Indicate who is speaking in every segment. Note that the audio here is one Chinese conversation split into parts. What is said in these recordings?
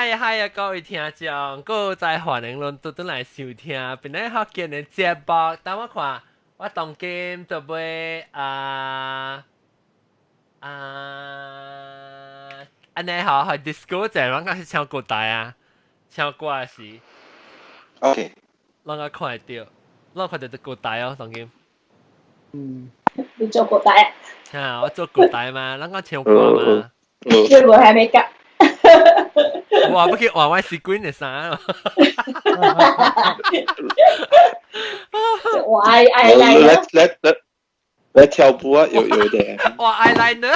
Speaker 1: 嗨啊，各位聽眾，各在歡迎倫敦來收聽，本來學見嘅節目，等我看，我當今就會安尼好，係 disco 啫，我講是唱歌台啊，唱歌時
Speaker 2: OK，
Speaker 1: 我看會到，我看到啲歌台哦，當今。
Speaker 3: 你做歌台
Speaker 1: 啊，我做歌台嘛，咱講唱歌嘛。
Speaker 3: 會唔會係 make up？
Speaker 1: 哇！不佢話我是 green 嘅衫咯。
Speaker 3: 我eyeliner，
Speaker 2: 來跳舞啊，有點。
Speaker 1: 哇 eyeliner，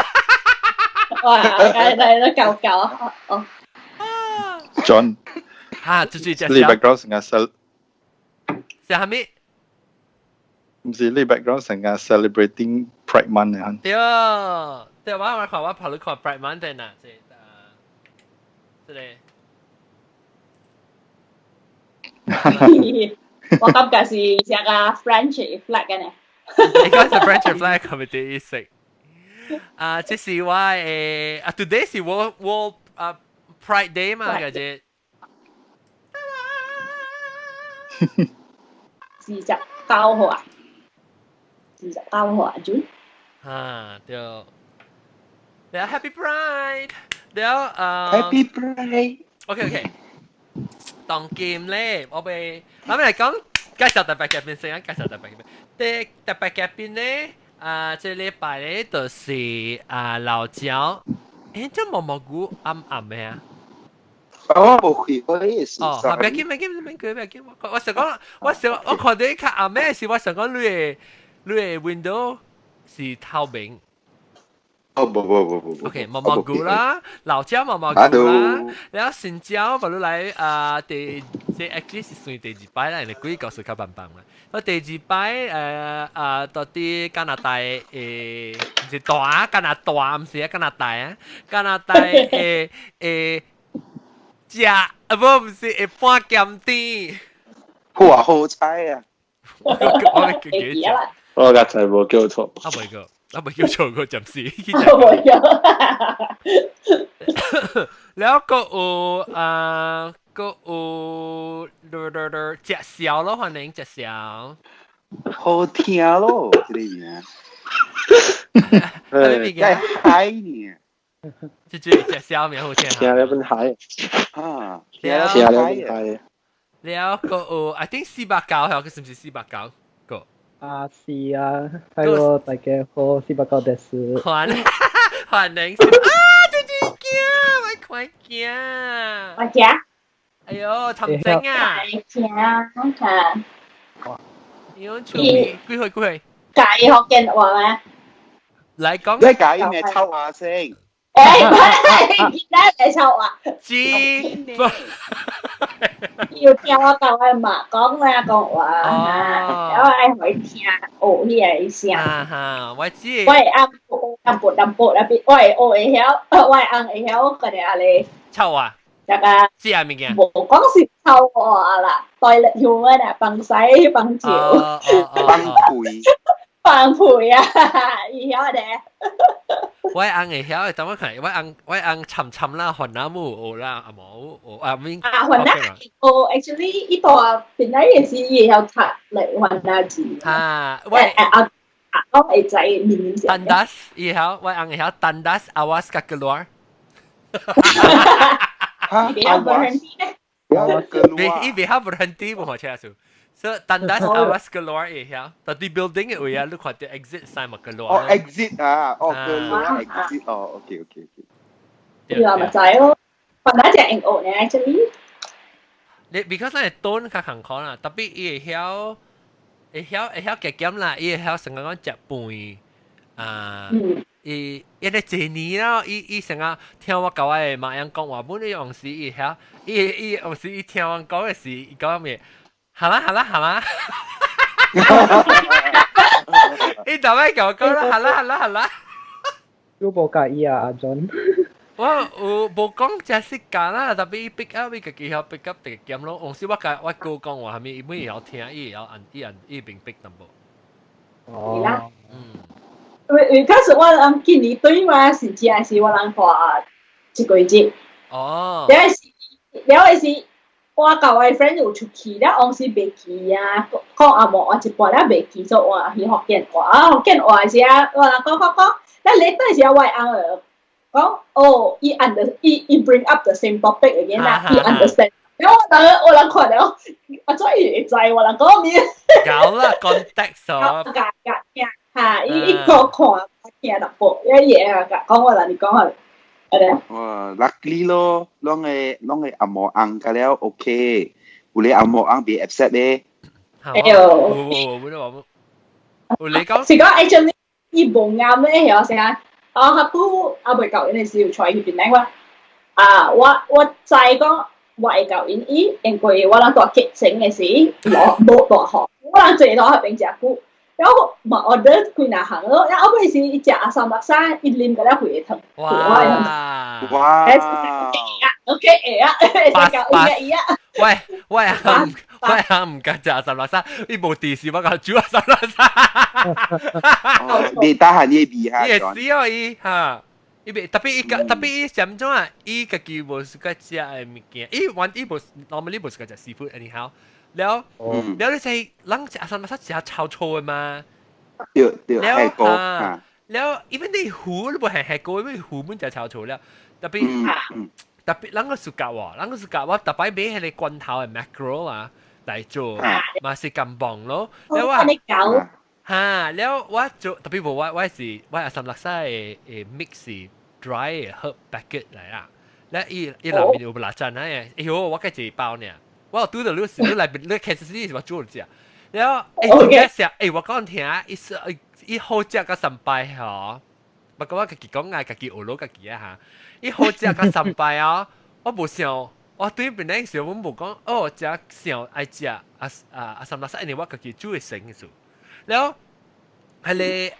Speaker 3: 哇 eyeliner 舊哦。
Speaker 2: John，
Speaker 1: 就是只
Speaker 2: 你 background 成日 cel，
Speaker 1: 係咩？
Speaker 2: 唔是你 background 成日 celebrating Pride Month 啊？
Speaker 1: 對，我看我跑去看 Pride Mountain 啊，即係。
Speaker 3: 我感覺是成個 French flag 嘅呢。
Speaker 1: 你講係 French flag 係咪啲意思？即是話today 是 World Pride Day 嘛，嘅啫。
Speaker 3: 29號啊，29號啊，June。
Speaker 1: 對。你 Happy Pride，你
Speaker 2: Happy Pride。
Speaker 1: OK。當劍咧，我哋嚟講介紹特別嘅邊先啊，介紹特別嘅邊。特別嘅邊咧，這禮拜咧就是老椒，即毛蘑菇暗嘅啊。
Speaker 2: 哦，冇去過呢事。
Speaker 1: 哦，別緊，我想講，我看到一卡暗嘅時，我想講你嘅 window 是透明。
Speaker 2: 哦，不。
Speaker 1: OK，毛蘑菇啦，老椒毛蘑菇啦，然後新椒不如來第actually 是算第二擺啦，人哋幾個數較棒棒啦。我第二擺到啲加拿大唔是大加拿大，唔是加拿大啊，加拿大食唔是半鹹啲。
Speaker 2: 哇，好彩啊！
Speaker 1: 我叫幾隻？
Speaker 2: 我剛才冇叫錯。
Speaker 1: 我未叫錯過暫時。แล้วก็隻小咯，可能隻小。
Speaker 2: 好聽咯，呢啲嘢。在嗨呢。
Speaker 1: 就隻小名好聽。
Speaker 2: 聽了本嗨。啊，聽了本嗨。
Speaker 1: แล้วก็I think 489係是唔是489個？
Speaker 4: 是啊，係喎，大家好，489です。
Speaker 1: 歡迎最驚，我快驚。
Speaker 3: 我驚。
Speaker 1: 哎呦，尋整啊！
Speaker 3: 驚，看。
Speaker 1: 要處理，幾歲？
Speaker 3: 介學嘅話咩？
Speaker 1: 嚟講。
Speaker 2: 你介咩抽下先？
Speaker 3: 見得你抽啊？要聽我同阿媽講啦，講話，因為會聽學呢個聲。
Speaker 1: 我知。
Speaker 3: 喂，暗撥啊！喂，我會曉，喂，暗會曉嗰啲啊你。
Speaker 1: 臭啊！
Speaker 3: 就個。
Speaker 1: 知係咩嘅？
Speaker 3: 冇講是臭啊啦，對力用咩咧？幫洗幫照。幫陪啊！會曉嘅。
Speaker 1: 我按會曉，等我看，我按沉啦，韓南冇啦，冇面。
Speaker 3: 韓南actually 呢度本來也是也要讀嚟韓南字。
Speaker 1: 喂，
Speaker 3: 我係仔面。
Speaker 1: Tandas 以後，我按會曉 Tandas awas ka keluar。Biar
Speaker 3: berhenti deh.
Speaker 1: Biar berhenti bukan macam tu. So tandas awas keluar ya. Tadi building itu ya, lu kata exit sign mak keluar.
Speaker 2: Oh exit ah, keluar exit. Oh okay.
Speaker 3: Ya macam tu. Padahal je yang ni actually.
Speaker 1: Because lah tone kah kangkau lah, tapi ia kegam lah, ia sengaja cak pui. 伊咧一年啦，伊成日聽我教我嘅馬英講話，本嚟用時伊曉，伊用時伊聽我講嘅時，伊講咩？好啦，伊就咪講啦，好啦。
Speaker 4: 你冇介意啊，阿 John？
Speaker 1: 我冇講真係假啦，但係伊 pick up 伊自己曉 pick up 第個咯。往時我哥講話係咪？伊每要聽，伊要按伊並 pick number。
Speaker 4: 哦。
Speaker 3: 嗰時我諗見你對嘛，是只係我諗話一個月。
Speaker 1: 哦。
Speaker 3: 有陣時了是我甲我 friend 有出去了，往时袂记啊，讲阿无我一半了袂记，所以我去福建话，福建话时啊，我讲，咱你当时我翁讲哦，he bring up the same topic again 啦，he understand。然后我人看了，我做伊会知我人讲咩？
Speaker 1: 搞啦 context 哦。
Speaker 3: 嚇，伊個看我聽淡薄，一嘢啊，講我啦，你講下。
Speaker 5: luckily 咯，啷個阿莫硬㗎了 ，OK，有你阿莫硬別 upset 咧。
Speaker 3: 哎呦，
Speaker 1: 你講
Speaker 3: 是講 actually 伊無啱咧，係我成日，我下晡阿未教因嘅時候，出去邊咧話，我知講我會教因伊，因為我人大結成嘅時，冇大學，我人最多係邊隻股。然後嘛 order 佢那行咯，然後嗰時一隻阿三百三一拎嗰啲回頭，
Speaker 5: 哇
Speaker 3: ，OK
Speaker 1: 喂，我唔夠隻阿三百三，呢部電視我夠煮阿三百
Speaker 5: 三。你打下呢邊嚇？
Speaker 1: 也是哦，伊嚇，特別伊點種啊？伊個叫無是個隻嘅物件，伊無 normally 無是個隻 seafood anyhow。แล้ว你ใช้ลังจากอาสามาสักจะชาวโชยมา
Speaker 5: แล้ว
Speaker 1: แล้วอีเวนต์ที่หูหรือบ่แห่โกไม่หูมันจะชาวโชยแล้วแต่เป็นลังก็สุกาวลังก็สุกาวแต่ไปเบ้ให้ในกวนเท้าไอ้แมคโครอ่ะได้โจมาสิกำบองแล้วแล้วว่าแล้วว่าโจแต่เป็นบอกว่าสิว่าอาสาลักษณะmix dry herb packet อะไรอ่ะและอีหลังมีอุปราจันนะไอ้โหว่าแค่จีเปล่าเนี่ย我拄到你来Kansas City 是我做只，然後我講聽，伊好食個三拜吼，不過我家己講家己學佬家己啊嚇，伊好食個三拜啊，我無想，我對邊個時候我無講，哦，只想愛食阿三六三，因為我家己煮嘅成嘅數，然後係你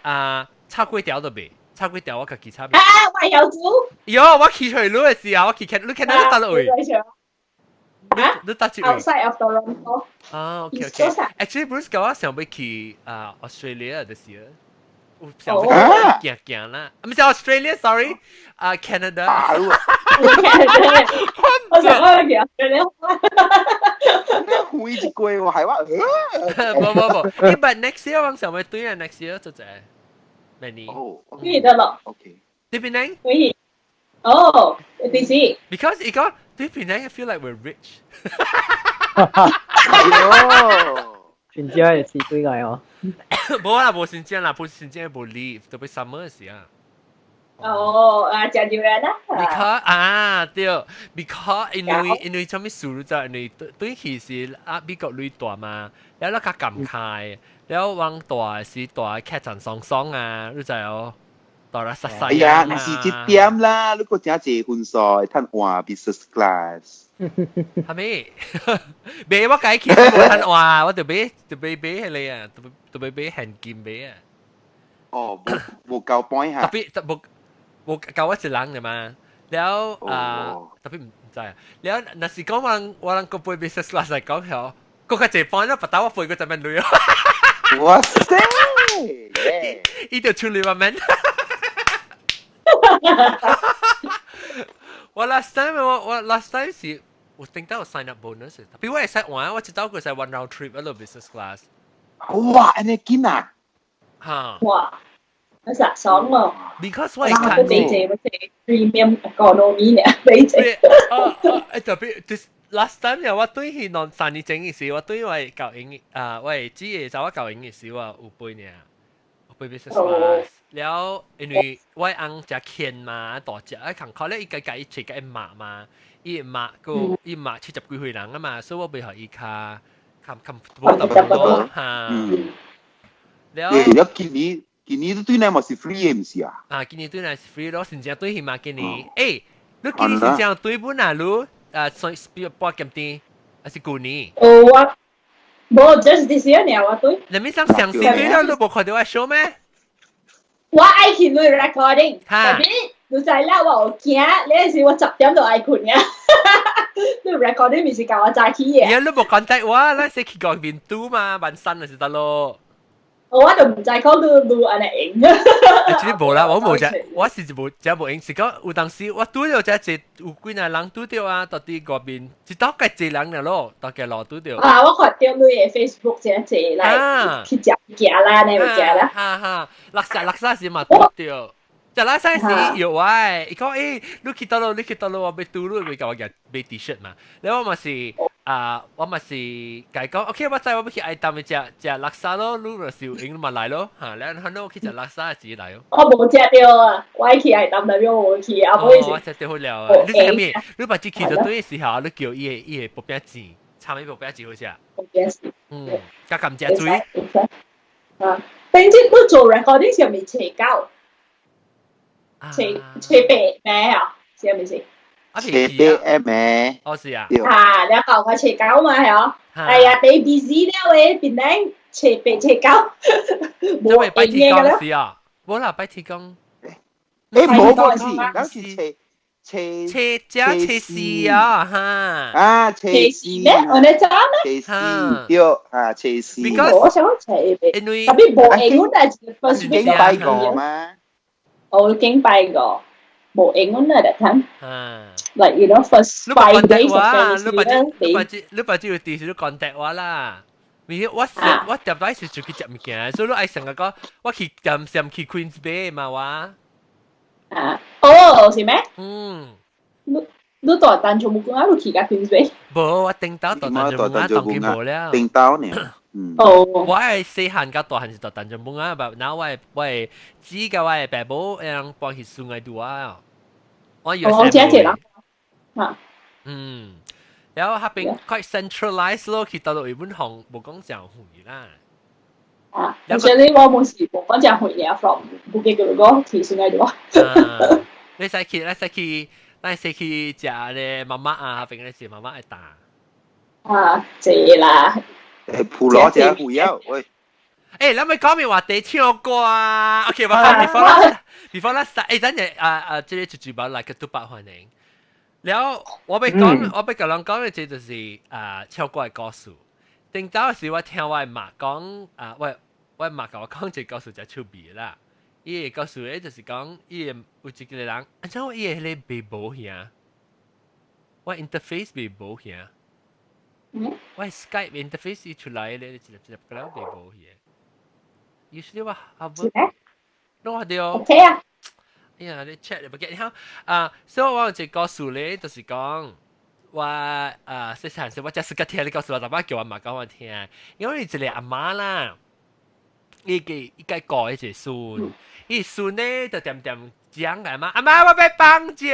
Speaker 1: 炒粿條都未，炒粿條我家己炒未。
Speaker 3: 我有煮。
Speaker 1: 喲，我去出嚟攞嘅時候，我去看你打落去。你打住
Speaker 3: outside of Toronto.
Speaker 1: OK. Actually, Bruce 講我想要去Australia this year。想要行啦，唔係 Australia，sorry，Canada。
Speaker 3: 我想我去 Australia。
Speaker 5: 會一句我係話，
Speaker 1: 冇。But next year 我想要對啊 ，next year 就係明年。
Speaker 3: 可以得咯。
Speaker 5: OK。
Speaker 1: 你邊呢？
Speaker 3: 可以。哦，你知。
Speaker 1: Because 而家。對邊咧 ，I feel like we're rich。
Speaker 4: 全家也是對嘅哦。
Speaker 1: 冇啦，冇新疆啦，冇新疆冇 leave，特別 summer 嘅時啊。
Speaker 3: 哦，加油啦
Speaker 1: ！Because 對 ，because 因為做咩事就因為對其實美國女大嘛，然後佢感慨，然後往大是大劇場爽啊，你就有。哎
Speaker 5: 呀，你是一點啦，你個真係分數，睇換 business class。
Speaker 1: 係咪？俾我解決冇睇換，我就俾係你啊，就俾現金俾啊。
Speaker 5: 哦，冇夠 point 嚇。
Speaker 1: 特別冇夠一隻人㗎嘛，แล้ว特別唔知啊。แล้ว嗱時講我能個背 business class 嚟講係個個隻 point 啦，不打我背個就咩女啊。
Speaker 5: 哇塞！
Speaker 1: 呢條處理話咩？我 last time 是我聽到有 sign up bonus，比我係使玩，我知道佢係 one round trip 一路 business class。
Speaker 5: 哇，你見啊？
Speaker 1: 嚇！
Speaker 3: 哇，我實爽喎。
Speaker 1: Because 我係看
Speaker 3: 你premium economy 呢？你
Speaker 1: 特別 last time 又我對佢當三年整嘅時，我對我係教英我係知嘅就我教英嘅時我有背呢，有背 business class。แล้ว因為我昂只鉗嘛，大隻啊，坎坷咧，伊個一切個馬嘛，伊馬70幾歲人啊嘛，所以我袂互伊較冇特別多嚇。
Speaker 5: แล้ว今年都對你咪是 free 唔是啊？
Speaker 1: 今年對你是 free 咯，真正對佢嘛今年，你今年真正對本啊，上半減啲，還是舊年？
Speaker 3: 我冇 just this year 呢，我對。
Speaker 1: 你咪想詳細對啦，你冇看到我 show 咩？
Speaker 3: 我愛去錄 recording，特別你知啦，我有驚，呢時我10點就愛困嘅。錄 recording 咪是教我早起嘅。
Speaker 1: 而家你冇 contact 我，那時去嗰邊讀嘛，萬山就得咯。
Speaker 3: 我就唔知講擼安尼用。
Speaker 1: 其實無啦，我冇只，我是無只無用，是講有當時我拄到只有幾個人拄到啊，到啲嗰邊，一到個濟人了咯，到個路拄到。
Speaker 3: 啊，我看到你嘅 Facebook 這來去食物件啦，你物件啦。
Speaker 1: 哈，垃圾是嘛拄到。就拉西時有喂，伊講你去到咯，我被嘟嚕，會教我嘅買 T-shirt 嘛。然後我咪是我咪是計講 ，OK， 我知我要去愛淡嘅食垃圾咯，你就是應咪來咯嚇。然後我去食垃圾自己來咯。
Speaker 3: 我冇食到啊，我去愛淡那邊冇去啊，唔好意思。
Speaker 1: 我食到好了啊！你係咩？你把只去到對嘅時候，你叫伊個薄餅錢，炒咩薄餅錢好食？
Speaker 3: 薄餅錢。
Speaker 1: 加甘蔗水。
Speaker 3: 啊，等陣都做 recording 上面斜膠。斜白咩啊？是咪先？
Speaker 5: 斜白咩？
Speaker 1: 哦是啊。
Speaker 3: 你講個斜膠嘛係哦。係啊，你 busy 了喂，變靚斜白斜膠。
Speaker 1: 冇咪白天講是啊？冇啦，白天講。
Speaker 5: 冇個是，咁是斜
Speaker 1: 絲啊哈。
Speaker 5: 啊，斜絲
Speaker 3: 咩？我哋知
Speaker 5: 咩？斜絲對啊，斜絲。
Speaker 3: 我想斜白。
Speaker 1: 因為
Speaker 3: 特別冇英文係 first week
Speaker 5: 拜過嘛。
Speaker 3: 我經拜過，冇英文啊，得聽。like you know first
Speaker 1: 5 days
Speaker 3: of
Speaker 1: February 你把這個電視都 contact 我啦。我特別是出去食物件，所以我愛成日講我去上去 Queens Bay 嘛話。
Speaker 3: 是咩？你大單就冇講啊？你去㗎 Queens Bay？
Speaker 1: 冇，我頂到大單就冇啊，當佢冇了。
Speaker 5: 頂到呢？
Speaker 1: 我係細漢甲大漢是大單就冇啊，但我係指甲我係爸母讓幫佢送嚟度啊。我以為係冇。然後下邊 quite centralized 咯，佢到到日本行冇講就會啦。
Speaker 3: 而且你我冇時冇講就會嘢 from 不記得個提醒喺度啊。
Speaker 1: 你使去食咧媽媽啊，邊個食媽媽係打。
Speaker 3: 謝啦。
Speaker 5: 普羅只會有喂。
Speaker 1: 你咪講明話地唱歌啊 ？OK， 我講 before last， 等陣即係住把嚟嘅都百歡迎。然後我俾人講嘅這就是唱歌嘅歌數。定早時我聽我媽講我媽甲我講這歌數就趣味啦。伊個歌數咧就是講伊有一個人，安怎伊個咧背保險，我 interface 背保險，我 Skype interface 出來咧，一個人背保險。Usually 我後尾，喏對哦。
Speaker 3: OK 啊。
Speaker 1: 哎呀，你 check 你唔記得所以我有一個故事咧，就是講我細漢時我只是個聽你故事，我爸爸叫我媽講我聽，因為一個阿媽啦，伊個過一個孫，伊孫咧就點講嘅嘛，阿媽我被幫助，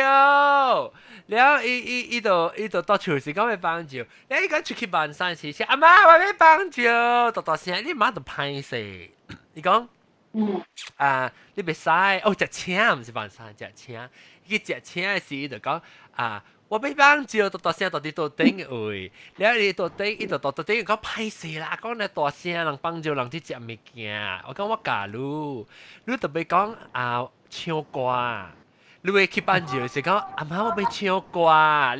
Speaker 1: 然後伊就到處是講被幫助，然後伊講出去辦山時，阿媽我被幫助，到時你媽就歹勢，伊講。你袂使食青毋是辦啥食青，去食青嘅時就講我被幫助到聲到底到頂位，然後你到頂，伊就到頂講歹勢啦，講你大聲人幫助人去食物件，我講我教你特別講唱歌。你會去幫助是講阿媽我要唱歌，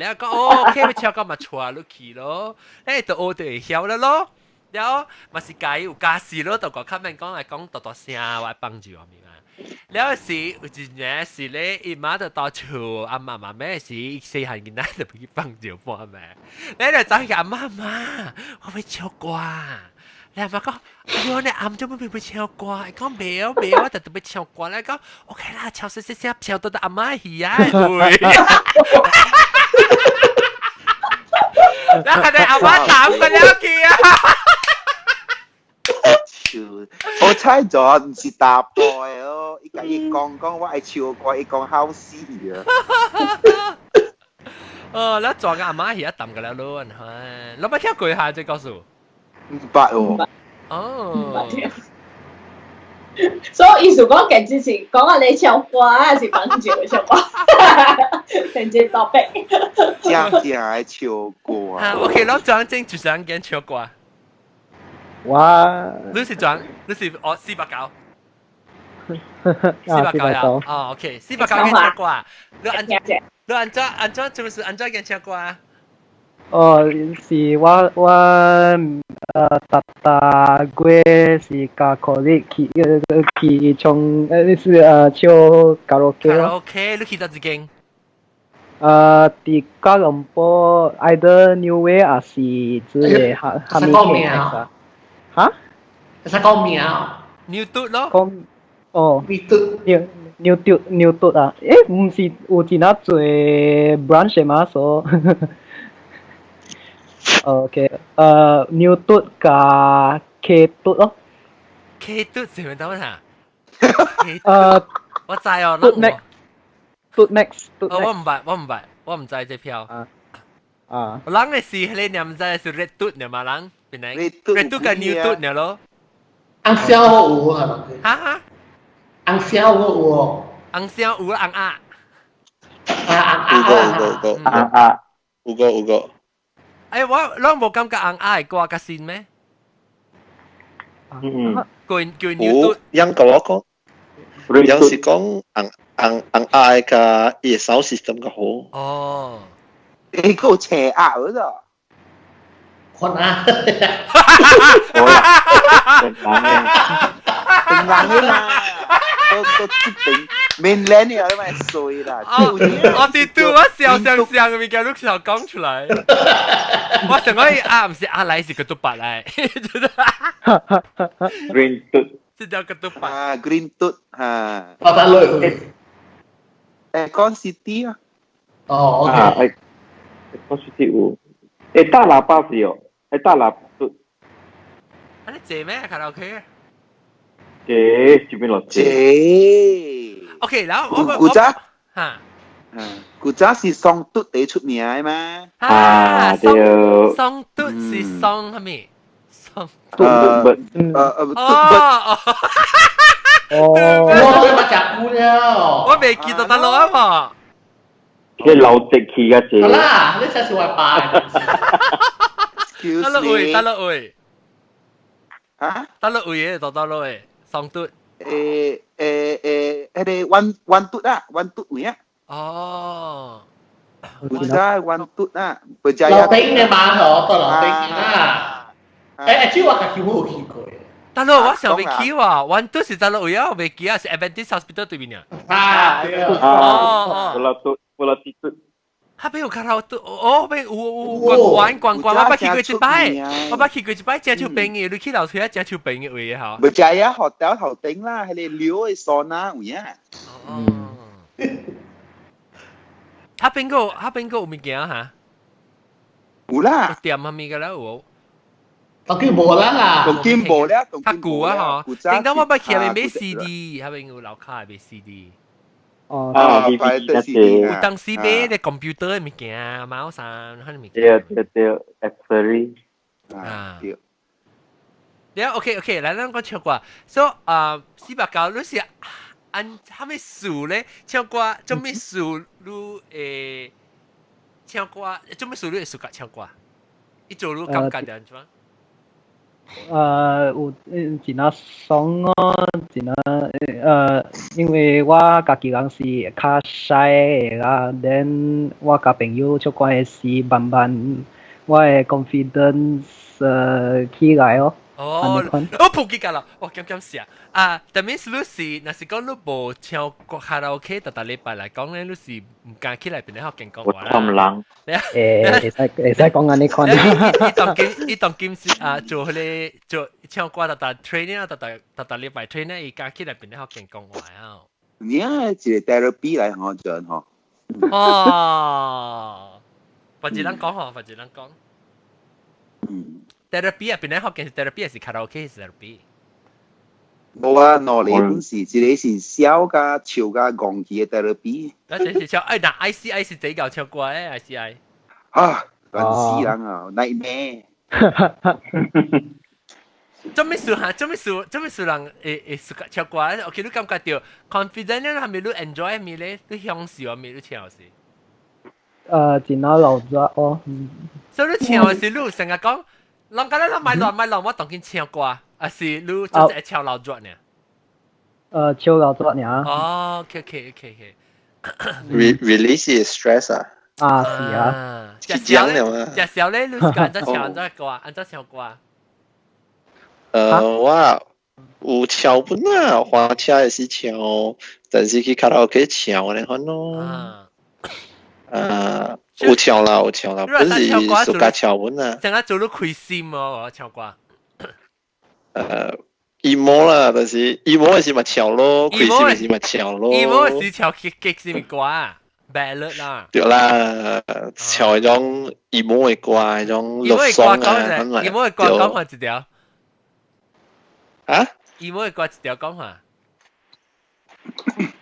Speaker 1: 然後講OK 要唱歌咪帶你去咯，就學就會曉了咯。然後嘛是家有家事咯，就講佢哋講嚟講大聲或幫助我明嘛。然後是有一年是咧，伊媽就到厝阿媽咩事，細漢囡仔就俾佢幫助半暝。你就走去阿媽，我要唱歌。你阿媽講，哎呦，你暗咗咩要唱歌？講未有，我就要唱歌。你講 OK 啦，唱聲唱到阿媽去啊！然後佢哋阿媽打佢了去啊！
Speaker 5: 我猜咗唔是答對咯，依家一講我係唱歌，一講好死
Speaker 1: 啊！แล้ว撞阿媽而家揼㗎啦luôn，係，你咪聽過下隻歌數？
Speaker 5: 唔白喎。
Speaker 1: 哦。
Speaker 3: 所以意思講嘅之前講下你唱歌還是幫助唱歌，成隻 topic。
Speaker 5: 正係唱歌啊。
Speaker 1: OK， แล้ว撞正就想跟唱歌。
Speaker 4: 哇！
Speaker 1: 你是489。489有，OK， 489跟唱歌啊？你按照是不是按照跟唱歌啊？
Speaker 4: 哦，是搭过是加可力去唱是唱卡拉 OK
Speaker 1: 卡拉
Speaker 4: 咯。
Speaker 1: OK，你去到几间？
Speaker 4: 伫吉隆坡 either New Way 也是之类哈咪 KX 啊。哈？
Speaker 6: 使講名啊？
Speaker 1: New 嘟咯。
Speaker 4: 講哦。
Speaker 6: 你都
Speaker 4: 牛肚啊？唔是有真啊侪 branch 嘛？所OK，牛肚加 K 肚咯。
Speaker 1: K 嘟是咪等下？我知哦，
Speaker 4: 肚 max，肚 max，肚
Speaker 1: 我
Speaker 4: max。
Speaker 1: 我唔知這票。
Speaker 4: 啊。
Speaker 1: 人嘅是你念唔知是 red 嘟呢嘛人？邊嚟
Speaker 5: Red
Speaker 1: 嘟跟 new 嘟呢咯？
Speaker 6: 紅燒有係咪？
Speaker 1: 哈？
Speaker 6: 紅燒有
Speaker 1: 紅燒有紅鴨。
Speaker 2: 有個。
Speaker 1: 我冇感覺紅鴨係掛個線咩？叫 new 嘟。
Speaker 2: 有時講紅嗌嘅夜手 system 嘅好。
Speaker 1: 哦。
Speaker 5: 你個邪壓嗰度。
Speaker 6: คน啊
Speaker 5: 平冷嘅嘛，都定 mainland 嘅有咩衰啦？
Speaker 1: 我哋對我笑嘅物件，你時候講出來。我想講唔是來是個都白嚟。
Speaker 2: Green 嘟。
Speaker 1: 是叫個都白。
Speaker 5: green 嘟嚇。
Speaker 6: 我打雷。
Speaker 5: Con City 啊。
Speaker 6: 哦，OK。
Speaker 2: Con City 有。大喇叭是哦。大喇叭。
Speaker 1: 你借咩卡拉 OK？
Speaker 2: 借，這邊落
Speaker 5: 借。
Speaker 1: OK，然後
Speaker 5: 古早
Speaker 1: 嚇，
Speaker 5: 古早是雙嘟嚟出名嘅嘛。
Speaker 2: 對。
Speaker 1: 雙嘟是雙係咪？雙
Speaker 2: 嘟
Speaker 6: 我มาจากกูแล้ว
Speaker 1: 我未見到得落啊嘛。
Speaker 2: 佢流直氣嘅借。
Speaker 6: 好啦，你才是外拜。
Speaker 5: 得
Speaker 1: 落位，得落位。
Speaker 5: 啊？
Speaker 1: 得落位嘅，得落位，雙嘟。
Speaker 5: 迄個 one 嘟啊，one 嘟位啊。
Speaker 1: 哦。
Speaker 5: 古早 one 嘟啊，不知
Speaker 6: 老丁嘅碼頭到老丁啦。即係話佢叫我去過。
Speaker 1: 得落，我想未去喎，one 嘟是得落位啊，我未去啊，是 Adventist Hospital 對面啊。
Speaker 6: 對啊。
Speaker 2: 我拉滴嘟。
Speaker 1: 他邊有卡拉 OK？哦，邊有逛，我捌去過一擺，正像平嘅，你去樓梯啊，正像平嘅位嘅嚇。
Speaker 5: 唔知啊，學到頭頂啦，係你撩嘅桑拿位啊。
Speaker 1: 哦。他邊個有物件嚇？
Speaker 5: 有啦。
Speaker 1: 店係咪㗎啦有？
Speaker 6: 當然冇啦。
Speaker 5: 當然冇啦，
Speaker 1: 較舊啊嗬。定當我捌去係買 CD，係咪有樓卡買 CD？
Speaker 5: 快得 CD
Speaker 1: 有當時買啲 computer 嘅物件，mouse啊，嗰啲物件。
Speaker 2: 對 ，accessory。
Speaker 5: 對。
Speaker 1: 你 OK，來咱講唱歌，所以四百九，你是按蝦米數咧唱歌，做咩數你誒唱歌，做咩數你會熟唱歌？一做你感覺點樣？
Speaker 4: 有真啊爽咯，真啊因為我家己人是較 shy 啦，then 我甲朋友出關係是慢慢我嘅 confidence 起來哦。
Speaker 1: 哦，我普及㗎啦，我咁試啊但係你是，若是講你無唱過卡拉 OK，特禮拜嚟講咧，你是唔敢起來邊啲學勁講話啦。
Speaker 2: 我貪冷。
Speaker 4: 會使講安尼看。
Speaker 1: 伊當今是做迄個做唱歌特 training 啊，特禮拜 training，伊敢起來邊啲學勁講話啊。
Speaker 5: 你啊，一個 therapy 嚟學盡嗬。
Speaker 1: 哦，或者人講嗬，或者人講。therapy 啊，邊啲學勁是 therapy，係卡拉 OK 是 therapy。
Speaker 5: 冇啊，攞嚟本事，一個是笑加笑加講嘅 therapy。
Speaker 1: 嗰陣是唱，嗱 ICI 是第一個唱歌咧 ，ICI。
Speaker 5: 啊，亂死人啊，nightmare。
Speaker 1: 做咩事人唱歌咧 ？OK，你感覺到 confident 咧，係咪你 enjoy 咪咧？你享受啊咪你唱是？
Speaker 4: 真啊老早哦。
Speaker 1: 所以你唱嘅時，你成日講，人家咧買落，我當見唱歌，啊是你就是唱老早呢？
Speaker 4: 唱老早呢？
Speaker 1: 哦，OK。
Speaker 2: Release stress 啊。
Speaker 4: 是啊。
Speaker 1: 食小咧，食小咧，你是按怎唱安怎歌啊？安怎唱歌啊？
Speaker 2: 我有唱本啊，花车也是唱，但是去卡拉 OK 唱咧，看咯。有唱啦，本是自家唱本啊。
Speaker 1: 像我做到开心哦，我唱歌。
Speaker 2: emo 啦，但是 emo 是咪唱咯，开心是咪唱咯。
Speaker 1: emo 是唱激是咪歌啊？ballad 啦。
Speaker 2: 對啦，唱嗰種 emo 嘅歌，嗰種綠松啊，咁咪。
Speaker 1: emo 嘅歌講下一條。
Speaker 2: 啊
Speaker 1: ？emo 嘅歌一條講下。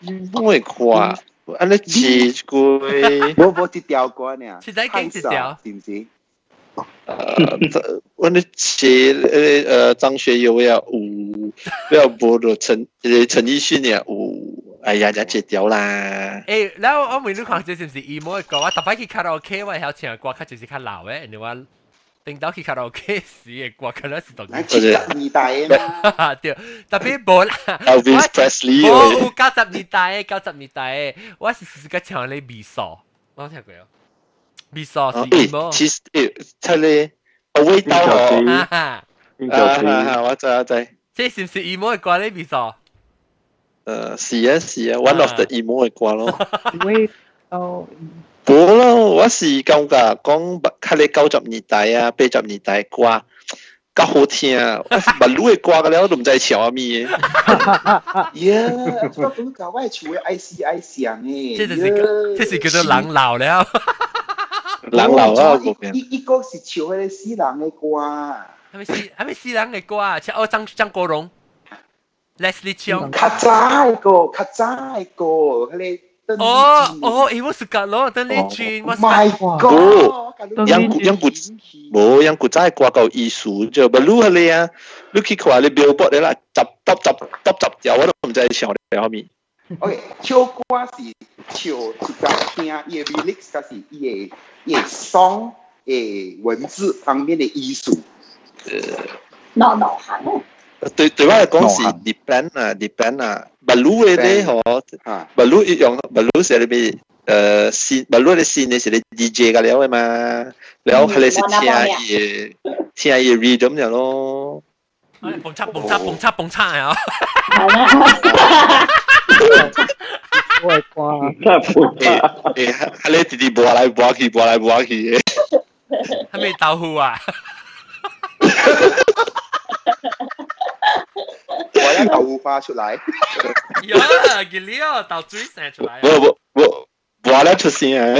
Speaker 2: emo 嘅歌。安尼一句，
Speaker 5: 我一條歌呢，
Speaker 1: 是在講一條，
Speaker 5: 是唔是？
Speaker 2: 我那寫張學友呀，有播到陳奕迅呀，有，哎呀，就這條啦。
Speaker 1: 誒，然後我問你看這是唔是 emo 嘅歌？我特別去卡拉 OK，我係唱嘅歌，佢就是較老嘅，你話。頂到去卡拉 OK 時嘅歌，可能是同
Speaker 5: 佢。70年代嘅
Speaker 1: 嘛。對，特別無啦。
Speaker 2: Elvis Presley
Speaker 1: 我有90年代嘅，我是試過唱你微傻，我聽過。微傻是 emo。
Speaker 2: 其實出嚟味道哦。我知。
Speaker 1: 這是唔是 emo 嘅歌咧？微傻。
Speaker 2: 是啊 ，one of the emo 嘅歌咯。
Speaker 4: 味道。
Speaker 2: 冇咯，我是講㗎，講較你90年代啊、80年代歌，較好聽。我是馬路嘅歌㗎了，我都唔知唱咩。
Speaker 5: 呀，我講搞我厝嘅愛死愛上誒。
Speaker 1: 這是叫做人老了。
Speaker 2: 人老啊，
Speaker 5: 一個是唱嗰啲死人嘅歌。
Speaker 1: 係咪死人嘅歌啊？唱張國榮、Leslie Cheung。
Speaker 5: 較早一個，嗰啲。
Speaker 1: 我是講咯，等你轉，我
Speaker 5: My God，yang
Speaker 2: 古仔掛夠藝術就唔รู้係你啊，你去看你 Billboard 你啦，集有我都唔知唱嚟後面。
Speaker 5: OK， 唱歌是唱自家聽，伊嘅 lyrics 嗰是伊嘅 song 嘅文字方面嘅藝術。
Speaker 3: 腦行。
Speaker 2: 對我嚟講是 depend 啊，唔รู้嘅咧嗬，唔รู้用唔รู้係你咪線，唔รู้你線你係你 DJ 㗎了嘅嘛，แล้ว係你是聽嘢 rhythm 嘅咯。
Speaker 1: 蹦擦啊！
Speaker 4: 我係啩？
Speaker 2: 係你直接播來播去嘅。
Speaker 1: 係咪豆腐啊？
Speaker 5: 我一豆腐花出嚟。
Speaker 1: 呀，見你哦，豆水成出嚟。
Speaker 2: 我咧出聲啊！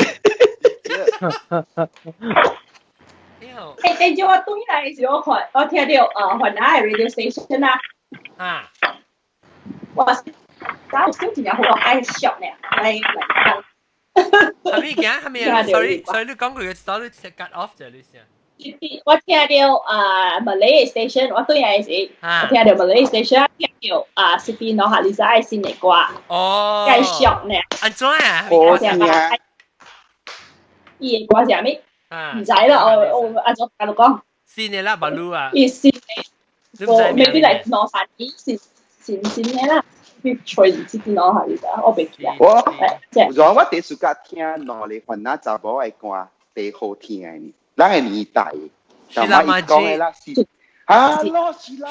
Speaker 3: 誒，就我對嚟嘅時候，我聽到雲南嘅 radio station 啦。
Speaker 1: 啊！
Speaker 3: 哇！但係小前有好多愛笑呢，嚟。
Speaker 1: 係咪？sorry，你講佢嘅 story cut off 啫，你先。
Speaker 3: 我聽到Malay station， 我對嚟時，我聽到 Malay station， 聽到Siti Nurhaliza 新嘅歌。
Speaker 1: 哦。
Speaker 3: 介紹呢？
Speaker 1: 安怎啊？
Speaker 3: 我聽啊。伊嘅歌係咩？唔知啦，我阿祖喺度講。
Speaker 1: 新嘅啦，馬路啊。
Speaker 3: 伊新嘅，我未必嚟攞曬啲新嘅啦。去吹Siti Nurhaliza，我未記啊。
Speaker 5: 我第一次聽羅麗雲那查某嘅歌，最好聽嘅。咱嘅年代，
Speaker 1: 是啦嘛
Speaker 5: 講啦，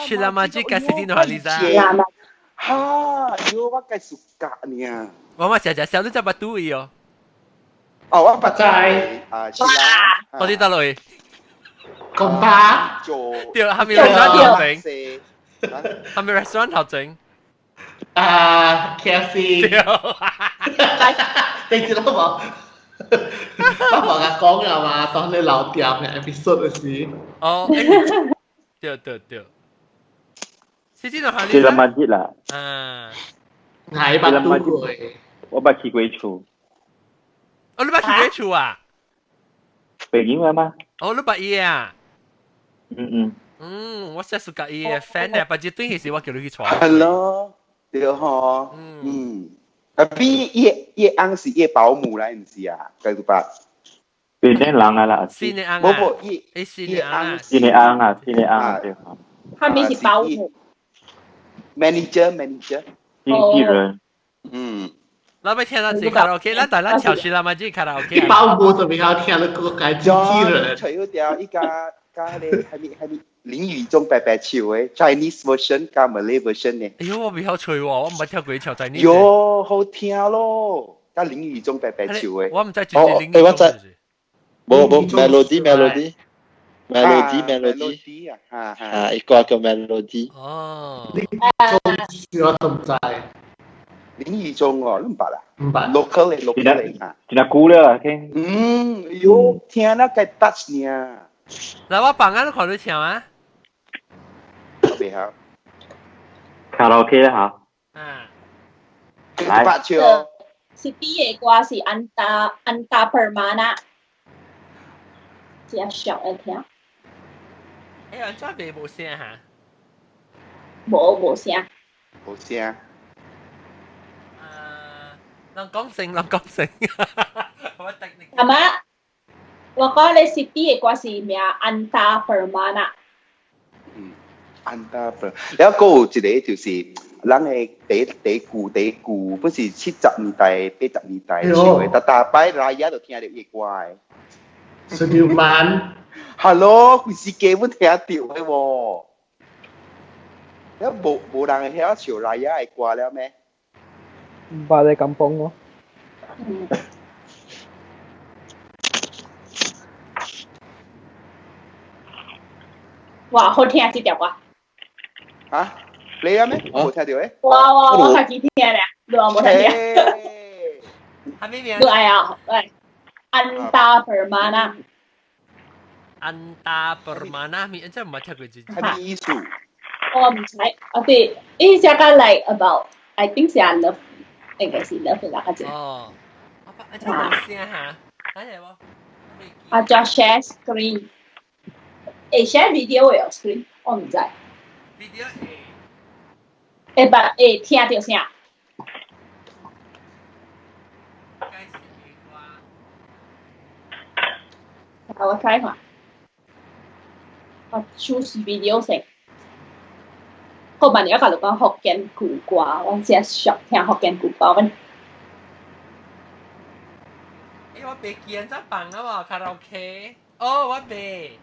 Speaker 1: 是啦嘛，即係Siti Nurhaliza。
Speaker 5: 哈，我計暑假呢。
Speaker 1: 我成日笑你只把刀伊哦。
Speaker 5: 哦，我不知。是啦。
Speaker 1: 我知得嚟。
Speaker 6: 咁巴。
Speaker 1: 對，係咪 restaurant 頭整？係咪 restaurant 頭整
Speaker 6: ？KFC。你知道冇？我同阿講㗎嘛，當你留店嘅 episode 嗰時。
Speaker 1: 哦，對。Siti Nurhaliza。
Speaker 7: 去啦嘛啲啦。
Speaker 6: 係巴都會。
Speaker 7: 我捌去過厝。
Speaker 1: 你捌去過厝啊？
Speaker 7: 北京嘅嘛？
Speaker 1: 你捌伊啊？我真係屬伊嘅 fan 咧，不過短期時我叫你去闖。
Speaker 5: 係咯，對嗬。tapi ye ang si ye保姆啦，唔是啊？繼續吧。
Speaker 7: 變啲人啊啦。
Speaker 1: 是你ang
Speaker 5: 啊？
Speaker 1: 是你ang。
Speaker 7: 是你ang啊，是你ang對。
Speaker 3: 係咪是保姆
Speaker 5: ？manager。
Speaker 7: 經紀人。
Speaker 1: เราไป聽到自己卡拉 OK，咱但咱潮市啦嘛，即卡拉 OK。
Speaker 6: 一般無就比較聽了個改機器人。
Speaker 5: 除咗條依家咧係咪林宇中白白唱嘅 Chinese version 加 Malay version 呢？
Speaker 1: 哎呦，我未曉吹喎，我唔係聽過唱仔呢。
Speaker 5: 喲，好聽咯！加林宇中白白唱嘅。
Speaker 1: 我唔知直接林宇中。
Speaker 2: 冇 melody 啊，一個叫 melody。
Speaker 1: 哦。
Speaker 6: 我都唔知。
Speaker 5: 林宇中哦，唔捌啦，
Speaker 6: 唔捌。
Speaker 5: local 嚟啊。
Speaker 7: 真係估了啦，聽。
Speaker 5: 喲，聽啦，該 touch 呢。
Speaker 1: 嗱，我幫我都看到唱啊。
Speaker 5: 未好。
Speaker 7: 卡拉 OK 啦嚇。
Speaker 5: 來。八唱。
Speaker 3: City 嘅歌是Anta Permana， 只小嘅聽。
Speaker 1: 哎呀，真係冇聲嚇。
Speaker 3: 冇聲。
Speaker 5: 冇聲。
Speaker 1: 能講聲，能講聲。
Speaker 3: 係咪？我講你 City 嘅歌是咩啊 ？Anta Permana。Anta
Speaker 5: Permana， แล้วก็有一個就是咱嘅第一句，不是70年代、80年代唱嘅，但大擺來也就聽到伊歌嘅。
Speaker 6: Sudirman。
Speaker 5: Hello，佢是基本聽到嘅喎。แล้ว冇人曉唱來也嘅歌了咩
Speaker 4: ？Balai Kampung 咯。
Speaker 3: 哇，好聽呢條歌。
Speaker 5: 嚇？你啊咩？冇聽到嘅？
Speaker 3: 我係幾聽咧？你話冇聽到？
Speaker 1: 係咩名？
Speaker 3: 對啊，係 Anta
Speaker 1: Permana。Anta Permana， 真唔係聽過字。
Speaker 5: 係咩意思？
Speaker 3: 我唔知，我哋呢隻歌 like about，I think 係 love， 應該是 love 啦嗰隻。
Speaker 1: 哦。我聽到聲嚇，睇嚟喎。
Speaker 3: 啊，就 share screen， share video 有 screen， 我唔知。
Speaker 1: video
Speaker 3: 聽到聲。我睇下，我 choose video 先。我問你一個就講福建古歌，我真係想聽福建古歌嘅。
Speaker 1: 我未見咗辦啊嘛，卡拉 OK。哦，我未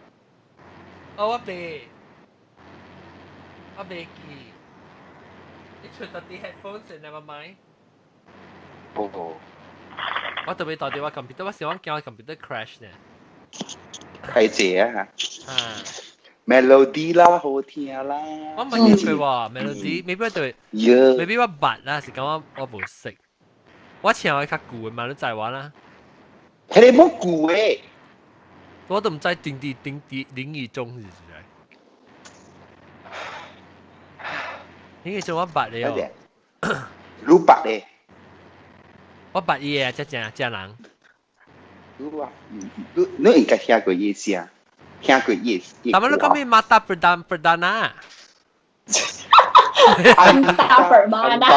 Speaker 1: 見。你出到啲 headphones never mind。
Speaker 5: 哦。
Speaker 1: 我特別到電話 computer， 我想叫我 computer crash 呢。
Speaker 5: 係這啊！Melody 啦，好聽啦。
Speaker 1: 我唔係佢話 melody，maybe 我對 ，maybe 我白啦，是講我冇識。我前我較舊嘅嘛，你知話啦。
Speaker 5: 係你冇舊嘅。
Speaker 1: 我都唔知定林宇中是誰。林宇中我白你哦。
Speaker 5: 你白咧？
Speaker 1: 我白伊啊，正人。
Speaker 5: 你應該聽過伊聲，聽過伊。
Speaker 1: 但係你講咩Mata Perdana？
Speaker 3: Anta Permana。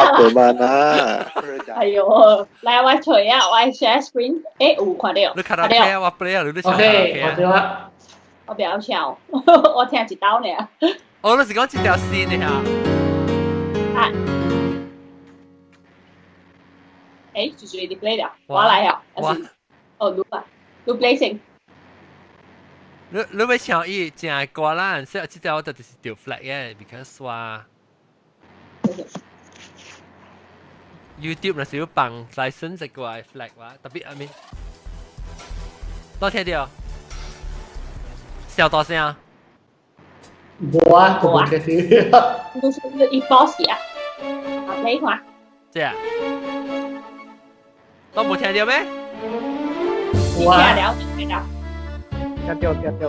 Speaker 3: 哎呦，來我吹啊，我 share screen， 有看到。
Speaker 1: 你看到咩？我 play 啊，你唱
Speaker 6: OK， 我對啊。
Speaker 3: 我不要唱，我聽一刀呢。
Speaker 1: 哦，你是講一條線呢嚇？
Speaker 3: 就是你 play 了，我來了。哦，錄 play 先。
Speaker 1: 你要唱伊正係歌啦，所以這條我就是條 flag 嘅 ，because 話 YouTube 那時要放 license 嘅歌 flag 話，特別I mean，多聽啲哦，笑大聲。
Speaker 6: 冇啊，冇聽到。
Speaker 3: 你是一包時啊？啊，play 看。
Speaker 1: 這啊？都冇聽到咩？
Speaker 3: 你聽了，聽到。
Speaker 4: 聽到。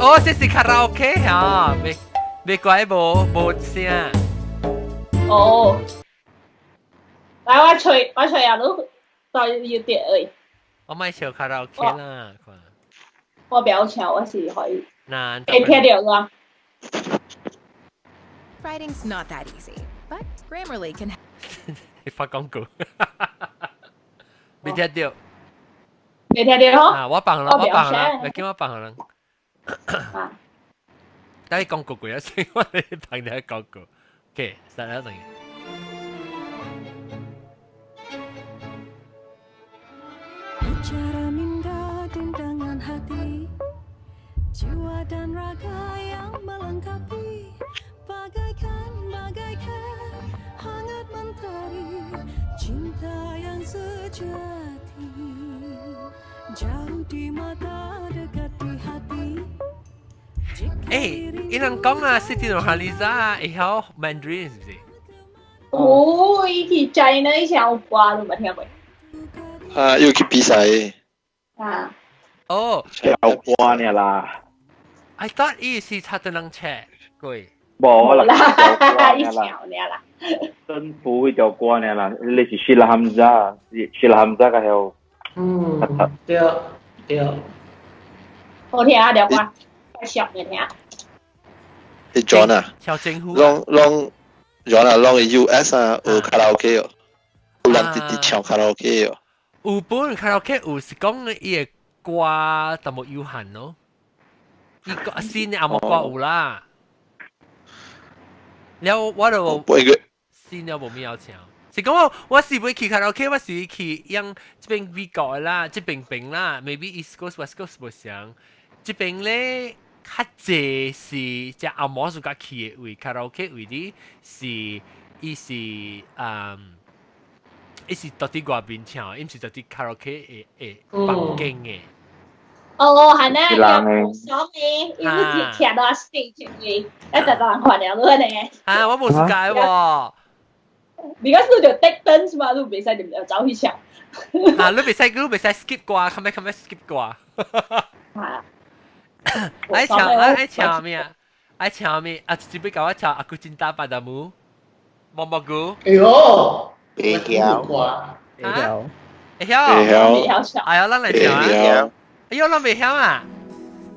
Speaker 1: 哦，這是卡拉 OK 嚇，未怪冇聲。
Speaker 3: 哦，來我吹啊，你再要跌而已。
Speaker 1: 我咪唱卡拉 OK 啦，
Speaker 3: 我不要唱，我是可以。
Speaker 1: 難。
Speaker 3: 你聽到㗎
Speaker 8: ？Writing's not that easy, but Grammarly can.
Speaker 1: 你發廣告，未聽到？
Speaker 3: 你聽到嗬？
Speaker 1: 我幫啦，你叫我幫啦。等你講句句啊，先我哋幫你講句。OK，實啦，等於。
Speaker 9: Bicara minda dengan hati, jiwa dan raga yang melengkapi, bagaikan hangat mentari, cinta yang sejati, jauh di mata dekat di hati.
Speaker 1: 你能講啊，Siti Nurhaliza 會曉 Mandarin 是不是？
Speaker 3: 哦，伊去 China 以前有歌，你有冇聽過？
Speaker 2: 要去比賽。
Speaker 1: 哦，
Speaker 7: 有歌呢啦。
Speaker 1: I thought 伊是他都能唱過。
Speaker 7: 冇啦，
Speaker 3: 以前有啦。
Speaker 7: 政府會有歌呢啦，你是 Sheila Hamzah 個有。
Speaker 6: 對。
Speaker 3: 好聽啊，條歌。shop 嘅聽。
Speaker 2: 你 John 啊？
Speaker 1: 小政府。
Speaker 2: Long John 啊，Long US 啊，有卡拉 OK 哦，有人直唱卡拉 OK 哦。
Speaker 1: 有本卡拉 OK 有是講伊嘅歌但冇有限咯，伊個新嘅阿冇歌有啦。了我就新嘅冇咩要唱。是講我是會去卡拉 OK， 我是去用這邊美國啦，這邊啦 ，maybe East Coast、West Coast 冇上，這邊咧。較濟是只阿毛自家去嘅位卡拉 OK 位啲是伊是伊是到啲外邊唱，伊唔是到啲卡拉 OK 嘅房間嘅。
Speaker 3: 哦，係咧，有爽嘅，伊唔是徛到 stage 嘅，一直當人看了嗰咧。
Speaker 1: 我冇時間喎。
Speaker 3: Because 你就 take turns 嘛，你袂使點樣走去唱。
Speaker 1: 你袂使 skip 歌，come back skip 歌。愛唱咩啊？愛唱咩？啊，直接教我唱Aku Cinta Padamu，毛毛菇。
Speaker 6: 哎呦，
Speaker 5: 會曉。
Speaker 1: 會曉。哎呀，咱嚟唱啊！哎呦，咱未曉啊？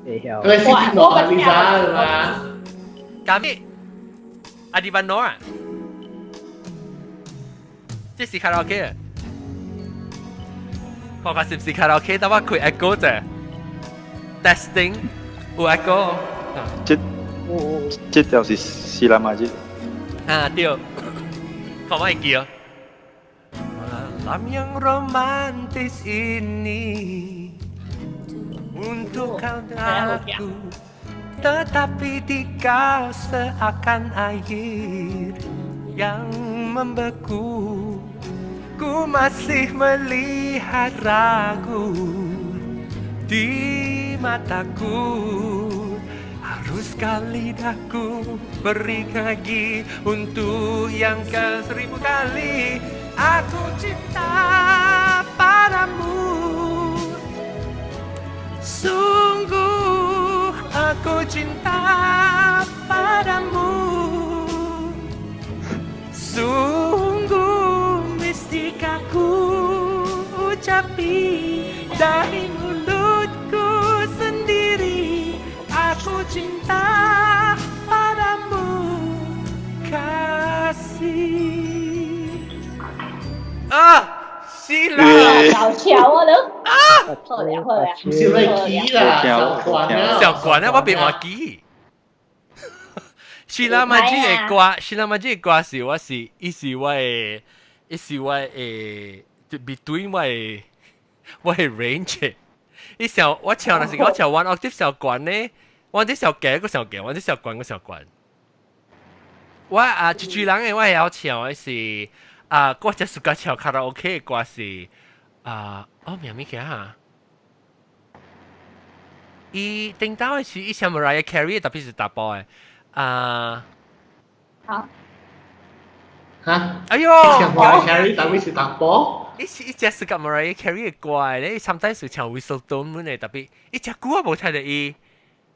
Speaker 4: 會曉。
Speaker 6: 佢係Siti Nurhaliza係嘛
Speaker 1: ？Kami Adiban Nor 啊？即是卡拉 OK 啊？我講是唔是卡拉 OK？但我開 echo 啫。Testing， 有 echo。
Speaker 7: 這就是Sheila Majid。
Speaker 1: 對，可唔可以叫？Malam yang romantis ini untuk kau dan aku, tetapi di kau seakan air yang membeku. Ku masih melihat ragu di mataku. Haruskah lidahku beri lagi untuk yang ke1000 kali. Aku cinta padamu. Sungguh aku cinta padamu. Sungguh mistika ku ucapi dari mulutku sendiri. Aku cinta padamu, kasih. Sheila，
Speaker 3: 搞笑啊都。好了好了。
Speaker 6: 唔是嚟記啦，
Speaker 1: 小關啊，我別話記。Sheila Majid 嘅歌，Sheila Majid 嘅歌是我是，伊是我誒 between 我係 range。伊小我唱的是我唱 one octave 小關呢，我啲小勁個小勁，我啲小關個小關。我最人嘅我係有唱嘅是。我只 suka 唱卡拉 OK 嘅歌是名咩啊？伊頂到嘅是伊唱 Mariah Carey， 特別是大波嘅
Speaker 3: 好。
Speaker 6: 哎呦！唱 Mariah Carey， 特別是大波。
Speaker 1: 伊只 suka Mariah Carey 嘅歌嘅咧，sometimes 是唱 Whistledown 嘅，特別伊只歌冇睇到伊。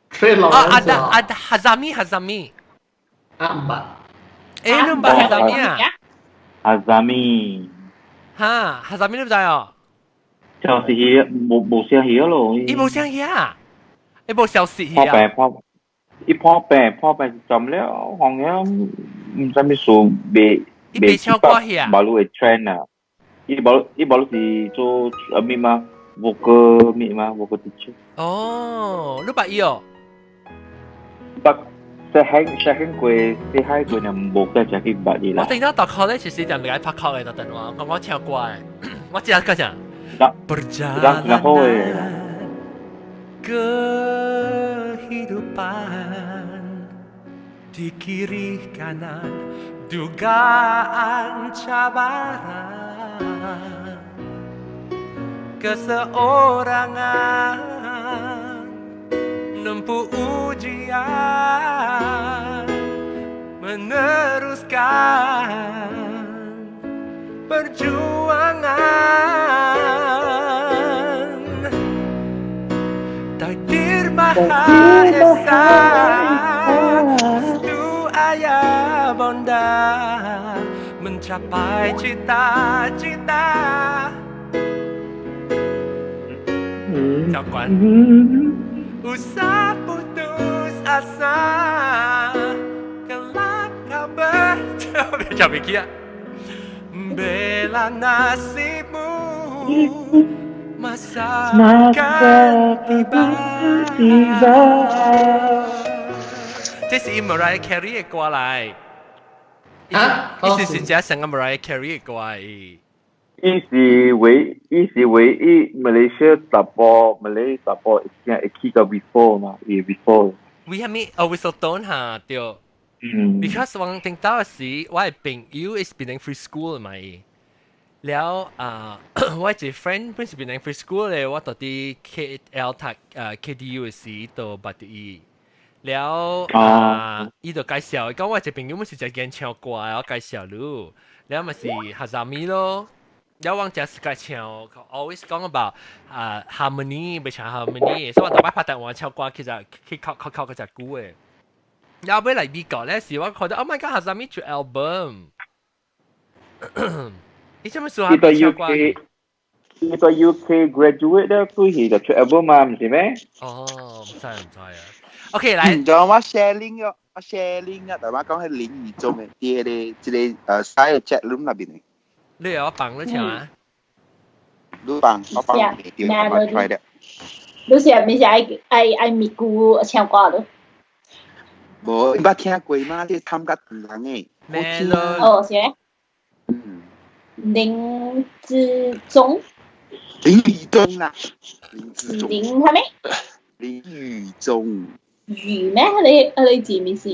Speaker 1: Hazami。
Speaker 6: 唔係。
Speaker 1: 你唔係 Hazami 啊
Speaker 7: ？Hazami，
Speaker 1: Hazami 你唔知哦？
Speaker 7: 就是冇聲氣咯。
Speaker 1: 伊冇聲氣啊？伊冇消息
Speaker 7: 啊？破病浸了，行嘢唔知咩數未
Speaker 1: 唱歌氣啊？
Speaker 7: 馬路嘅 trend 啊，伊馬路是做咩嘛？ vocal ni mah vocal teacher.
Speaker 1: Oh, lu pak iyo.
Speaker 7: But saya quay say hi quay nằm vocal chắc cái bạn gì
Speaker 1: 我
Speaker 7: là.
Speaker 1: 聽到讀 college 時就唔係拍 call 嘅，特登話我唱歌嘅，我知嗰陣。
Speaker 7: Dah
Speaker 1: Kehidupan di kiri kanan dugaan cabaran keseorangan nempuh ujian meneruskan perjuangan takdir Maha Esa restu ayah bonda mencapai cita-cita. Cakuan usah putus asa kelak kau bercoba mikir bela nasibmu masa akan tiba. 這是 Mariah Carey 嘅歌嚟。
Speaker 6: 啊，
Speaker 1: 意思是只成個 Mariah Carey 嘅歌嚟。
Speaker 7: 伊是唯一 Malaysia Malay support yang iki ka before 嘛，也 before。We
Speaker 1: 係咪whistle tone 下對？Because 我聽到時，我係朋友係變成 free school 咪。แล้ว我一 friend 本是變成 free school 咧，我到啲 KL 讀KDU 時到八啲。แล้ว伊就介紹，講我一朋友咪是就見唱歌，我介紹咯。แล้ว咪是哈薩米咯。แล้ว我就係唱 always 講 about harmony， 被唱 harmony， 所以我特別拍台灣唱歌，其實佢靠嗰隻歌嘅。然後俾嚟美國咧時，我覺得 Oh my God， 哈薩米出 album。你做咩做下唱歌？
Speaker 7: 佢在 UK graduate 咧，佢係就出 album 嘛，唔係咩？
Speaker 1: 哦，唔知啊。OK， 嚟。
Speaker 5: 仲有我 sharing 啊，但係講係林宇中嘅啲咧，即係喺 chat room 入邊嘅。
Speaker 1: 你有幫你唱啊？
Speaker 5: 你幫我try 的。
Speaker 3: 你是咪是愛咪咕唱歌咯？
Speaker 5: 冇，你捌聽過嗎？你參加團嘅。
Speaker 3: 哦，是咩？林志忠。
Speaker 5: 林宇中啊！
Speaker 3: 林係咩？
Speaker 5: 林宇中。
Speaker 3: 魚咩？你字面是樹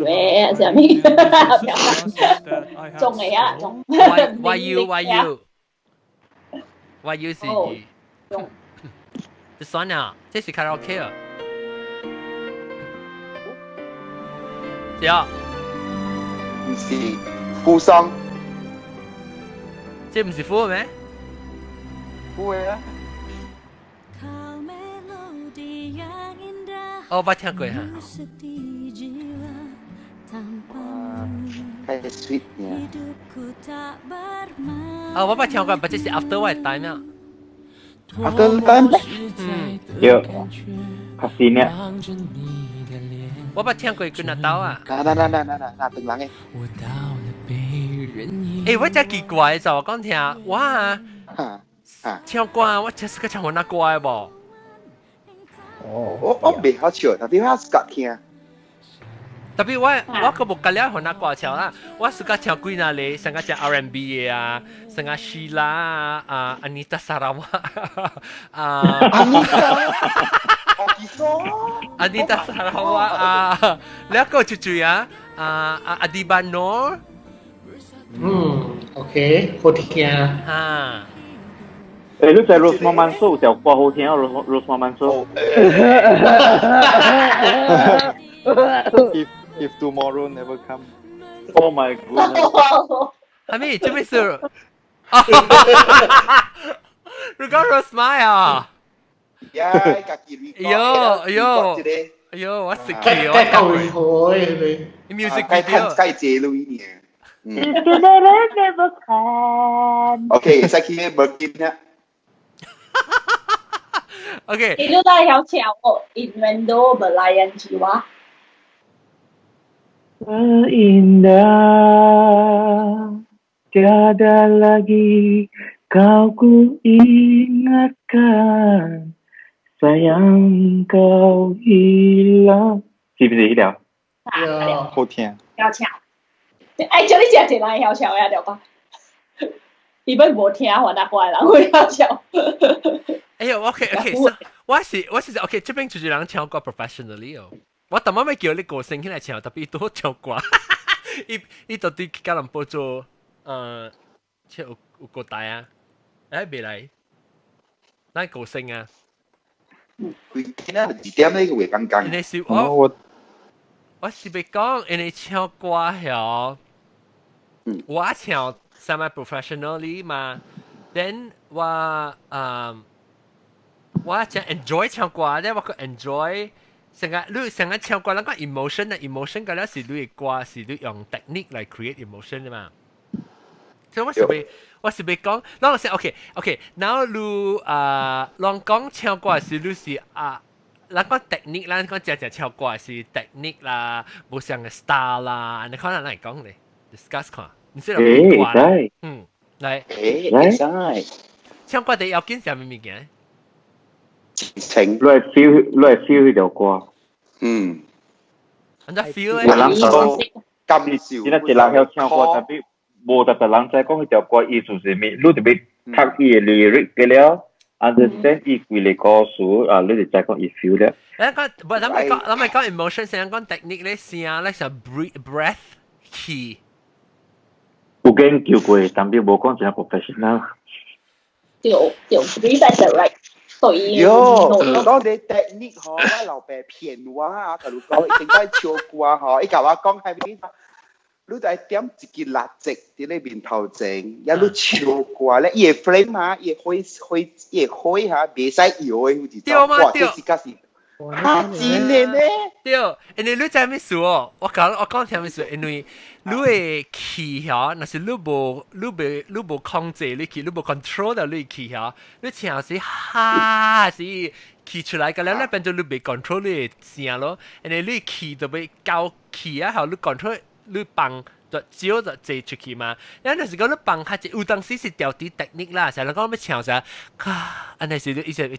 Speaker 3: 嘅，係咪？中嚟啊，中。
Speaker 1: YU 是魚。這算啊，這是卡拉 OK 啊。是啊。
Speaker 5: 唔是，富桑。
Speaker 1: 這唔是富咩？
Speaker 5: 富嘅啊。
Speaker 1: 哦，我聽過哈。
Speaker 5: 太 sweet 呀！
Speaker 1: 哦，我聽過，不這是 After White Time 啊。
Speaker 5: After Time？
Speaker 7: 有，卡西呢？
Speaker 1: 我聽過佢那刀啊。
Speaker 5: 嗱，等冷嘅。
Speaker 1: 誒，我真奇怪就我講聽，哇！唱歌我真係個唱那歌嘅噃。
Speaker 5: 我未好笑，特別我自家聽。
Speaker 1: 特別我個木格了學那歌唱啦，我自家唱幾那裡，成個唱 R&B 嘅啊，成個 Sheila 啊，Anita Sarawak 啊，Anita Sarawak 啊，แล้วก็จุๆ啊，Adiban Noor。OK，
Speaker 6: 好聽
Speaker 1: 啊。
Speaker 7: 誒，你在 Rosma Mansur 條歌好聽啊 ，Rosma Mansur。If
Speaker 5: tomorrow never come.
Speaker 7: Oh my god.
Speaker 1: 係咪？做咩事？如果 Rosma 啊？
Speaker 5: 呀，家己
Speaker 1: Yo，我識佢，我聽過。你 music video。
Speaker 5: 該借錄音嘅。
Speaker 7: If tomorrow never come.
Speaker 5: OK，再去 Birkin 啊。
Speaker 1: OK。
Speaker 3: 你都係有唱過 Invendo Belayan Jiwa。Indah
Speaker 7: tiada lagi Kau ku ingatkan sayang kau hilang，是不是迄条？好听。
Speaker 3: 要唱，哎，叫你食一人要唱呀，对吧？伊本无听我那怪人会要唱。
Speaker 1: 哎呀，OK，我是 OK，这边就是人唱歌 professionally 哦。我特么咪叫你歌星起来唱，特别多唱歌。伊到底吉隆坡做即有歌台啊？哎，未来，咱歌星啊。
Speaker 5: 佢今日2點呢個會剛剛。
Speaker 1: 你是
Speaker 7: 我
Speaker 1: 是要講，因為唱歌係，我唱 semi professionally 嘛，then 我真 enjoy 唱歌咧，我個 enjoy 成日唱歌，那個 emotion 啊 emotion 嗰啲是你嘅歌是你用 technique 嚟 create emotion 嘅嘛，所以我是要講，嗱我先 OK，然後你啷講唱歌是你是咱講 technique 啦，講只唱歌是 technique 啦，無像嘅 style 啦，你可能嚟講嚟 discuss 看，你知道咩歌啦？嚟，唱歌第要緊係咩物件？
Speaker 5: 情，
Speaker 7: 攞嚟 feel 迄條歌。
Speaker 1: 安怎 feel 咧？
Speaker 7: 人講咁少，而家一人曉唱歌，但係無特別人知講迄條歌意思是咩，你特別讀伊嘅 lyric 嘅了。understand 伊規個歌詞啊，你就知講伊 feel 咧。
Speaker 1: 咱咪講 emotion，先講 technique 咧，聲咧就 breath key。
Speaker 7: 有研究過，但係無講真係 professional。
Speaker 3: 就 breathe at the right 對。
Speaker 5: 講你 technique 嗬，我老爸騙我啊，佢講應該唱歌嗬，伊甲我講係咩？你就係點一支蠟燭喺你面頭前，一路唱歌咧，伊會 flame 嘛，伊會開下，袂使搖嘅，好似
Speaker 1: 對嘛對。
Speaker 5: 真嘅咩？
Speaker 1: 對，因為你知咩事哦？我講聽咩事？因為你嘅氣嚇，那是你無控制你氣，你無 control 到你氣嚇，你唱是哈是氣出來嘅咧，你變咗你袂 control 你嘅聲咯，因為你氣就被高氣啊，後你 control。你放就少就借出去嘛，有陣時講你放下只，有當時是調啲 technique 啦，成日講要唱啥，安尼時你一隻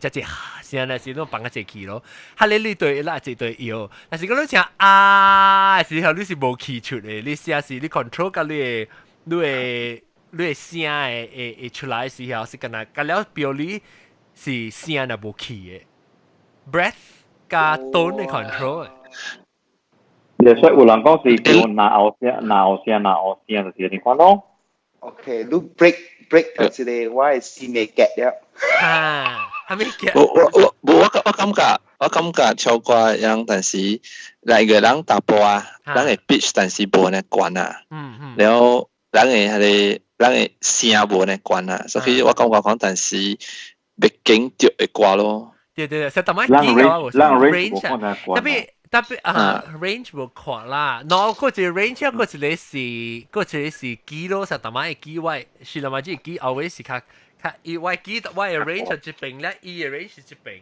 Speaker 1: 聲，那時你放下只去咯，下你對啦一對搖，但是講你唱時候你是無氣出嘅，你聲是你 control 到你嘅聲會出來時候是咁樣，咁了表你是聲就無氣嘅 ，breath 加 tone 嘅 control。
Speaker 7: 所以有人講是叫拿後聲，就是你看咯。
Speaker 5: OK，你 break 就是你我係試未 get 了。
Speaker 1: 係咪 get？
Speaker 2: 我感覺唱歌樣，但是嚟個人打波啊，人嘅 pitch 但是無呢關啊，然後人嘅聲無呢關啊，所以我感覺講，但是別緊着嘅歌咯。
Speaker 1: 對，實特別記得我 range， 特別range 無看啦，嗱嗰隻 range 嗰隻是記咯，實特別記位，是啦嘛，即係記後尾是較伊我記得我嘅 range 係一邊咧，伊嘅 range 是一邊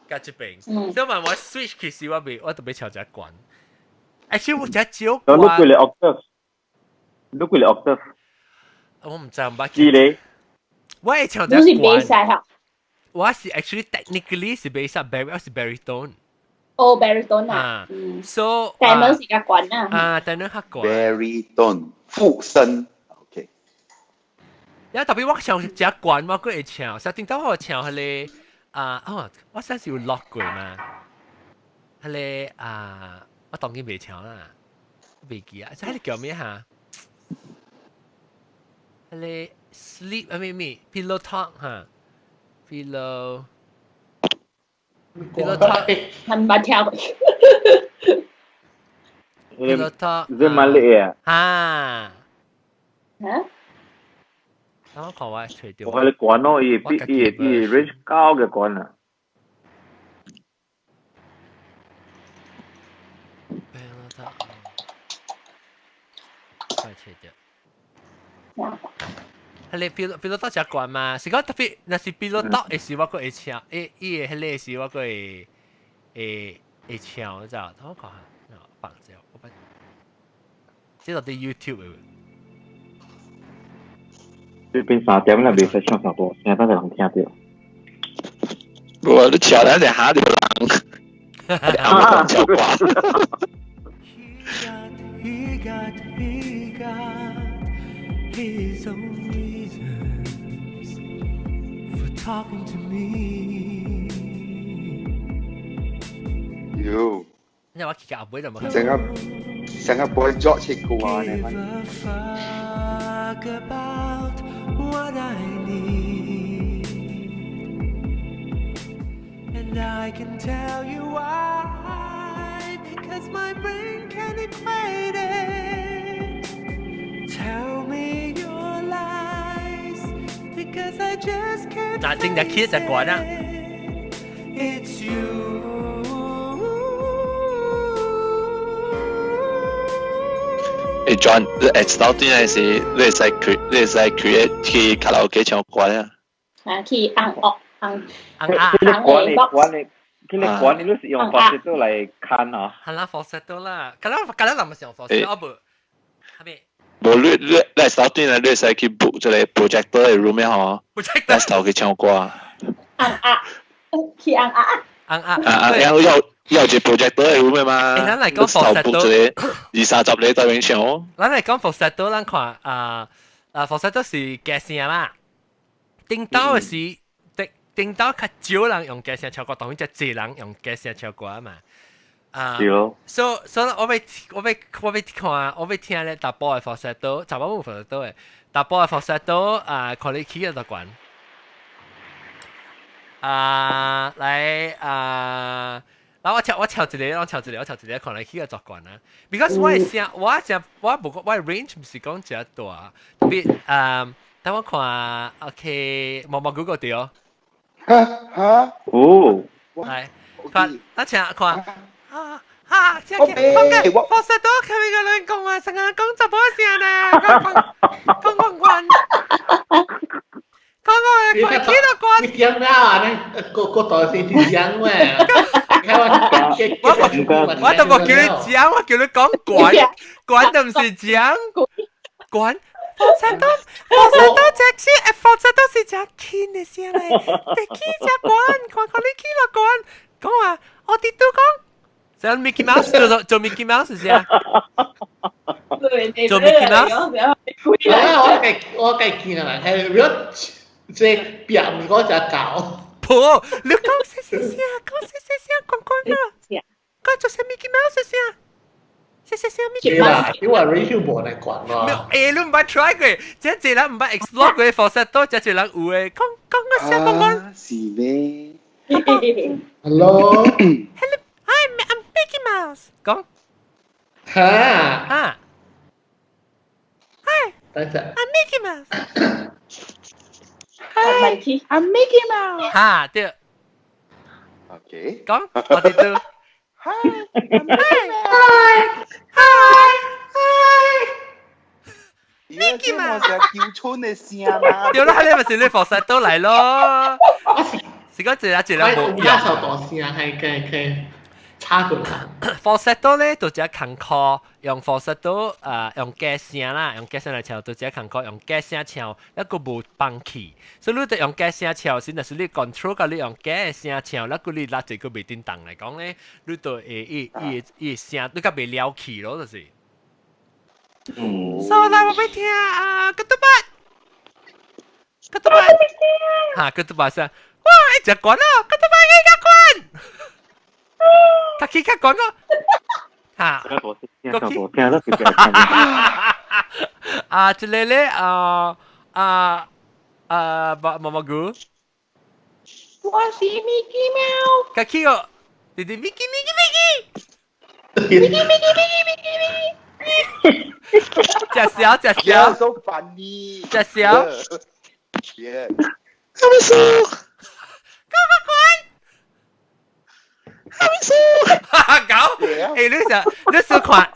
Speaker 1: 加一邊，所以我 switch 其實我特別唱隻關，而且我只少歌。
Speaker 7: 碌佢嚟 octave，
Speaker 1: 我唔知唔捌
Speaker 7: 記你。
Speaker 1: 我係唱隻關，我是 actually technically 是 bass up， 我是 baritone。baritone
Speaker 3: 啊
Speaker 1: ，so
Speaker 3: 但係是較關啊，
Speaker 1: 但係較關
Speaker 5: baritone 副聲 ，OK。
Speaker 1: 有特別我唱只關，我佢會唱，實定到我唱係你我先是有落過嘛，係你我當然未唱啦，未記啊，即係你叫咩嚇？係你 sleep 咩 pillow talk 嚇 pillow。
Speaker 3: มันมา跳
Speaker 7: 這蠻厲害
Speaker 1: 啊！我看我吹掉。
Speaker 7: 我係你關咯，伊 range 高嘅關啊。
Speaker 1: 快吹掉。係你 pillow talk 只關嘛？是講特別，那是 pillow talk 嘅時我個會唱，伊個迄個時我個會唱，就我講下，放咗，我不，即係啲 YouTube 嘅。
Speaker 7: 这边3點啦，未使唱上多，現在就人聽到。
Speaker 2: 我你唱咱就下條人，啱啱唱歌。He got his own reasons for talking to me.
Speaker 5: Yo.
Speaker 1: 因為我其實阿妹就冇。
Speaker 5: 成個 boy George 嘅歌啊，你咪。And I can tell you why, because my brain can equate it. Tell me your lies, because I just can't. 嗱，正日 key 就講啦。It's you. Hey John， 你到底係是你係 create 去卡拉 OK 唱歌啊？
Speaker 3: 去按樂按。
Speaker 7: 佢哋管你都是用 falsetto 嚟看啊。
Speaker 1: 係啦 falsetto 啦，咁樣唔係用 falsetto，不，係咪？
Speaker 2: 冇你手端啊，你使去 book 就嚟 projector 嘅 room 咩嗬？ projector 頭去唱歌啊。
Speaker 3: 去
Speaker 2: 有隻 projector 嘅 room 嘛？
Speaker 1: 咱嚟講 falsetto，
Speaker 2: 20-30你對面唱。
Speaker 1: 咱嚟講 falsetto， 咱看falsetto 是夾聲啦，頂到嘅是。頂到較少人用夾聲唱歌，當然就濟人用夾聲唱歌啊嘛。所以我要看，我要聽咧大波嘅 falsetto， 差唔多冇 falsetto 嘅，大波嘅 falsetto 看你起嘅就管。嚟嗱我調一個，看你起嘅作管啦。Because 我嘅聲，我 range 唔是講只大，特別等我看 OK， 毛毛嗰個對哦。
Speaker 7: 哦，
Speaker 1: 係，看，請看，即係講嘅falsetto，佢個人講話，成日講就冇聲咧，講佢起到關。
Speaker 6: 你講咩啊？你個台是點樣咩？
Speaker 1: 我都冇叫你講，我叫你講管就唔是講管。falsetto 只是falsetto 是只 key 嘅聲嚟，只 key 只管，看你 key 落管，講話我哋都講，就 Mickey Mouse 做 Mickey Mouse 先，做 Mickey Mouse。
Speaker 6: 我計見啦，係如果即係邊嗰隻狗，
Speaker 1: 婆，你講細聲，講啊，講做些 Mickey Mouse 先。
Speaker 6: 你話 ratio 冇嚟管咯。
Speaker 1: 你唔係 try 佢，即人唔係 explore 佢 falsetto， 即人有嘅，講個聲講。
Speaker 5: 是咩
Speaker 6: ？Hello，
Speaker 1: I'm Mickey Mouse， 講。
Speaker 6: Hi，
Speaker 1: I'm Mickey Mouse。I'm
Speaker 3: Mickey Mouse。
Speaker 1: 嚇，對。
Speaker 5: OK。
Speaker 1: 講，我哋都。
Speaker 5: Mickey Mouse 叫春嘅聲啦。
Speaker 1: 對啦，你咪是你 falsetto 嚟咯。是講一兩冇
Speaker 6: 用。受到聲係差佢啦。
Speaker 1: falsetto 咧，就只坎坷用 falsetto 用夾聲啦，用夾聲嚟唱，就只坎坷用夾聲唱，一個冇放棄。所以你哋用夾聲唱先，就是你 control 個你用夾聲唱，那個你拉住個未叮當嚟講咧，你就會聲你個未撩起咯，就是。所以嚟我俾聽goodbye，嚇 goodbye 聲，哇！一隻講咯 ，goodbye 一隻講。他可以講咯，嚇，即係咧毛菇，
Speaker 3: 我是 Mickey Mouse，
Speaker 1: 佢起個，你哋 Mickey， 隻小，
Speaker 5: so funny，
Speaker 1: 隻小，狗，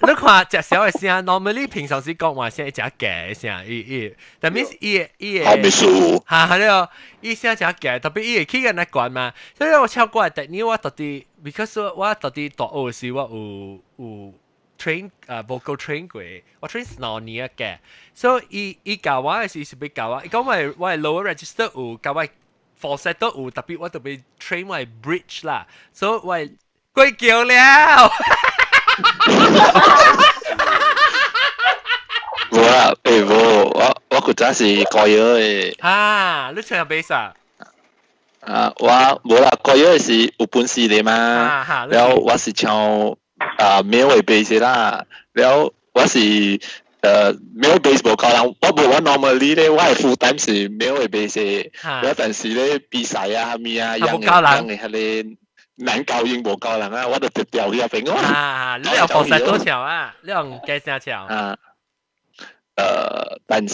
Speaker 1: 你看隻小嘅聲 ，normally 平常時講話聲一隻夾嘅聲，但係係呢個，伊聲一隻夾，特別伊會起個那關嘛，所以我唱歌係特呢，我到底 because 我到底大學時我 train vocal train 過，我 train snore 嘅，所以伊教我嘅是被教我，伊講我係 lower register 有教我 falsetto 都有，特別我特別 train 我係 bridge 啦，所以我係貴叫了。
Speaker 2: 冇啊，冇，我嗰陣時過咗嘅。
Speaker 1: 啊，你唱 bass 啊？
Speaker 2: 我冇啦，過咗係有本事嚟嘛。然後我是唱male bass 啦，然後我是male bass 冇夠人，我 normally 咧，我係 full time 是 male bass 嘅，但是咧比賽啊咩啊，樣嘅係咧難教應冇夠人啊，我就掉去入邊咯。
Speaker 1: 你有放曬多條啊？你用幾聲條？
Speaker 2: 但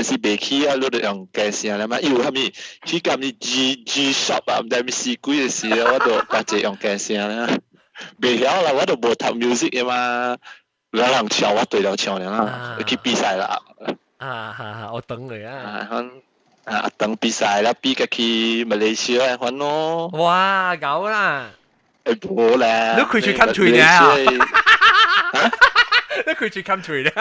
Speaker 2: 是未起啊，你哋用嘅聲啦嘛，因為係咪去咁啲 G shop 啊，唔知咩試鬼嘅事啊，我就或者用嘅聲啦。未曉啦，我就冇讀 music 嘅嘛，有人唱我對了唱啦，去比賽啦。
Speaker 1: 我等你啊。
Speaker 2: 等比賽啦，比嘅去馬來西亞玩咯。
Speaker 1: 哇，搞啦！
Speaker 2: 冇啦。
Speaker 1: 你佢去 country 咧啊？你佢去 country 咧？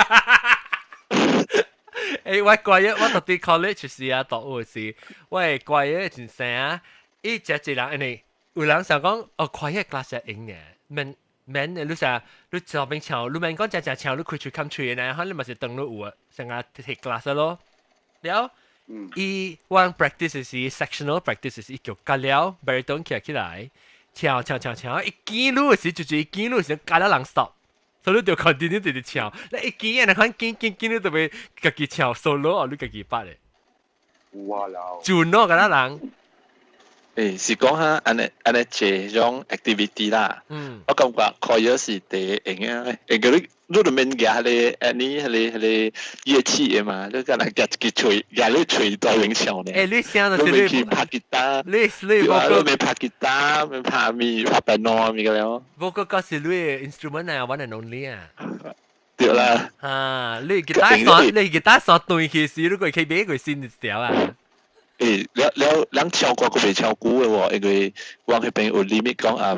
Speaker 1: 我貴啊！我讀啲 college 時啊，讀時，我係貴啊，真正啊！一隻人你有人想講貴啊 class 係贏嘅，免你成你上邊唱，你免講隻唱，你佢去 country 咧，可能咪是登錄有啊，成日睇 class 咯。了，one practice 是 sectional practice 是叫加了 baritone 起來，唱，一見路時就一見路時加了人 stop。所以你就 continue 直直唱，你一見人看見你就會自己唱 solo， 你自己bắt嘅。
Speaker 5: 哇啦！
Speaker 1: 轉咯，嗰啲人。
Speaker 2: 是講下安尼這種 activity 啦。我感覺可以是第型啊，你都免夾你樂器嘅嘛，你可能夾一吹，夾你吹在永唱咧。
Speaker 1: 你聲就是你
Speaker 2: 去拍吉他，
Speaker 1: 你
Speaker 2: 未拍吉他，未拍piano咪咁樣。
Speaker 1: vocal 嗰時你 instrument 啊 one and only 啊。
Speaker 2: 對啦。
Speaker 1: 你吉他上對起時，如果可以俾佢先一條啊。
Speaker 2: 咱超過佢未超久嘅喎，因為我嗰邊有 limit 講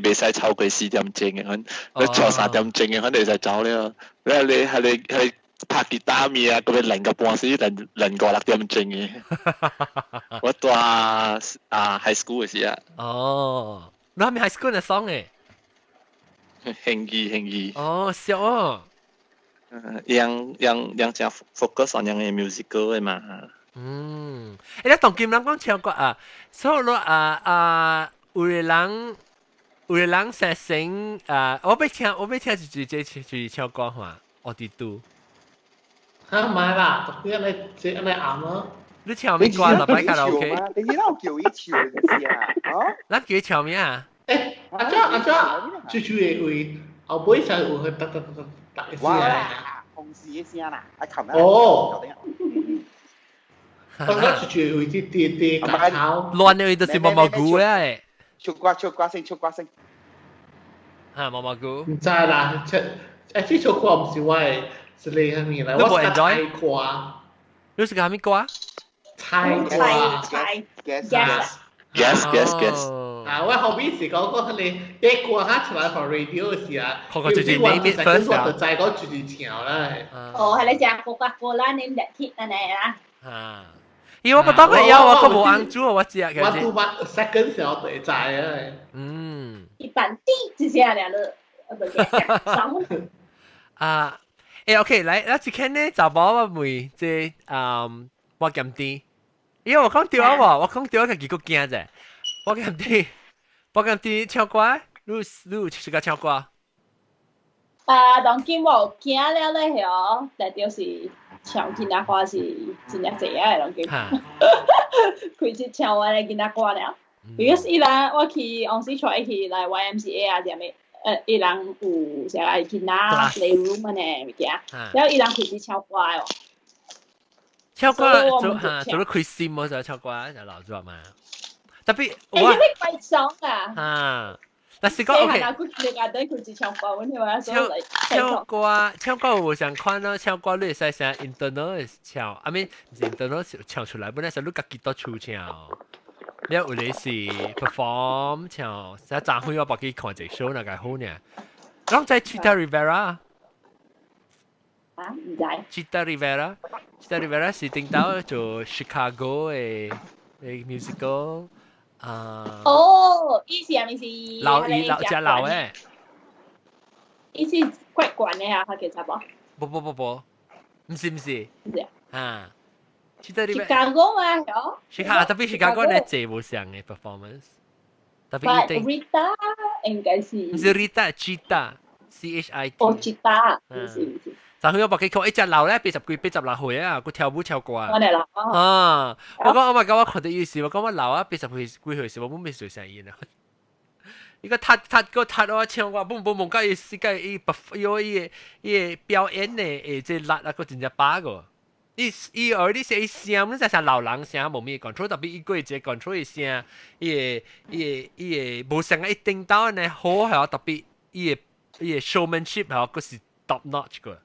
Speaker 2: 未使超過4點鐘嘅，你超3點鐘嘅，你就走了。你係拍吉他咪啊，佢練個半時，練過6點鐘嘅。我讀high school 嘅時啊。
Speaker 1: 哦，你係咪 high school 嘅 song 嘅？
Speaker 2: 興意。
Speaker 1: 哦，笑哦。
Speaker 2: 樣 focus on 樣嘅 musical 嘅嘛。
Speaker 1: 你同金人講唱歌啊，所以有人實成我俾聽就唱歌嘛，我哋都。
Speaker 6: 唔係啦，特別你啱咯。
Speaker 1: 你唱咩歌啦？擺卡拉 OK。
Speaker 5: 你而家我叫伊唱嘅事啊，
Speaker 1: 咱叫伊唱咩啊？
Speaker 6: 阿張，最嘅會後背就會去突嘅聲啊。
Speaker 5: 同事嘅聲啦，阿琴啊。
Speaker 6: 哦。我覺得住會啲夾炒，
Speaker 1: 亂嘅就是毛毛菇咧。
Speaker 5: 出瓜聲。
Speaker 1: 毛毛菇。
Speaker 6: 唔知啦，即出瓜唔是我係是你係咪啦？我係菜瓜。
Speaker 1: 你是講咩瓜？
Speaker 6: 菜瓜。
Speaker 2: Yes。
Speaker 6: 我後邊是講你啲瓜嚇出來放 radio 嘅時啊，
Speaker 1: 佢就 name it first
Speaker 6: 啊。就係講住條啦。
Speaker 3: 係你食Coca-Cola name that hit 啊你啦。
Speaker 1: 因為我當佢有我個冇硬豬我知啊。
Speaker 6: 我都把 second 時候對在啊。
Speaker 3: 一般啲之前兩個
Speaker 1: OK，嚟，我只看呢就冇我妹即我咁啲，因為我講掉啊，我講掉佢幾個驚啫，我咁啲唱歌，你試過唱歌？
Speaker 3: 當今我驚了咧係但就是唱吉他歌是真係濟啊，當今開始唱我嘅吉他歌了。because 伊人我去往時出去來 YMCA 啊點嘅，伊人有成日吉他 playroom 呢物件，然後伊人開始唱歌哦。
Speaker 1: 唱歌做咗開心喎，就唱歌就留咗嘛。特別我
Speaker 3: 因為快爽啊。
Speaker 1: 但是講 OK， 唱歌我想看咯，唱歌你使成 internal 唱，I mean internal 唱出來，本來是你自己都出唱，你有你是 perform 唱，成陣會我把佢看隻 show 那個好呢，啷在 Chita Rivera？
Speaker 3: 啊，唔知。
Speaker 1: Chita Rivera，Chita Rivera 是聽到做 Chicago 嘅 musical 啊。
Speaker 3: 哦，伊是啊，咪是
Speaker 1: 老隻老誒。
Speaker 3: 伊是怪怪的啊，佢其實
Speaker 1: 不，唔是。啊。
Speaker 3: Chicago 嘛，有。
Speaker 1: 特別 Chicago 咧最冇上嘅 performance。特別一定。
Speaker 3: Rita 應該是。
Speaker 1: 唔是 Rita，Chita，CHIT。
Speaker 3: 哦，Chita，唔是。
Speaker 1: 但佢有部機講一隻老咧，80歲啊，佢跳舞跳過啊。
Speaker 3: 我哋老。
Speaker 1: 啊！我講我咪講我看到意思，我講我老啊，80歲幾歲時，我冇咩做生意啊。一個踢我唱我，本夢家世界伊表演咧，即辣啊個真正巴個。伊啲聲聲，你就像老人聲冇咩 control， 特別伊個隻 control 嘅聲，伊冇成個一定到呢好係特別伊 showmanship 係個是 top notch 個。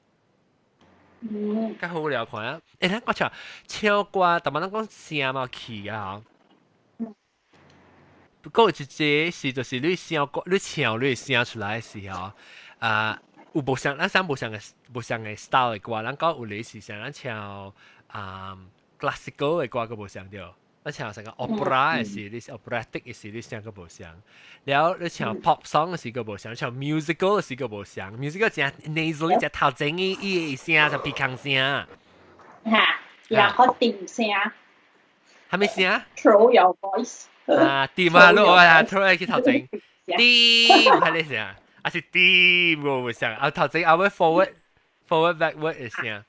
Speaker 1: 較好了看啊！咱我唱歌，但係咱講聲嘛氣啊！不過一隻是就是你唱歌，你唱你聲出來嘅時候，有無像咱想無像嘅 style 嘅歌，咱講有類似像咱唱classical 嘅歌個無像對，咱唱成個 opera 嘅時，你 operatic 嘅時，你聲個無像。然後你唱 pop song 嘅時個無像，唱 musical 嘅時個無像。musical 只 nasal 只頭前嘅聲就鼻腔聲。
Speaker 3: 嚇，然後點聲？
Speaker 1: 係咪聲
Speaker 3: ？Throw your voice。
Speaker 1: 點啊，你話 throw 去頭前，點係你聲。還是點個無像，頭前後尾 forward backward 嘅聲。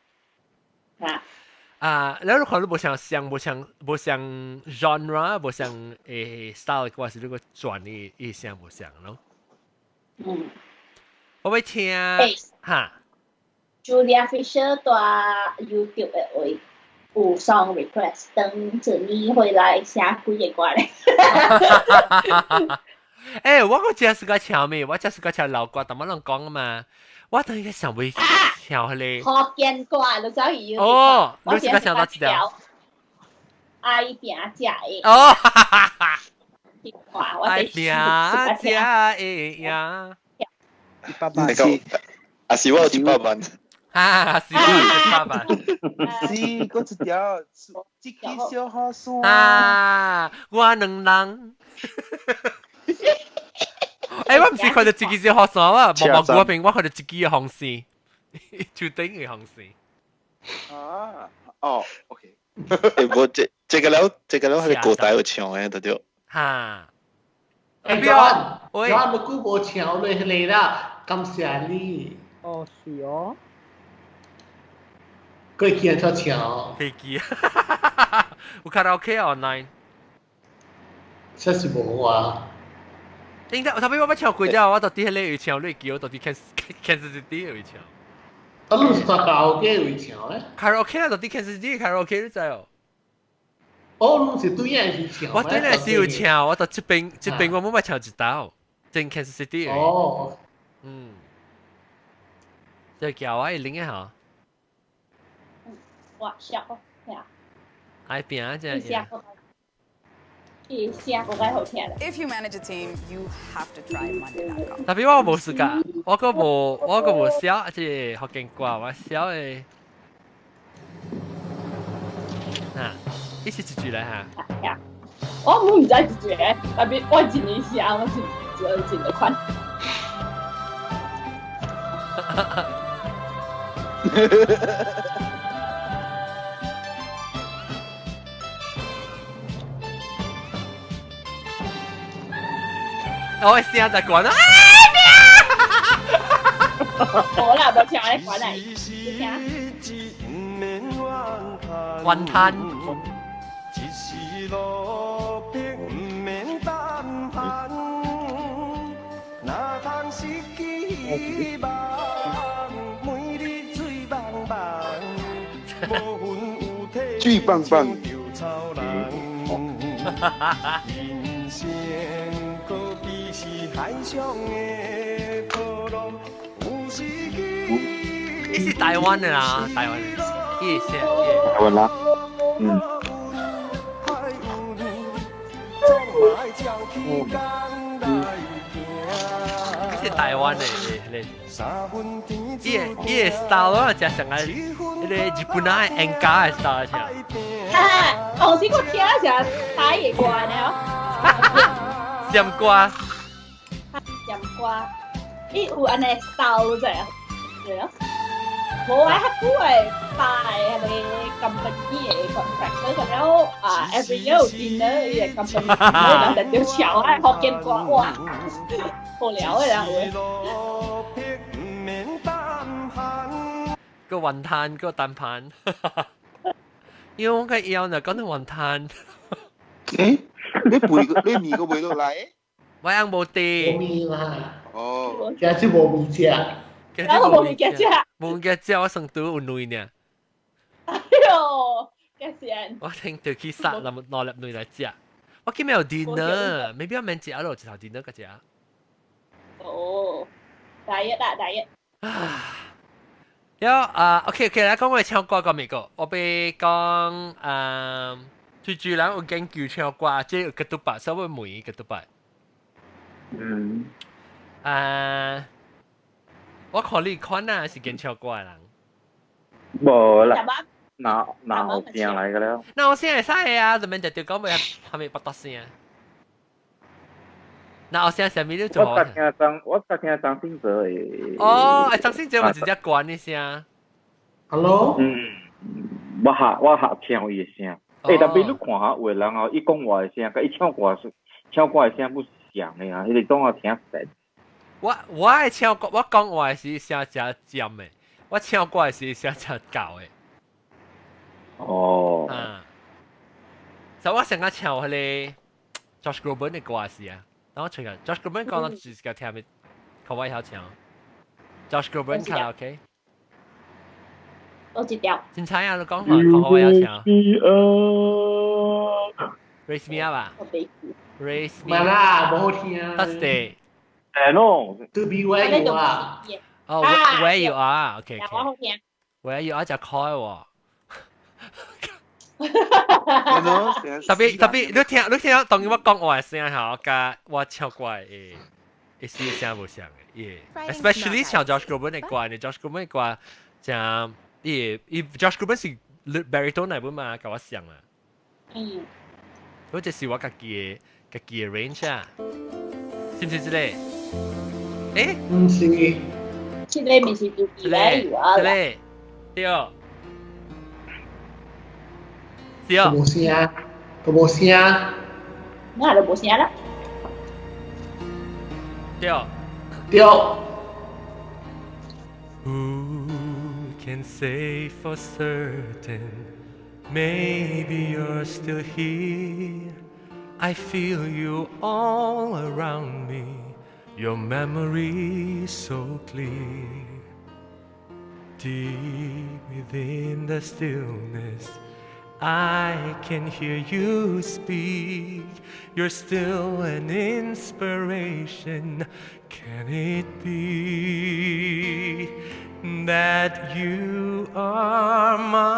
Speaker 1: 然後可能無像 genre， 無像style 嘅話是呢個轉嘅聲無像咯。我會聽嚇。
Speaker 3: Julia Fisher 在 YouTube 嘅位有 song request， 等住你回來寫幾個歌咧。
Speaker 1: 我個只是個唱咩？我只是個唱老歌，但冇人講啊嘛。我等於想會唱佢哋。
Speaker 3: 福建歌，你走去 YouTube。
Speaker 1: 哦，你是個唱到幾條？
Speaker 3: 愛拼食的。
Speaker 1: 哦，
Speaker 3: 愛拼
Speaker 1: 食的呀。
Speaker 2: 那個啊是我18萬。
Speaker 1: 是我18萬。
Speaker 5: 是嗰一條，一支小雨傘。
Speaker 1: 我兩人。我唔是看到自己隻學生啊，毛毛嗰邊我看到自己嘅紅線，就頂嘅紅線。
Speaker 5: OK。
Speaker 2: 我這個了係古代有唱嘅，對對。
Speaker 1: 嚇。
Speaker 6: John，你估冇唱你啦，感謝你。
Speaker 4: 哦，是哦。
Speaker 6: 佢見出唱。
Speaker 1: 飛機啊！有卡拉 OK online。
Speaker 6: 真是冇啊！
Speaker 1: 應該，特別我不唱過之後，我到底係你會唱，你叫我到底 Kansas City 會唱。
Speaker 6: 你是卡拉 OK 會唱咧？
Speaker 1: 卡拉 OK 啊，到底 Kansas City 卡拉 OK 你知哦？
Speaker 6: 你是對人是唱。
Speaker 1: 我對人是有唱，我到這邊我冇乜唱一道，真 Kansas City 嘅。
Speaker 6: 哦。
Speaker 1: 就叫我拎一下。
Speaker 3: 哇，笑係啊！
Speaker 1: 喺邊啊？真係。
Speaker 8: If you manage a team, you have to try Monday.com.
Speaker 1: 特別我冇時間，我個冇寫，即係學經過我寫嘅。呢次接住嚟嚇。
Speaker 3: 我冇唔使接住嘅，特別我前年寫，我前得快。
Speaker 1: 我試下就講啦。
Speaker 3: 好啦，冇唱你講嚟，
Speaker 1: 雲吞。
Speaker 5: 最棒棒。
Speaker 1: 你是台灣的啦，台灣的，
Speaker 7: 台灣啦，
Speaker 1: 你是台湾的咧，伊 style 啊，就成个迄个日本啊演歌的 style 像。
Speaker 3: 當時我聽成台嘅歌呢，
Speaker 1: 什歌？
Speaker 3: 什歌？伊有安尼 style 啫，對啊。冇啊，佢係帶係你 company 嘅 contractor 咁樣啊 ，every year 有 dinner 嘅 company dinner，但係條橋係學見過哇，無聊嘅啦會。
Speaker 1: 個雲炭個蛋盤，因為我嘅腰就講到雲炭。
Speaker 5: 誒，你味個味道嚟？
Speaker 1: 我用冇地。
Speaker 6: 冇味啦。
Speaker 5: 哦，
Speaker 6: 其實冇味食。
Speaker 1: 其實冇味嘅啫，冇嘅啫，我成都有女呢。
Speaker 3: 哎呦，嘅線！
Speaker 1: 我聽到佢殺攞入女嚟食，我今日有 dinner，maybe 我明食咗就頭 dinner 嘅啫。
Speaker 3: 哦，diet 啦 diet。
Speaker 1: OK，嚟講我哋唱歌講咩個？我俾講最主要有研究唱歌，即係個獨白，所以每個獨白。我看你看啊，是跟唱歌嘅人。
Speaker 7: 冇啦，嗱我聲嚟嘅啦。
Speaker 1: 嗱我聲係曬啊，做咩就叫講咪係咪不得聲啊？嗱我聲上面都做好。
Speaker 7: 我聽張信哲誒。
Speaker 1: 哦，張信哲咪直接關啲聲。
Speaker 6: Hello。
Speaker 7: 我學聽伊嘅聲。誒，特別你看下有人哦，伊講話嘅聲，甲伊唱歌嘅聲不像嘅啊，伊哋當我聽實。
Speaker 1: 我係唱歌，我講話是聲真尖嘅，我唱歌是聲真高嘅。
Speaker 7: 哦。
Speaker 1: 所以我成日唱嗰啲 Josh Groban 嘅歌是啊，等我隨緊 Josh Groban 講到自己聽嘅，可唔可以好唱 ？Josh Groban 卡拉 OK。
Speaker 3: 多幾條。
Speaker 1: 精彩啊！你講下，可唔可以好唱 ？Raise me up 啊 ！Raise me。
Speaker 6: 唔係啦，冇好聽啊。
Speaker 1: Thursday。
Speaker 7: No.
Speaker 6: To be where you are.
Speaker 1: Oh, where you are? Okay. Where you are 就開喎。特別，你聽，當然我講話聲嚇，加我唱歌嘅，係聲無相嘅，especially 唱 Josh Groban 嘅歌，你 Josh Groban 嘅歌，像Josh Groban 是 baritone 嚟本嘛，跟我相啊。嗰隻是我自己嘅 range 啊，是唔是之類？誒？
Speaker 6: 唔是。
Speaker 3: 之類咪是叫幾類啊？
Speaker 1: 之類，對。對。
Speaker 6: 冇聲啊！都冇聲啊！
Speaker 3: 那就冇聲啦。
Speaker 1: 對。
Speaker 6: 對。
Speaker 1: Who can say for certain? Maybe you're still here. I feel you all around me. Your memory so clear. Deep within the stillness, I can hear you speak. You're still an inspiration. Can it be that you are mine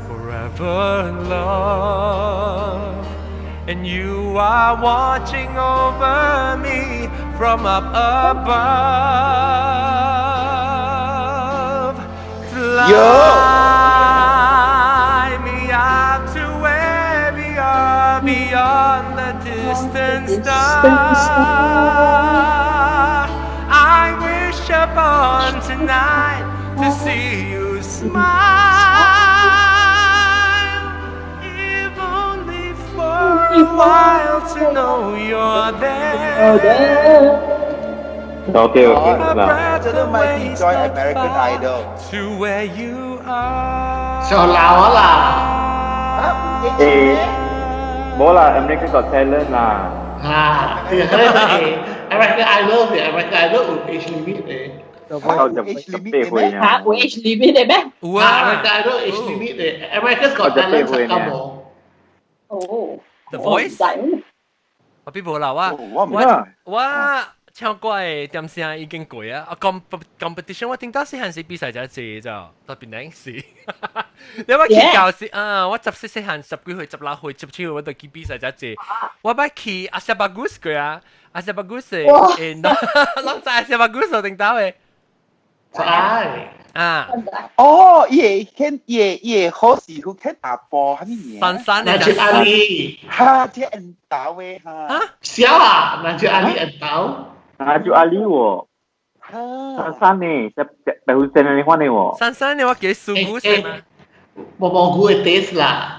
Speaker 1: forever, love? And you are watching over me from up above. Fly me out to where we are beyond the distant star. I wish upon tonight to see you smile, if only for a while to know you're there.
Speaker 7: Okay.
Speaker 5: Just might enjoy American Idol.
Speaker 1: To where you are.
Speaker 6: 上流啊啦！
Speaker 7: 冇啦 American Got Talent 啦。
Speaker 6: thì cái đó là American Idol thì American Idol có age limit đấy.
Speaker 3: Hả? Có age limit đấy bé?
Speaker 6: American Idol age limit đấy. American Got Talent chắc cả bộ.
Speaker 1: The Voice. 我邊部啦？我唱唱歌嘅點聲已經攰啊！competition 我聽到是閒時比賽就係咋，特別難事。你話去教時啊，我14歲閒10幾歲16歲17歲我就去比賽就係，我咪去阿塞巴古斯嘅啊，阿塞巴古斯誒，啷在阿塞巴古斯聽到嘅？
Speaker 6: 在
Speaker 1: 啊！
Speaker 5: 哦，也好時候看打波，係咪？
Speaker 1: 珊
Speaker 6: 那就阿里，
Speaker 5: 哈，這人打嘅哈。
Speaker 1: 啊？
Speaker 6: 小啊，那就阿里人刀。
Speaker 7: 啊，就阿里喎。珊呢？在會真係歡你喎。
Speaker 1: 珊你話幾蘇古斯嘛？
Speaker 6: 蘑菇嘅 Tesla。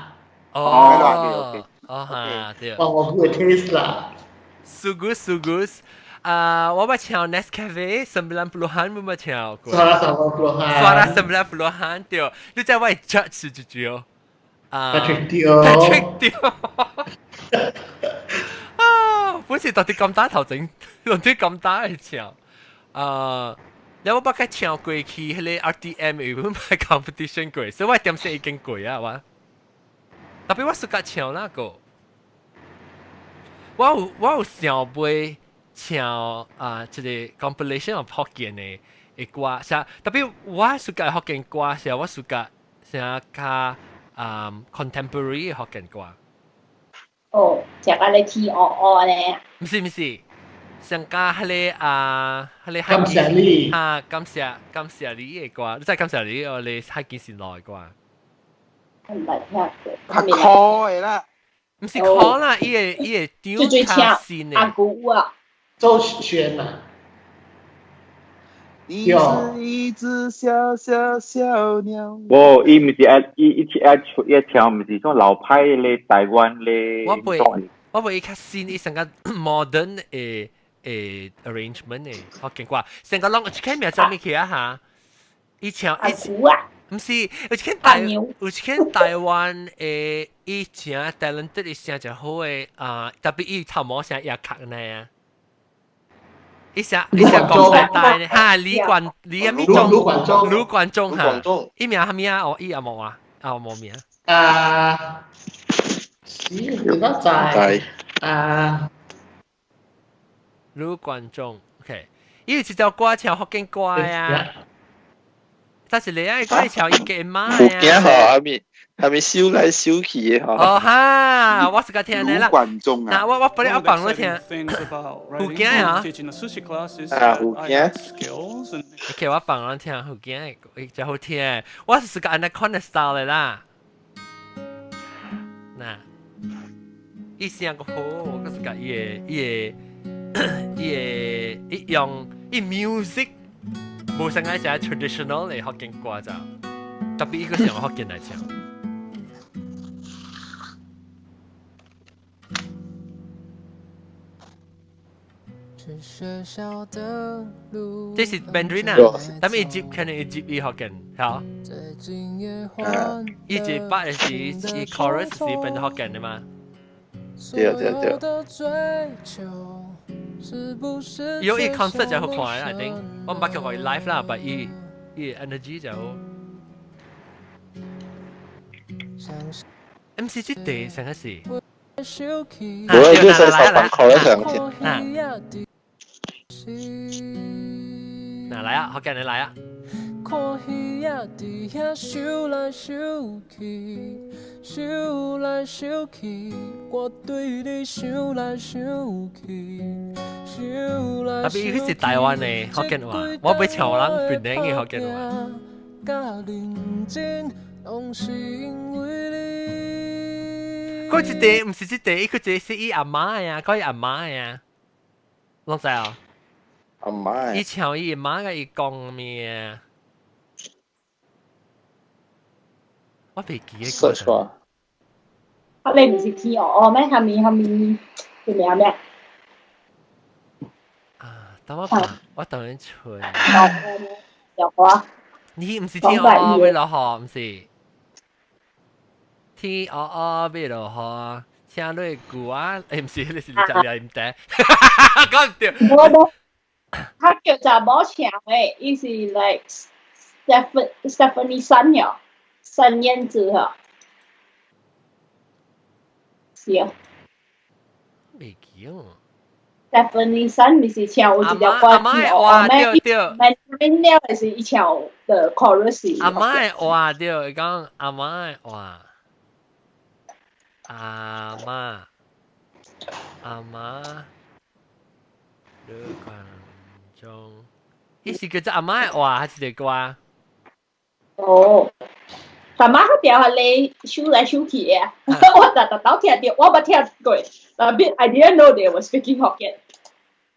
Speaker 1: 哦，哈，對。
Speaker 6: 蘑菇嘅 Tesla。
Speaker 1: 蘇古斯。我咪唱 Nescafe 90-an 冇咪唱過。
Speaker 6: Suara
Speaker 1: 90-an 對，你在外 judge 就叫
Speaker 6: Patrick Teo。
Speaker 1: 啊，本時到底咁大頭整，到底咁大嚟唱。你有冇唱過去迄個 RTM 有冇買 competition 過？所以我點先已經過啊，哇！特別我暑假唱那個，我有想背。唱即個 compilation of Hokkien 嘅歌，特別我暑假福建歌，是我暑假想較contemporary 嘅福建歌。
Speaker 3: 哦，食個你 T.O.O 咧？
Speaker 1: 唔是，想加迄個
Speaker 6: 感謝你
Speaker 1: 感謝你嘅歌，你真係感謝你，我哋海基時代嘅歌。
Speaker 3: 唔係聽過，
Speaker 5: 係 call 嘅啦，
Speaker 1: 唔是 call 啦，伊個丟卡線嘅。
Speaker 3: 阿姑啊！
Speaker 6: 周旋呐，
Speaker 5: 你是一隻小小小鳥。
Speaker 7: 哦，伊唔是一條唔是種老派咧，台灣咧。
Speaker 1: 我袂較新，伊成個 modern 嘅arrangement 嘅福建歌，成個攏有一間名叫咩去啊哈？伊唱
Speaker 3: 阿姑啊，
Speaker 1: 唔是有一間台灣嘅以前 talented 嘅聲就好嘅特別伊頭毛聲也卡呢啊。一下講大呢，哈李冠中哈，伊名係咩啊？哦，伊阿冇啊，冇名。
Speaker 6: 唔得在
Speaker 1: 盧冠中 ，OK， 伊有一條歌唱福建歌啊，但是你愛講唱伊嘅媽啊。
Speaker 2: 福建嗬，係咪燒來燒去嘅嗬？
Speaker 1: 哦哈，我是個聽你啦。
Speaker 5: 盧冠中啊，
Speaker 1: 我幫你放咗聽。福建啊？
Speaker 2: 福建。
Speaker 1: OK，我放咗聽福建，就好聽。我是個 Anaconda style 嚟啦。嗱，伊聲個好，我是個伊用music，冇成個寫 traditional 嚟福建歌咋，特別伊個上福建嚟唱。這是 Mandarin 啊，但係 Egypt 可能 Egypt 伊福建，嚇。Egypt 八係伊 chorus 是變福建的嘛？
Speaker 2: 對。
Speaker 1: 有伊 concert 就好看啦，I think。我唔捌看過伊 live 啦，但伊 energy 就好。MC 即地成個事。
Speaker 2: 我就是放口嚟聽。
Speaker 1: 嗱嚟啊，福建你嚟啊！
Speaker 9: 看魚仔佇遐想來想去，想來想去，我對你想來想去，想來想去。
Speaker 1: 特別伊是台灣嘅福建話，我袂唱人本地嘅福建話。嗰一地唔是一地，佢一是伊阿媽呀，嗰伊阿媽呀，攏知啊？
Speaker 2: 阿媽。
Speaker 1: 伊唱伊阿媽嘅伊講咩？我袂記嘅歌。
Speaker 2: search 過。
Speaker 3: 你唔是 T.O.O 咩？係咪叫咩咩？
Speaker 1: 等我等陣吹。
Speaker 3: 有歌。
Speaker 1: 你唔是 T.O.O 咩咯？嗬，唔是。T.O.O 咩咯？嗬，聽到句啊，唔是，你是你就唔得。講唔對。
Speaker 3: 他叫查某唱誒，伊是 like Stephanie Sun 呀，孫燕姿呀，是啊。
Speaker 1: 未記哦。
Speaker 3: Stephanie Sun 咪是唱有一條歌
Speaker 1: 阿媽話對對，
Speaker 3: Mandarin 了係是一唱的 chorus。
Speaker 1: 阿媽話對，講阿媽話，阿媽的觀眾，呢是叫做阿媽話還是隻歌？
Speaker 3: 哦。爸媽嗰條係你修來修去嘅，我特到聽到，我冇聽過。I didn't know they were speaking Hokkien。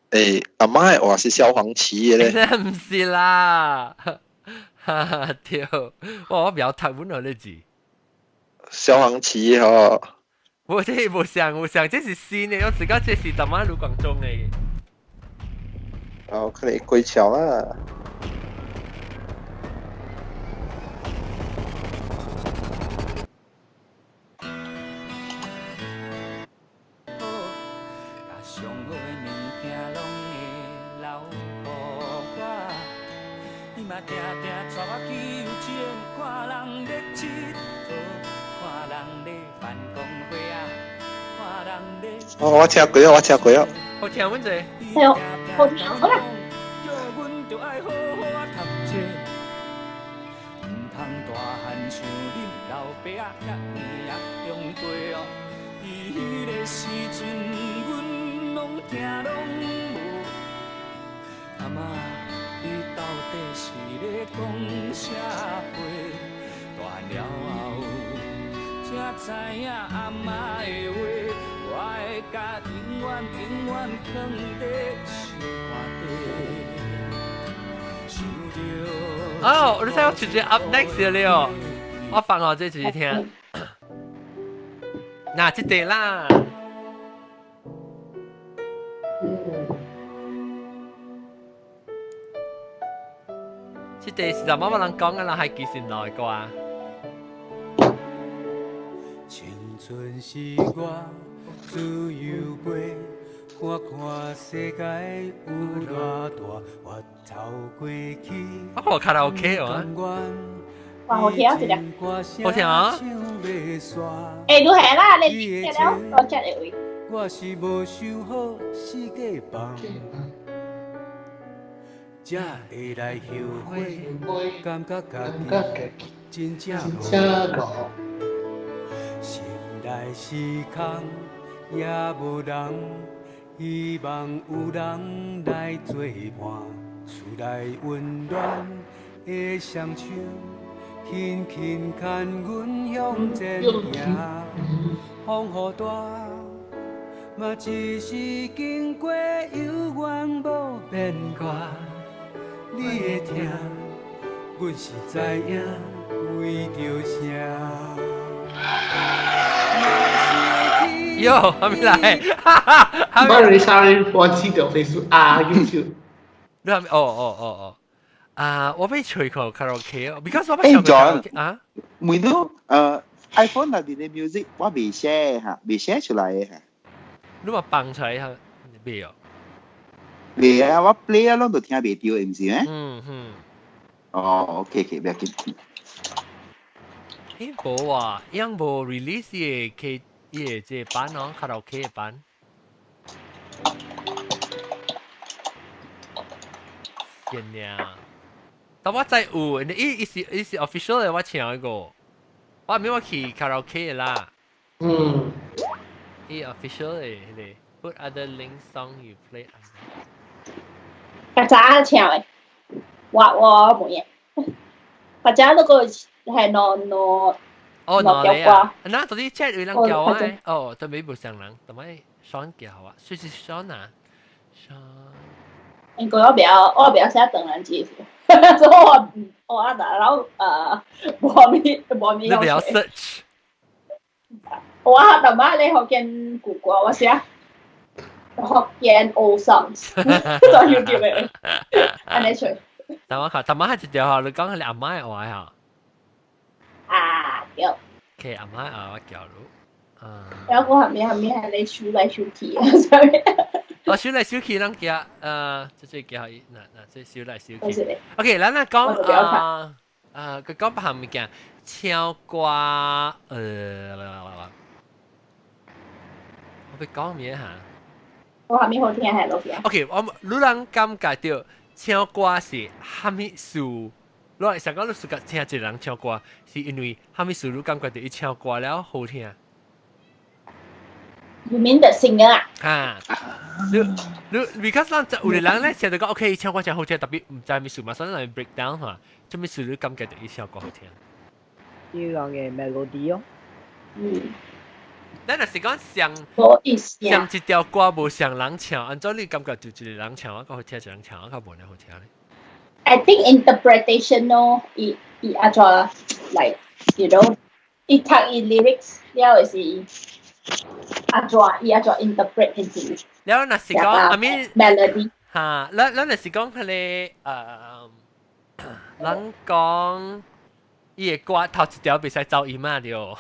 Speaker 2: 誒，阿媽話是小黃旗嘅咧，
Speaker 1: 唔是啦，屌，我唔要睇本來呢字。
Speaker 2: 小黃旗嗬。
Speaker 1: 我這冇想，這是新嘅，我自家這是大馬盧廣中嘅。
Speaker 2: 哦，可能過橋啦。哦，我聽過啊，
Speaker 1: 好聽乜嘢？
Speaker 3: 係哦，好聽，好啦。
Speaker 9: 知影阿媽的話，我會甲永遠藏在心肝底。
Speaker 1: 哦，你睇我直接 up next 了，我放我這直接聽。嗱，這對啦。這對是乜乜人講嘅啦？係幾時來過啊？
Speaker 9: 青春是我自由飛，看看世界有偌大，我走過去。
Speaker 1: 我卡拉 OK 哦。
Speaker 3: 哇，好聽啊！這條。
Speaker 1: 好聽啊！
Speaker 3: 誒，都係啦，你聽了我接嚟位。
Speaker 9: 我是無想好世界放，才會來後悔，感覺家己真正無。心內是空，也無人，希望有人來作伴，厝內溫暖的雙手，輕輕牽阮向前行。風雨大，嘛只是經過，有緣無變卦。你會聽，阮是知影，為着啥？
Speaker 1: 喲，還沒來。
Speaker 6: Sorry， 忘記掉 Facebook 啊 YouTube。
Speaker 1: 你還沒？哦。我被吹口卡拉 OK 哦 ，because 我被唱卡拉 OK 啊。
Speaker 5: 每度iPhone 入邊嘅 music 我未 share 嚇，未 share 出來嘅嚇。
Speaker 1: 你話放出來嚇，未哦？
Speaker 5: 未啊，我 play 啊，攏都聽未到，唔是咩？哦 ，OK， 唔要緊。
Speaker 1: 無啊，樣無 release 嘅 K 嘅即版咯，卡拉 OK 嘅版。天呀！但我真有，伊是 official 嘅，我唱一個，我免我去卡拉 OK 啦。伊 official 嘅，你 put other link song you play。
Speaker 3: 曱甴唱嘅，我冇嘢。曱甴嗰個係攞
Speaker 1: 你啊，那到底 chat 有人叫啊？哦，都沒冇上人，同埋 Sean 叫啊，所以是 Sean 啊 ，Sean。
Speaker 3: 應該我比較寫等人接，所以我打然後冇咪。
Speaker 1: 你比較 search。
Speaker 3: 我同埋你學見古歌，我寫學見 old songs， 就 YouTube 嘅，安尼吹。
Speaker 1: 但我係一條你講係你阿媽嘅話嚇。
Speaker 3: 啊，對。
Speaker 1: OK，阿媽我叫你。
Speaker 3: 然後後面係你數來數去啊，所以。
Speaker 1: 我數來數去，咱叫即係叫嗱，即係數來數去。OK，咱講佢講白行物件，唱歌我俾講咩嚇？
Speaker 3: 我还没好听係落嘅。
Speaker 1: OK，你人感覺到唱歌是哈密樹，你想講你是個聽一個人唱歌，是因為哈密樹你感覺到伊唱歌了好聽。
Speaker 3: You mean the singer 啊？
Speaker 1: 啊，你 because 咱有啲人咧成日講 OK 唱歌真好聽，特別唔知咪樹嘛，所以嚟 break down 嚇，做咩樹你感覺到伊唱歌好聽？
Speaker 4: 呢樣嘅 melody 咯。
Speaker 1: 咱若是講上一條歌無上人唱，按照你感覺就一個人唱，我較好聽，一個人唱我較無咧好聽咧。
Speaker 3: I think interpretation 咯，伊阿做 like you know， 伊讀伊 lyrics 了係阿做interpret into。
Speaker 1: แล้ว若是講，I mean
Speaker 3: melody。
Speaker 1: 嚇，แล้ว若是講佢哋人講伊個歌頭一條袂使走音啊了。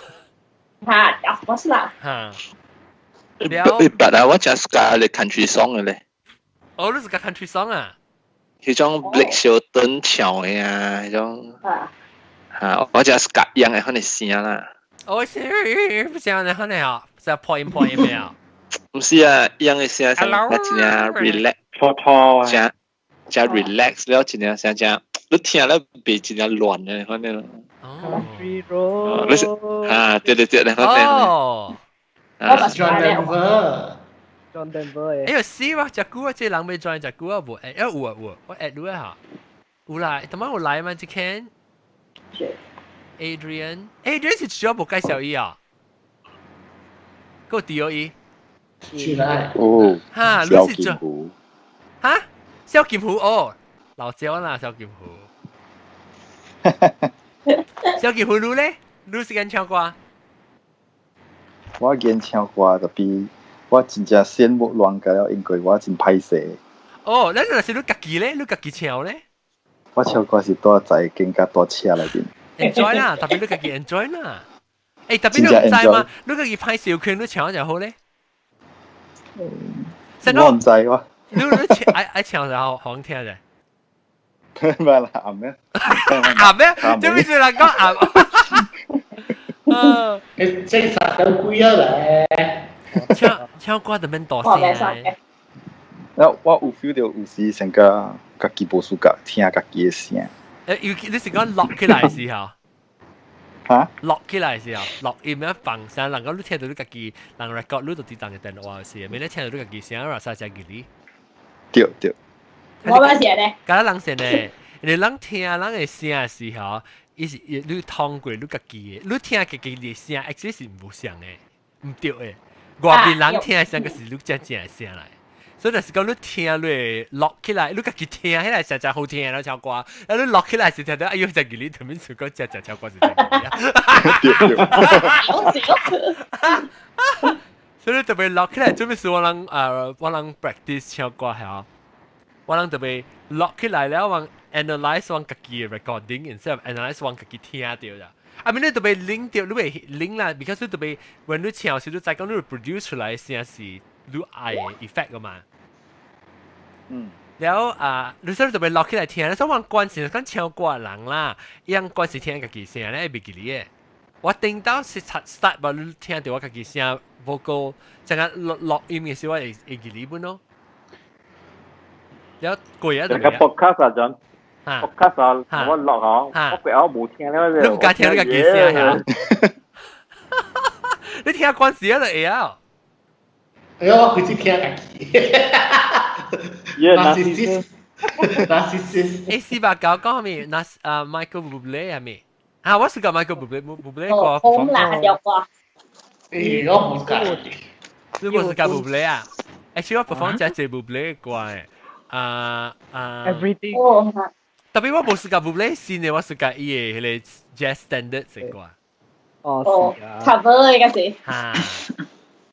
Speaker 3: 嚇 ，of course 啦。
Speaker 1: 嚇。
Speaker 2: But 啊，我真係揀你 country song 嘅咧。
Speaker 1: 哦，你是個 country song 啊？
Speaker 2: 迄種 Blake Shelton 唱嘅啊，迄種嚇，我真係揀樣嘅，可能聲啦。
Speaker 1: 哦，是不是啊？可能啊，是破音咩啊？
Speaker 2: 唔是啊，樣嘅聲係真係 relax，真 relax 了，真係聲真，你聽了別真係亂嘅，可能。
Speaker 4: Country road。
Speaker 2: 你是啊，對，可能。
Speaker 1: 哦。
Speaker 6: John Denver。John
Speaker 4: Denver
Speaker 1: 誒，是哇，隻歌即係人未轉隻歌無誒，有啊，我 add 咗下，有啦，點解有來嘛？只 can Adrian 是需要無介紹伊啊？個 DOE
Speaker 6: 起來
Speaker 7: 哦，
Speaker 1: 哈，
Speaker 7: 蕭劍湖
Speaker 1: 哈，蕭劍湖哦，老椒啦，蕭劍湖。蕭劍湖你咧？你是跟唱歌？
Speaker 10: 我見唱歌，特別我真正羨慕亂個了，因為我真歹勢。
Speaker 1: 哦，咱若是你家己咧，你家己唱咧？
Speaker 10: 我唱歌是多在更加多車裏邊。
Speaker 1: enjoy 啦，特別你家己 enjoy 啦。誒，特別你唔知嘛？你家己派小圈你唱就好咧。
Speaker 10: 我唔知喎。
Speaker 1: 你愛唱就好好聽嘅。
Speaker 10: 咩啦？啱咩？
Speaker 1: 啱咩？做咩事人講啱？
Speaker 6: 即係實有鬼啊咧！
Speaker 1: 唱歌就免大聲。
Speaker 10: 我有 feel 到有時成個家己無事覺聽家己嘅聲。
Speaker 1: 你是講錄起來嘅時候？
Speaker 10: 嚇？錄
Speaker 1: 起來嘅時候，錄音一放聲，能夠你聽到你家己，人 record 你就啲當嘅電話嘅時，免你聽到你家己聲，然後曬隻耳裡。
Speaker 10: 對。
Speaker 3: 我乜事咧？
Speaker 1: 假如人聲咧，你人聽人嘅聲嘅時候。伊是你通過你家己嘅，你聽家己嘅聲 ，actually 是唔像嘅，唔對嘅。外邊人聽嘅聲，個是你真正嘅聲嚟。所以就是講你聽你落起來，你家己聽起來實在好聽啦，唱歌。然後你落起來時聽到，哎呦，隻耳裡頭面就講隻唱歌是隻耳啊。所以特別落起來，做咩事我人practice 唱歌係我人特別落起來了，我analyze 我自己嘅 recording，instead of analyze 我自己聽到啦。I mean 你特別 link 掉，你會 link 啦 ，because 你特別 when 你唱時，你再講你 produce 出來聲是你愛嘅 effect 噶嘛。แล้ว你所以特別落起來聽，你所以我關係講唱歌嘅人啦，樣關係聽自己聲咧，袂記哩嘅。我聽到是 start 把你聽到我自己聲 vocal， 陣間錄音嘅時候，我會記哩本咯。แล้วกุยอะตัว
Speaker 7: podcast 啊，John podcast 啊，我落嗬，我鬼我冇聽咧。
Speaker 1: 你唔敢聽你個幾聲嚇？你聽關事啊，你啊？
Speaker 6: 哎呀，我佢只聽narcissist。
Speaker 1: A489講咩？Michael Bublé 係咪？啊，我是個 Michael Bublé 個。
Speaker 3: 紅藍有個。
Speaker 6: 誒，我冇講。
Speaker 1: 你冇是個 Bublé 啊？actually 我 perform 只係 Bublé 個嘅。
Speaker 4: everything。
Speaker 1: 特別我冇試過 Bublé 先嘅，我試過伊嘅迄個 jazz standard 食過。
Speaker 3: 哦，cover 嘅時。
Speaker 1: 嚇！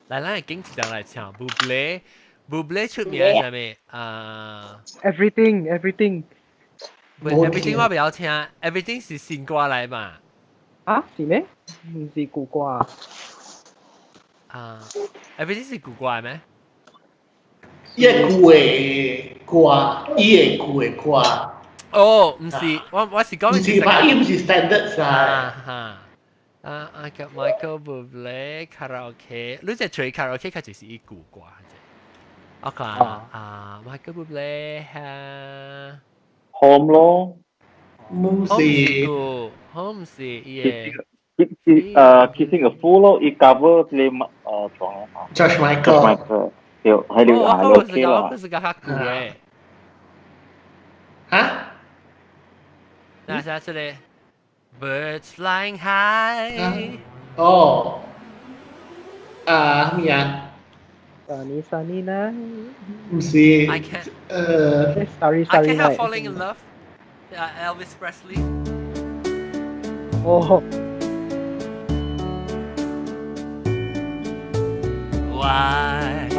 Speaker 1: 嚟嚟經常嚟唱 Bublé 出名係咪
Speaker 4: ？everything。
Speaker 1: everything 我比較聽 ，everything 是新歌嚟嘛？
Speaker 4: 啊，是咩？唔是古歌
Speaker 1: 啊？everything 是古歌咩？
Speaker 6: 伊個舊嘅歌，伊個舊嘅歌。
Speaker 1: 哦，唔是，我是講
Speaker 6: 唔是吧？伊唔是 standard
Speaker 1: 噻。I got Michael Bublé karaoke，你只除 karaoke 佢就是一古歌啫。OK Michael Bublé ha
Speaker 7: Home 咯
Speaker 6: Home
Speaker 1: si Home si yeah
Speaker 7: Kissing a Fool 咯，伊 cover 你從
Speaker 6: George Michael
Speaker 7: 對，喺你
Speaker 1: 我
Speaker 7: 你 OK 啦。
Speaker 1: 我是個較舊誒。
Speaker 6: 嚇？
Speaker 1: 嗱，下這裡 Birds flying high。
Speaker 6: 哦。咩啊
Speaker 4: Sunny night。
Speaker 6: 唔是。
Speaker 1: I can't.
Speaker 4: Starry
Speaker 1: I can't help
Speaker 4: night。
Speaker 1: falling in love. Elvis Presley.
Speaker 4: 哦。
Speaker 1: Why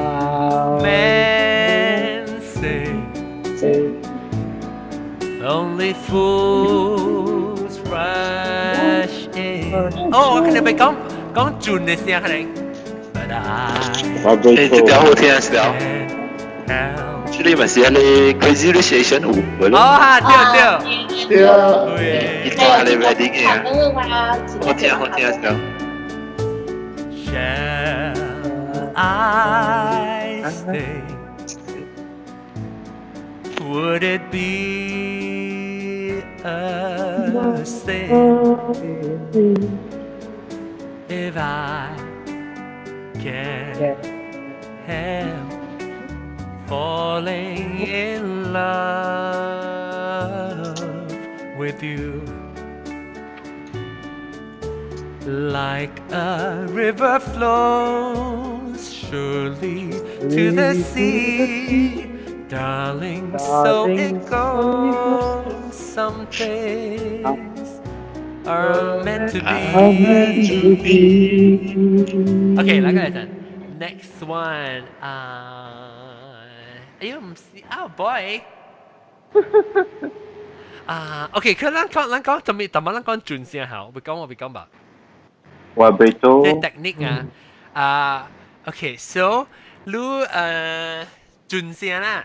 Speaker 1: men say only fools rush in. Oh， 我可能被講準嘅聲，可能。But I
Speaker 2: 這條好聽是了。這裡咪是嗰啲 Crazy Rich Asian 有咪咯？
Speaker 1: 哦，對。
Speaker 2: 對。伊帶嚟 wedding 嘅。好聽是了。
Speaker 1: I stay? Would it be a sin if I can't help falling in love with you? Like a river flows surely to the sea, darling, so it goes. Some things are meant to be. Okay, like I said, next one. Oh boy. Okay, 佢咱講就咪，但係咱講轉先好，我講吧。
Speaker 7: 我俾到。
Speaker 1: 即係 technique 啊，OK， so 你轉聲啦，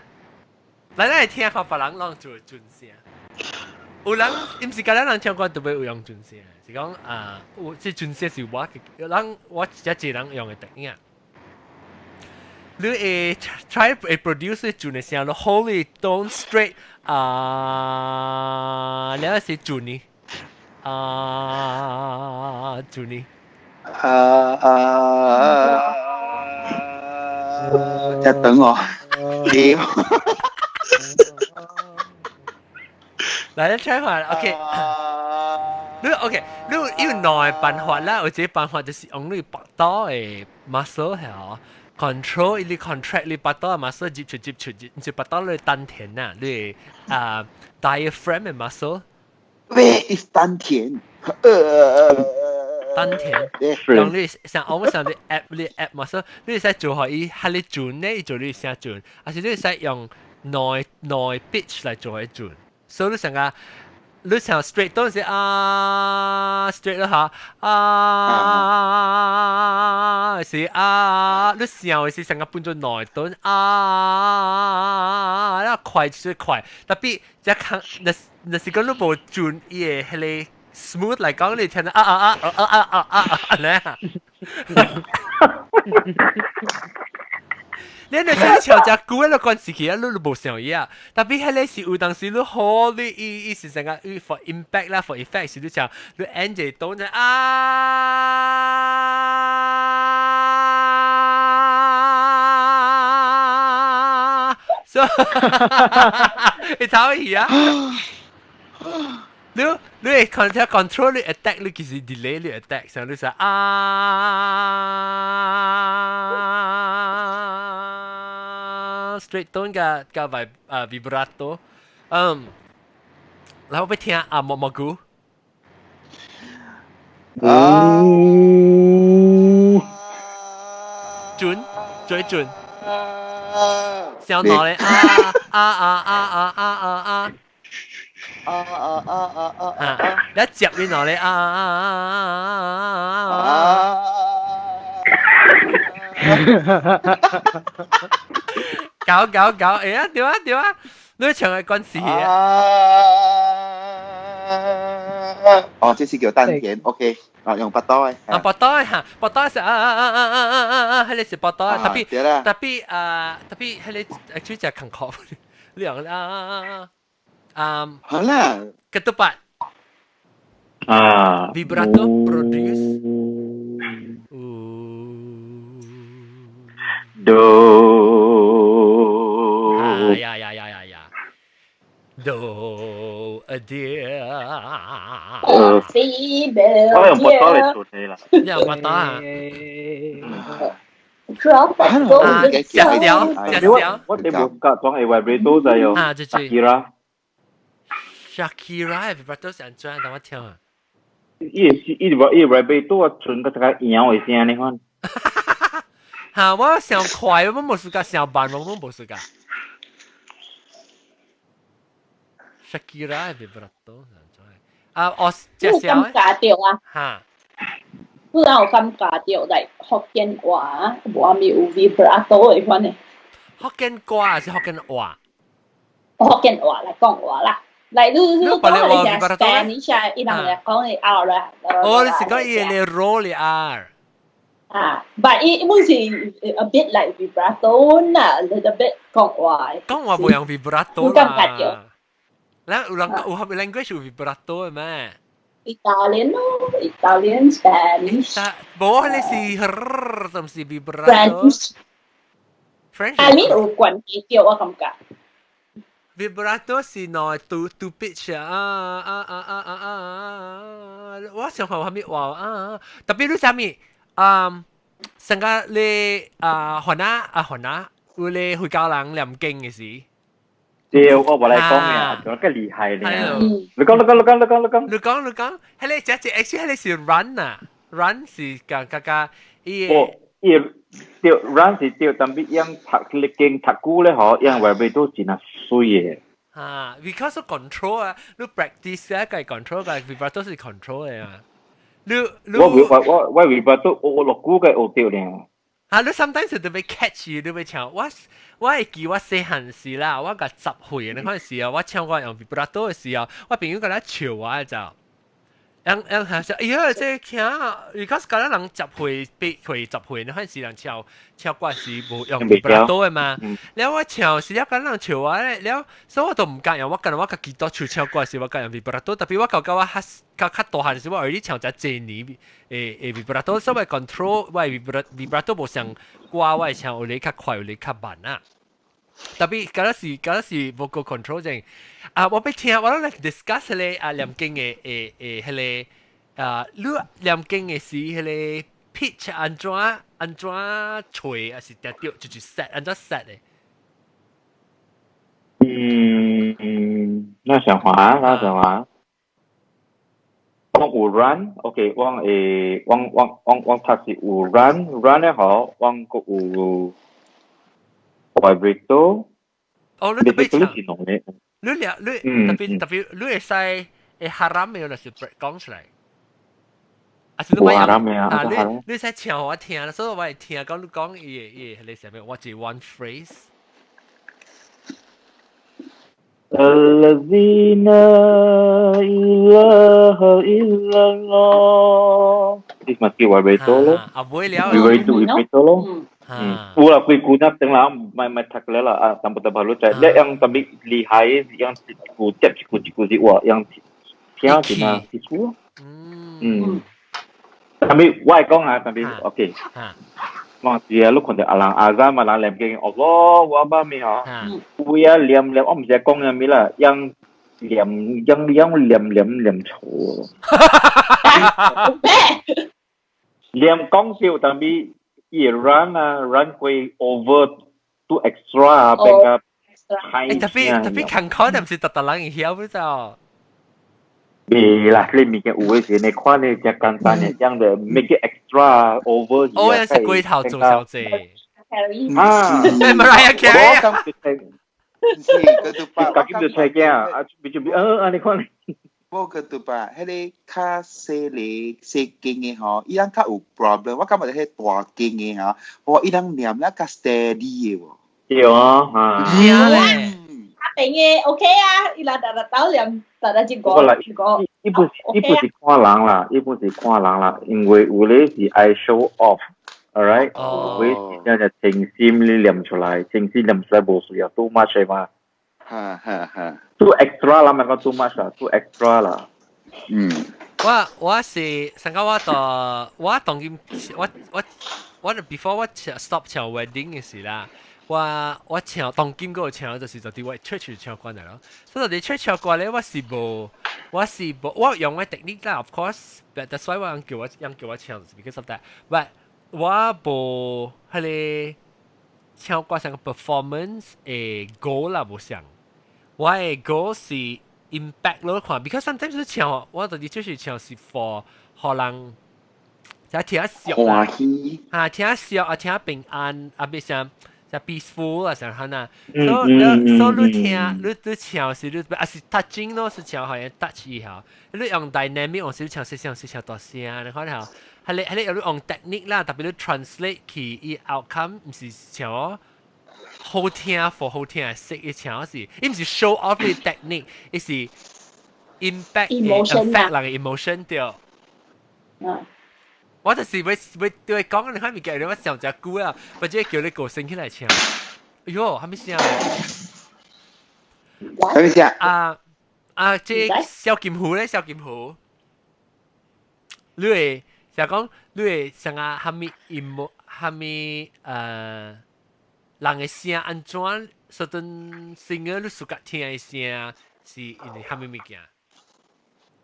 Speaker 1: 嚟聽下別人啷做轉聲。有人唔是嗰啲人聽過特別有用轉聲，是講即轉聲是我一個人用嘅 technique。你try produce 轉嘅聲，你 hold it tone straight 你係轉呢轉呢。
Speaker 5: 一等我，屌！
Speaker 1: 嚟一 try 下 ，OK。你要內辦法啦，或者辦法就是用你腹肚嘅 muscle 係哦 ，control 你 contract 你腹肚嘅 muscle 接住，你腹肚你丹田啊，你diaphragm 嘅 muscle。Where
Speaker 5: is 丹田？
Speaker 1: 丹田，用你像我們像你 app muscle， 你使做可以喺你轉咧，做你先轉，而且你使用內 pitch 嚟做一轉，所以你成個你想 straight 當時straight 啦嚇是你想是成個半做內端然後快就是快，特別一看那是講你冇轉嘢係你。smooth 嚟講，你聽到咧，你那時唱只歌咧，嗰陣時其實你冇想嘢，特別係你是有當時你好，你意思成個 for impact 啦 ，for effect 是你唱，你 end 就到呢so 你睇乜嘢啊？你 control 你 attack 你其實 delay 你 attack， 像你說straight tone 加 vibrato， 然後ไป聽蘑菇，準，最準，想到咧你一接你攞嚟搞，哎呀，點啊？你唱嘅關事啊？
Speaker 5: 哦，这是叫丹田 ，OK， 哦，用八刀
Speaker 1: 啊，八刀哈，八刀是迄个是八刀，特別迄個actually 就係空殼，兩
Speaker 5: 好啦
Speaker 1: ，ketupat vibrato produce
Speaker 7: do
Speaker 1: do a dear
Speaker 7: 我用八刀嚟做你啦，
Speaker 1: 兩八刀啊。
Speaker 3: Drop it.
Speaker 1: 隻條，
Speaker 7: 我哋冇夾裝係 vibrato 就有
Speaker 1: Shakira vibrato 成張，等我聽下。
Speaker 7: 伊 vibrato 啊，全個個搖嘅聲你看。
Speaker 1: 嚇，我上快，我冇試過上慢，我冇試過。Shakira vibrato 成張，我隻條。
Speaker 3: 有咁假掉啊？
Speaker 1: 嚇。
Speaker 3: 不然有感覺到嚟福建話，無咪有 vibrato 嘅款嘅。
Speaker 1: 福建歌還是福建話？
Speaker 3: 福建話嚟講話啦，嚟你講你就 Spanish 啊，伊人嚟講你 R 啦。
Speaker 1: 哦，你是講伊你 roll 你 R。
Speaker 3: 啊，但伊本是 a bit like vibrato 啦 ，little bit 講話。
Speaker 1: 講話冇用 vibrato 啦。有感覺到。嗱，有人有係咪 language 有 vibrato 嘅咩
Speaker 3: ？Italian 咯 ，Italian Spanish。
Speaker 1: 冇，你是唔是 vibrato？
Speaker 3: French。I mean 有關係嘅，我感覺。
Speaker 1: vibrato 是內 two pitch 我想話咩話特別你知咩成個你河南有你會教人念經嘅事。
Speaker 7: 對，我冇嚟講嘅，仲更厲害咧。你講，
Speaker 1: 係你只actually 係你是 run 啊 ，run 是個伊。對
Speaker 7: run 是對，但係樣讀你經讀久咧，嗬，樣話俾都真係衰嘅。
Speaker 1: because of control 啊，你 practice 啊，個 control 個 vibrato 是 control 嘅嘛。
Speaker 7: 我 vibrato 我落久嘅學掉咧。
Speaker 1: 你 sometimes 特別 catch 你會唱我會記我細漢時啦，我個10歲嗰陣時候，我唱過用 vibrato 嘅時候，我朋友覺得笑我就，係說，哎呀，這聽，如果覺得人10歲8歲10歲嗰陣時人唱歌時冇用 vibrato 嘅嘛，然後我唱時有覺得人笑我咧，然後所以我都唔敢用，我覺得我個吉他唱歌時我敢用 vibrato，特別我覺得我較大漢時我耳啲唱就正年。vibrato 所謂 control 喂 vibrato 冇上掛喂唱有你較快有你較慢啊，特別嗰時 vocal control 正我俾聽我都嚟 discuss 咧念經嘅迄個你念經嘅時迄個 pitch 安怎吹還是掉就是 set 安怎 set 嘅？
Speaker 7: 那想法。往有 run，OK， 往讀是有 run 咧好，往個有 vibrato。
Speaker 1: 哦，你特別唱，你特別你會使哈ram嘅，有時講出嚟。
Speaker 7: 哈ram嘅啊！
Speaker 1: 你使唱我聽，所以我係聽講你講嘢，你係咩？我只 one phrase。الذين
Speaker 7: إله إلا الله This must be vibrato 咯 vibrato 咯Pula kui guna tengah mai tak lela tambah baru cai dia yang tapi lihai yang ciku wah yang siapa cina siku tapi why kong tapi okay mà dia lúc còn alang azan mà làm cái Allah wa mi ha dia liam ông sẽ con nhà mi là yang liam chua liam con siêu tapi run quay over too extra bên cái
Speaker 1: tapi khăn khó làm gì tật lăng hiểu với sao
Speaker 7: vì là lên mình cái uống gì này khoa này chỉ cần tan này, yang de make it extra over.
Speaker 1: Oh, là是龜頭做小姐。
Speaker 5: Mariah
Speaker 1: Carey。
Speaker 7: 自己就睇嘅啊，你看。
Speaker 5: 我覺得吧，迄個較細間嘅吼，伊人較有 problem， 我感覺迄大間嘅吼，我伊人念了較 steady 嘅喎。
Speaker 7: 對啊，
Speaker 3: 係咧。阿平嘅 OK 啊，伊拉大家念，大家一個。
Speaker 7: 一般是看人啦，一般是看人啦，因为有咧是爱 show off，alright，有啲就情深你念出来，情深念出来冇需要 too much 嘛。too extra 啦，咪講 too much 啦 ，too extra 啦。
Speaker 1: 我是上個我當今我 before 我stop 唱 wedding 嘅時啦。我唱當今嗰個唱就是就啲我 church 唱慣嚟咯，所以就啲 church 唱慣咧，我用嘅 technique 啦 ，of course，but that's why 我叫我唱 because of that，but 我冇係你唱慣成個 performance 嘅 goal 啦，冇上，我嘅 goal 是 impact 咯，看 because sometimes 你唱我到啲 church 唱是 for 可能就聽笑啦，聽笑啊，聽平安啊，別上。就 peaceful 啊，上下啊，所以你聽，你唱是你啊是 touching 咯，是唱好像 touch 以後，你用 dynamic 我是唱細聲，是唱大聲，你看下，係你用 technique 啦，特別你 translate 佢伊 outcome 唔是唱好聽 for 好聽嘅色，伊唱是，伊唔是 show off 嘅 technique，伊是 impact affect 人嘅 emotion 掉。我就是會對你講，你睇咪叫你我上隻歌啊，或者叫你個聲起來唱。哎呦，還沒聲
Speaker 5: 喎。還沒聲。
Speaker 1: 這小金虎咧，小金虎，你會就講你會上啊，還沒人嘅聲安怎？certain singer 你自家聽嘅聲是因為還沒物件，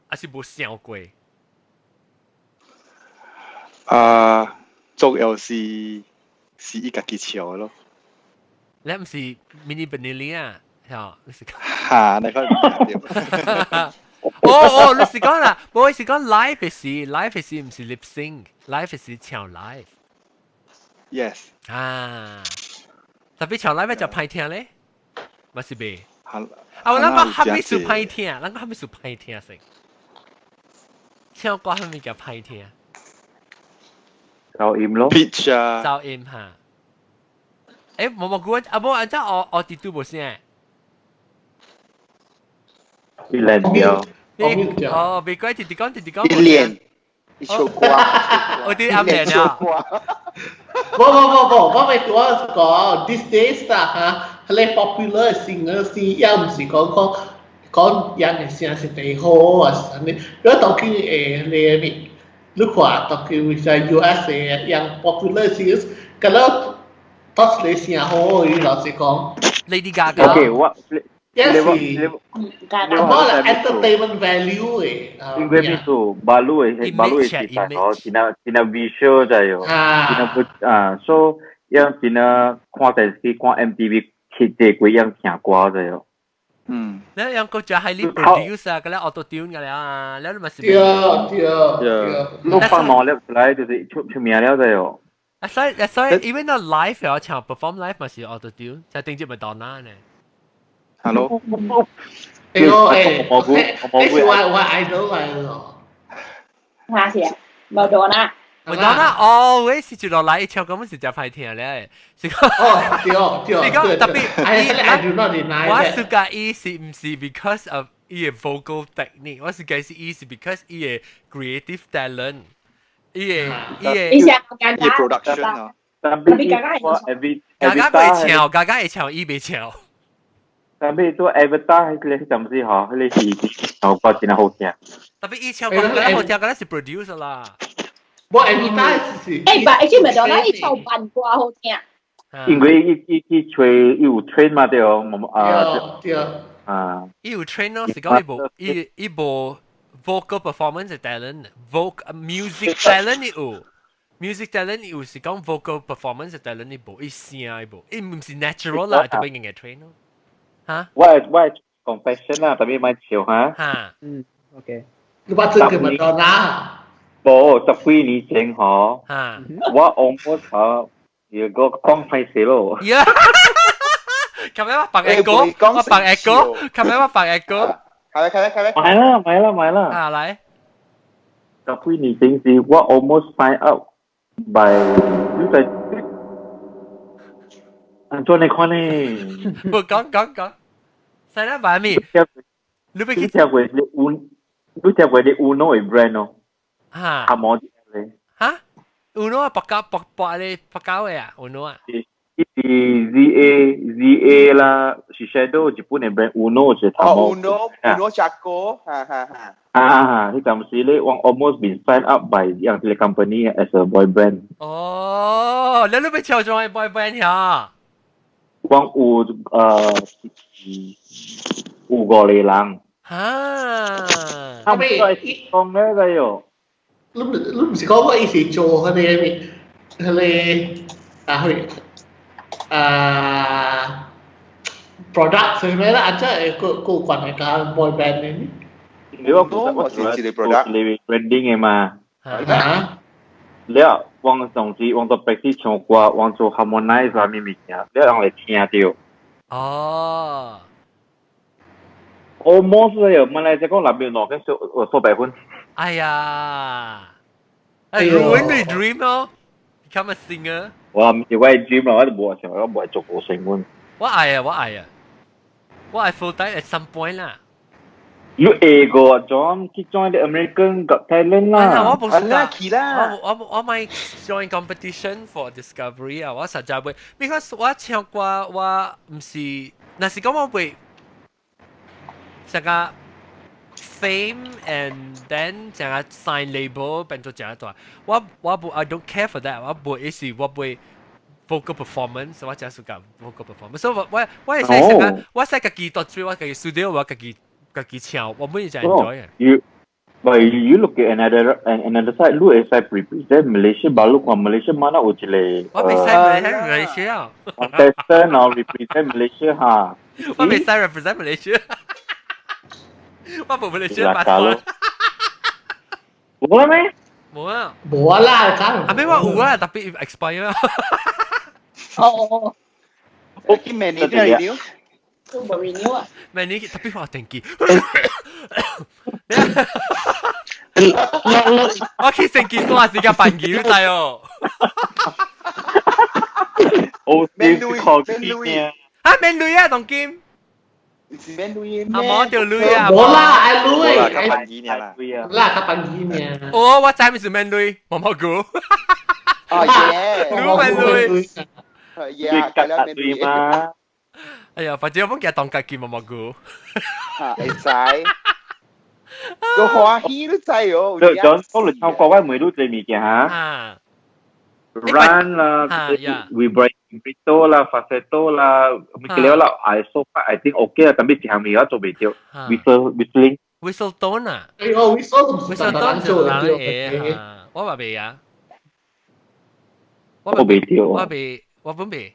Speaker 1: 還是冇想過？
Speaker 10: 主要是伊家己唱咯。
Speaker 1: 你唔是 mini vanilla 啊？係你是
Speaker 10: 嚇，你講
Speaker 1: 哦，你是講啦，我是講 live 嘅事唔是 lip sync，live 嘅事唱 live。Yes。特別唱 live 就歹聽咧，咪是唄？我諗我還沒數歹聽，諗我還沒數歹聽先。唱歌還沒叫歹聽。
Speaker 7: 噪音咯
Speaker 10: ，pitch 啊，
Speaker 1: 噪音嚇。冇估冇按照我啲都冇聲。
Speaker 7: 一兩秒。
Speaker 1: 哦，別怪，啲講。
Speaker 5: 一練，一首歌。
Speaker 1: 我啲啱練啊。
Speaker 6: 我咪講 these days 啦嚇，係 popular singer 先，又唔是講人嘅聲是最好啊，你如果當佢你。Look what talking with USA yang popular singers kalau pas lesi ho ini lah sekong
Speaker 1: Lady Gaga.
Speaker 7: Okay, what?
Speaker 6: Yes, more like entertainment value
Speaker 7: Ingwe misu balu kita ko tina visual jayo. So yang tina 看電視看 MTV 佢哋yang 聽歌jayo.
Speaker 1: แล้วยังก็จะให้รีบ produce ก็แล้ว auto tune กันแล้วแล้วมันสิ
Speaker 7: ลูกฟังน้อยแล้วเลย就是出名了的哟。
Speaker 1: 所以 even though live 要唱 perform live มันสิ auto tune 就定住咪當啦呢
Speaker 10: Hello
Speaker 6: 我 idol 嚟咯
Speaker 3: 下次冇咗啦
Speaker 1: 麥當娜哦，喂，是住落嚟唱咁樣時就快聽咧，是講是講特別，我是講伊是唔是 because of 伊嘅 vocal technique，我是講是伊是 because 伊嘅 creative talent，伊嘅
Speaker 10: production 啊，
Speaker 7: 但係
Speaker 1: 家會唱，家會唱，伊未唱。
Speaker 7: 但係都 Avatar 佢哋咁先嗬，佢哋是唱歌真係好聽。
Speaker 1: 特別伊唱歌咧好聽，嗰啲是 producer 啦。
Speaker 6: 我 Avatar 是。
Speaker 3: 但係麥當娜伊唱扮歌好聽。
Speaker 7: 因為伊有 train 嘛對哦，
Speaker 6: 對。
Speaker 1: 伊有 train 咯，是講伊部 vocal performance talent，vocal music talent 有。music talent 有是講 vocal performance talent 伊部，伊聲伊部，伊唔是 natural 啦，特別應該 train 咯。嚇？
Speaker 7: 我 confession 啦，特別買笑嚇。
Speaker 1: 嚇。
Speaker 4: OK。
Speaker 6: 你話真嘅麥當娜？
Speaker 7: 冇，10幾年前嗬。嚇。我 almost 嚇，有個講快死咯。
Speaker 1: 咁樣我扮 echo， 我扮 echo， 咁樣我扮 echo。
Speaker 7: 買啦。
Speaker 1: 啊嚟。
Speaker 7: 10幾年前時，我 almost sign up by 呢個。做你看呢？
Speaker 1: 唔講，使啦，擺咪？
Speaker 7: 你俾佢跳過你รู้จักว่าได้ Uno อีกแบรนด์เนาะ
Speaker 1: 哈
Speaker 7: 阿毛咧
Speaker 1: 哈，Uno 啊，白咧白膠嘅啊，Uno 啊。
Speaker 7: 伊是 ZA 啦，Shiseido 日本嘅 brand Uno 就頭毛。
Speaker 5: Uno Chaco， 哈。
Speaker 7: 佢暫時咧，我 almost been signed up by 樣嘅 company as a boy brand。
Speaker 1: 哦，你都被挑中係 boy band 呀？
Speaker 7: 我有個嚟人。
Speaker 1: 哈。
Speaker 7: 他們都係講咩嘅喲？
Speaker 6: 你唔是講我以前做佢哋product 係咩啦？啊，即係個關係個 boy band 呢？
Speaker 7: 你話我是一個 product 嚟 branding 嘅嘛？แล้ววางตรงที่วางตัว practice 唱歌，วาง做 harmonize 啥物物件，แล้ว人嚟聽到。
Speaker 1: 哦。
Speaker 7: almost 有，馬來西亞講南邊攞緊數百分。
Speaker 1: 哎呀，ruin my dream 咯 ，become a singer。
Speaker 7: 我唔係我 dream 啦，我都冇想，我冇做過新聞。
Speaker 1: 我愛full time at some point 啦。
Speaker 7: You ego John 去 join the American Got Talent 啦。
Speaker 1: 我冇
Speaker 5: 去啦。
Speaker 1: 我咪 join competition for discovery 啊！我實在會 ，because 我唱歌我唔是，那是講我會成個 fame and then 成個 sign label 變做成個大。我不 I don't care for that。我不意思我會 vocal performance， 我真係講 vocal performance。所以我係成個我係自己讀書，我自己 studio， 我自己唱，我每日就 enjoy 嘅。
Speaker 7: But you look at another side, look at side represent Malaysia, baru kau Malaysia mana ujile.
Speaker 1: 我未使 Malaysia。Contestant
Speaker 7: or represent Malaysia 哈。
Speaker 1: 我未使 represent Malaysia。我冇 Malaysia passport。
Speaker 7: 冇啦咩？
Speaker 1: 冇啊。
Speaker 6: 冇啦，
Speaker 1: 啊咩話有啊，特別 expire。
Speaker 3: 哦。
Speaker 5: 我見 manager renew。
Speaker 3: 都冇 renew 啊。
Speaker 1: manager 特別話定期。我去成件多時間扮嘢都滯哦。
Speaker 5: Manly
Speaker 1: 啊，Manly 啊，當劍。
Speaker 5: Manly
Speaker 1: 阿毛條女啊。
Speaker 6: 冇啦，阿女。
Speaker 5: 卡扮嘢啦。
Speaker 6: 啦，卡扮嘢呢？
Speaker 1: 哦，我知咪是 Manly，毛毛菇。
Speaker 5: 哦耶。
Speaker 1: 女 Manly。
Speaker 5: 耶，係啦 Manly
Speaker 7: 嘛。
Speaker 1: 哎呀，反正我講當家劍毛毛菇。
Speaker 5: 會使。個歡喜都制哦。
Speaker 7: 就講嚟唱歌，我每都做物件嚇。Run 啦 vibrato 啦 falsetto 啦，咁嘅了啦 ，ISO I think OK 啦，但係之後咪而家做未到 whistling
Speaker 1: whistle tone 啊，
Speaker 6: 哎呦 whistle
Speaker 1: tone 就難嘢，我話未啊，
Speaker 7: 我未到，
Speaker 1: 我本未。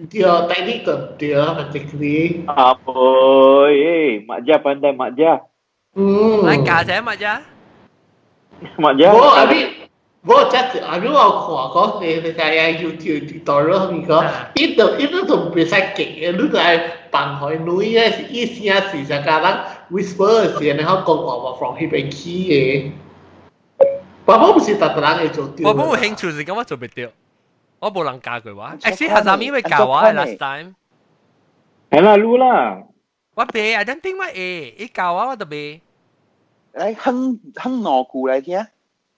Speaker 6: Dia teknik tu dia basically.
Speaker 7: Apa? Mak Jah pandai Mak Jah.
Speaker 1: Lai cả thế Mak Jah.
Speaker 7: Mak Jah.
Speaker 6: Wo just aku có để saya YouTube tutorial mi có ít tu bisa kek lu tại bằng hỏi núi á ít sia si sekarang whisper si này họ講話 from hip and key 嘅。爸爸唔是特登嚟做掉。
Speaker 1: 我冇興趣是咁我做唔到。我冇人教佢話 ，actually 下晝咪會教我 last time。
Speaker 7: 係啦，錄啦。
Speaker 1: 我背 ，I don't think 我會，一教我就背。
Speaker 5: 誒，哼蘑菇嚟聽。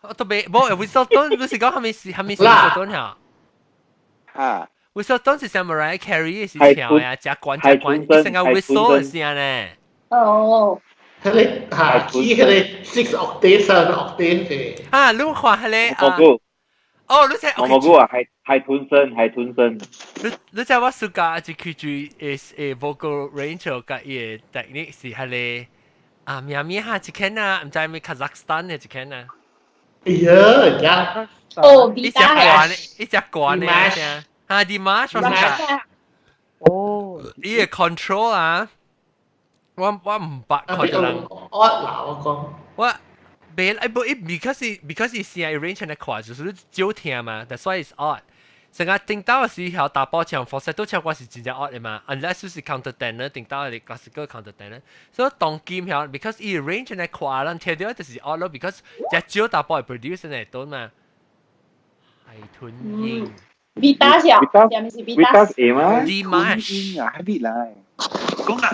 Speaker 1: 我都背，冇 whistle tone，你是講係咪 whistle tone 呀？
Speaker 5: 啊
Speaker 1: ，whistle tone 是像 Mariah Carey 是唱呀，只關，成個 whistle 嘅聲呢。
Speaker 3: 哦。
Speaker 6: 佢哋係 key 佢哋 6 octave 7 octave 嘅。
Speaker 1: 啊，你看佢哋啊。哦，你睇，
Speaker 7: 我冇講話係吞聲。
Speaker 1: 你知我暑假就佢住vocal range 嘅嘢 technique 是係咧啊，咪下一間啊，唔知咪 Kazakhstan 嘅一間啊。
Speaker 6: 哎呀，
Speaker 3: 哦，
Speaker 1: 一隻關咧，啊，Dimash 哦，依個 control 啊，我唔白佢就能。
Speaker 6: 我嗱我講。
Speaker 1: 我。because it's 先 arrange 嘅款，就是少聽嘛 ，that's why it's odd。成日聽到嘅時候打波唱 falsetto 都唱歌是真正 odd 嘅嘛 ，unless 就是 counter tenor 聽到嘅 classical counter tenor，所以當劍響 because it arrange 嘅款，人聽到就是 odd 咯 ，because 只少打波係 produce 嚟到嘛，係吞音。
Speaker 3: Vitas 呀，係咪是
Speaker 7: Vitas 嘛
Speaker 1: ？Dimash
Speaker 5: 啊，係咪嚟？講啦。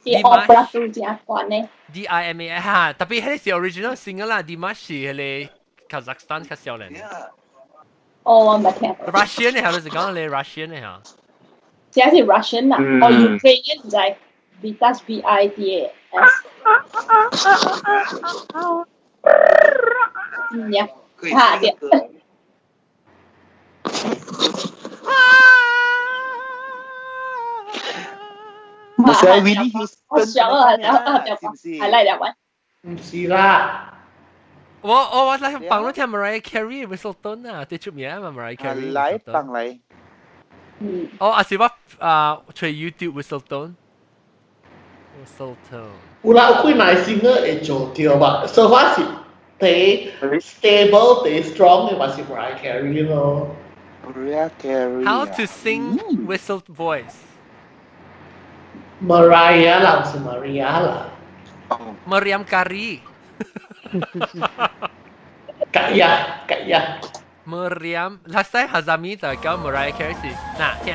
Speaker 3: opera 都正關呢。
Speaker 1: DIMA 哈，特別係是 original singer 啦，Dimash 是係 Kazakhstan 較少人。
Speaker 3: 我唔係聽。
Speaker 1: Russian 嘅係你是講你 Russian 嘅嚇？
Speaker 3: 只係 Russian 啊，我 Ukrainian 就係 Vitas VIDAS。嗯呀，嚇嘅。
Speaker 5: 唔使 Willie Houston
Speaker 3: 我想啊，係嚟嚟揾。
Speaker 6: 唔是啦。
Speaker 1: 我嚟幫你聽 Mariah Carey Whistleton 啊，最出名啊 Mariah Carey。
Speaker 5: 嚟幫嚟。
Speaker 1: 我是我除 YouTube Whistleton。
Speaker 6: 有啦，有幾耐 singer 會做到吧？所以我是第 stable、第 strong 嘅，我是 Mariah Carey 咯。
Speaker 5: Mariah Carey。
Speaker 1: How to sing whistled
Speaker 6: voice？Mariah 啦，是 Maria 啦。
Speaker 1: Mariam Carey。Kaya. Mariam, last time Hazami 就教 Mariah Carey 是，嗱聽。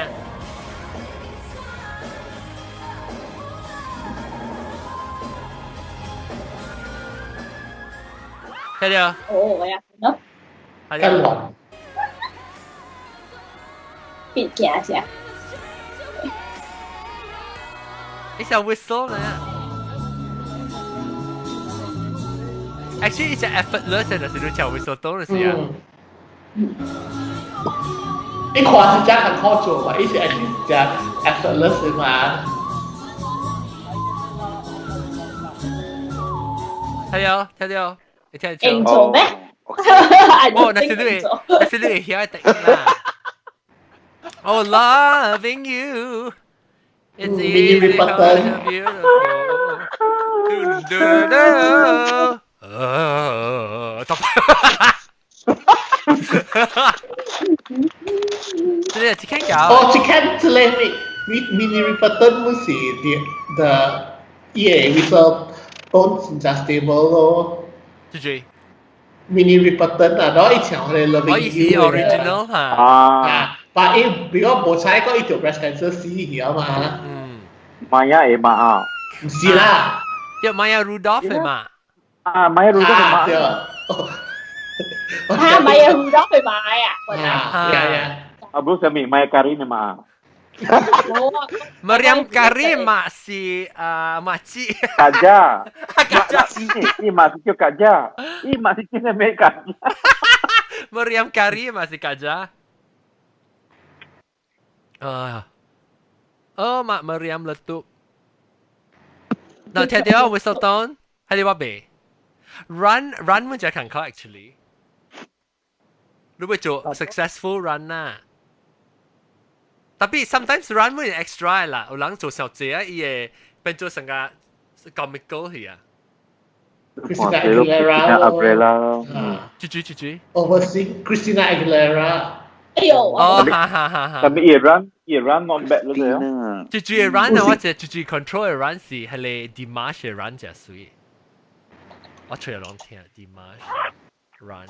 Speaker 1: 睇到？
Speaker 3: 哦，呀，喏。
Speaker 1: 睇到。
Speaker 3: 別驚先。
Speaker 1: 你想 whistle 呢？Actually, it's effortless 的，是你叫 whistle 都是啊。
Speaker 6: 你看是真很好做嘛，而且 actually 是真 effortless 嘛。
Speaker 1: 睇到，你聽到？
Speaker 3: 應做咩？
Speaker 1: 哦，那是你會曉的啦。Oh, loving you. It's easy, beautiful. Chicken 搞。
Speaker 6: Chicken 之類mini Ripperton 唔是the whistle tone 真 stable 咯。
Speaker 1: G
Speaker 6: mini Ripperton 啊，然後以前我哋 loving you
Speaker 1: original 嚇。
Speaker 6: 但係如果冇猜過，一條 breast cancer 死咗嘛。
Speaker 7: Maya Emma 啊。
Speaker 6: 唔是啦。
Speaker 1: 叫 Maya Rudolph 係嘛
Speaker 7: ？Maya Rudolph 係嘛
Speaker 3: ？Maya Rudolph 係買啊？Abang
Speaker 7: Sami Maya Carey ni mak.
Speaker 1: Mariam Carey mak si makcik.
Speaker 7: Kaja. Kaja ni mak si Kaja. Ni mak si ni mek Kaja.
Speaker 1: Mariam Carey mak si Kaja. Oh mak Mariam letup. Nak tiap dia Whistleton. Hari wabe. Run มันจะขังเขา actually รู้ไป做 successful run น่ะtapi sometimes run มัน extra 啦有人做小姐啊伊會變做成個 comical 去啊
Speaker 6: Christina Aguilera
Speaker 1: 豬
Speaker 6: oversee Christina Aguilera
Speaker 3: 哎呦
Speaker 1: 哦哈
Speaker 7: tapi run not bad 咯
Speaker 1: 豬 run 啊或者豬 control run 是係你 Dimash run 就水我吹兩聽 Dimash run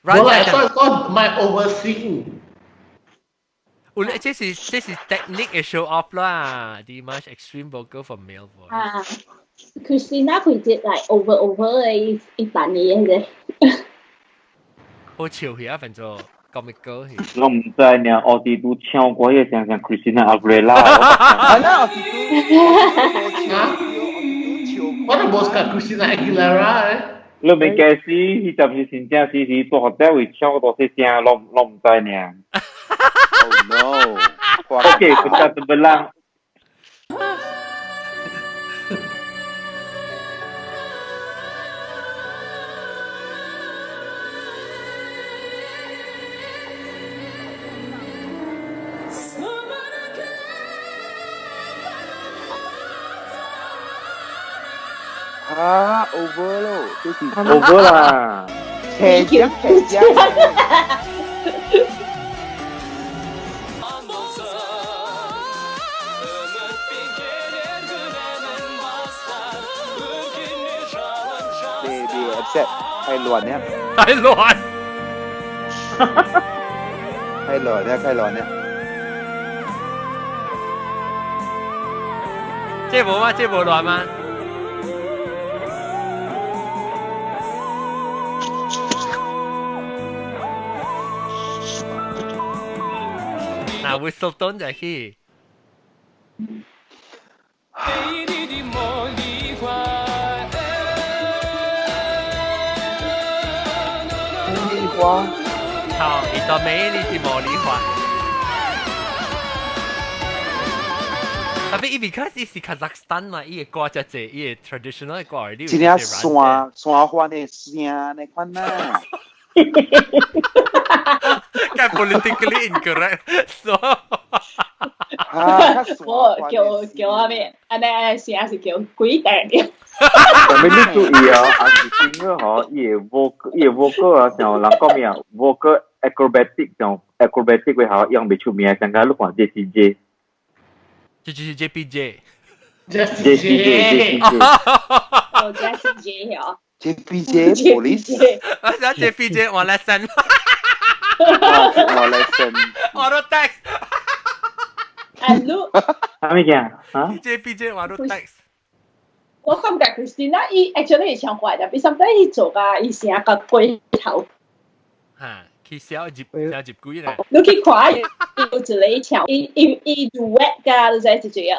Speaker 6: 我嚟講 my overseeing
Speaker 1: 這是 technique 嘅 show off 啦 Dimash extreme vocal for male voice
Speaker 3: Christina 佢只嚟 over 嘅一版嘢啫
Speaker 1: 好笑佢啊份做 comical 佢
Speaker 7: 我唔知呢我哋都唱過嘢像 Christina Aguilera
Speaker 5: 係啦我哋都
Speaker 6: 我都冇講 Christina Aguilera
Speaker 7: 你未計時，佢就係先正時做學者會唱到些聲，我唔知呢。
Speaker 5: Oh no!
Speaker 7: Okay, kita terbelang.
Speaker 5: Over 咯，就是
Speaker 7: over 啦。
Speaker 5: 騎將。Baby upset 太亂เนี่ย
Speaker 1: 太亂
Speaker 5: 太亂เนี่ย
Speaker 1: 这无吗？这无乱吗？那 whistle tone 就去。美丽的茉莉花，
Speaker 5: 茉莉花，
Speaker 1: 好，一朵美丽的茉莉花。Tapi because it's Kazakhstan 嘛，伊个歌就係伊個 traditional 嘅歌嚟，
Speaker 5: 真係山花呢聲呢款呐。
Speaker 1: Kan politically incorrect，so。
Speaker 3: 我叫阿咩？安尼是叫鬼蛋嘅。
Speaker 7: 但係你注意啊，阿是聽個嗬，伊個 vocal 啊，像人講咩啊 ，vocal acrobatic 像 acrobatic 嘅嗬，用未出名，像個你看 JCJ。
Speaker 1: JPJ。
Speaker 7: JPJ。
Speaker 3: 哦 JPJ 哦。
Speaker 5: JPJ police。
Speaker 1: 我想 JPJ 我 lesson。
Speaker 5: 我 lesson。Auto
Speaker 1: text。
Speaker 3: Lu。
Speaker 7: 係咪嘅？啊
Speaker 1: ？JPJ 我 auto text。
Speaker 3: 我感覺 Christina 伊 actually 係唱怪的，比 sometimes 伊做噶伊成個龜頭。
Speaker 1: 嚇，佢小接鬼咧。
Speaker 3: 你去看伊有一個唱，伊 duet 噶，你知就叫